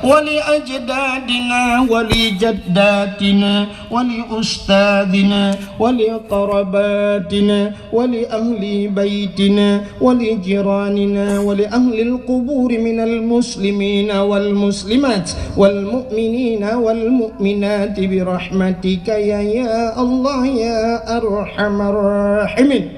ولأجدادنا ولجداتنا ولأستاذنا ولقرباتنا ولأهل بيتنا ولجيراننا ولأهل القبور من المسلمين والمسلمات والمؤمنين والمؤمنات برحمتك يا الله يا أرحم الراحمين.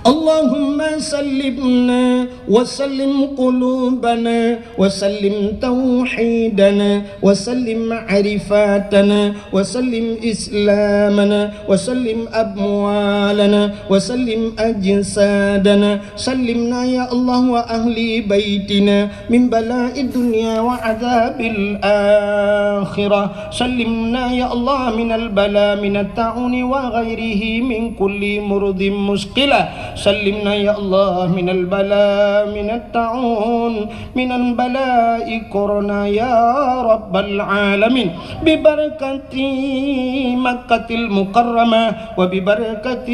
اللهم سلمنا وسلم قلوبنا وسلم توحيدنا وسلم معرفاتنا وسلم إسلامنا وسلم أموالنا وسلم أجسادنا. سلمنا يا الله وأهل بيتنا من بلاء الدنيا وعذاب الآخرة. سلمنا يا الله من البلاء من الطاعون وغيره من كل مرض مسقلة. سلمنا يا الله من البلاء من الطاعون من البلاء كورونا يا رب العالمين ببركة مكة المكرمة وببركة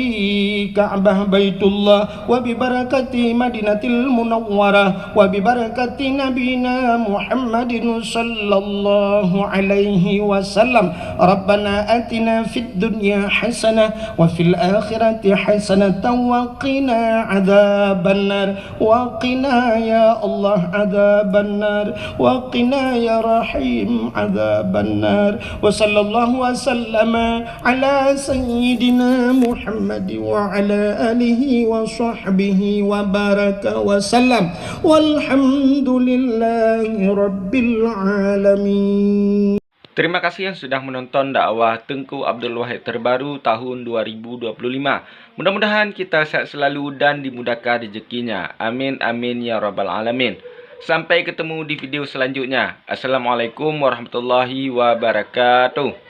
كعبة بيت الله وببركة مدينة المنورة وببركة نبينا محمد صلى الله عليه وسلم. ربنا آتنا في الدنيا حسنة وفي الآخرة حسنة وقنا عذاب النار وقنا يا الله عذاب النار وقنا يا رحيم عذاب النار. وصلى الله وسلم على سيدنا محمد وعلى آله وصحبه وبارك وسلم والحمد لله رب العالمين. Terima kasih yang sudah menonton dakwah Tengku Abdul Wahid terbaru tahun 2025. Mudah-mudahan kita sehat selalu dan dimudahkan rezekinya. Amin amin ya rabbal alamin. Sampai ketemu di video selanjutnya. Assalamualaikum warahmatullahi wabarakatuh.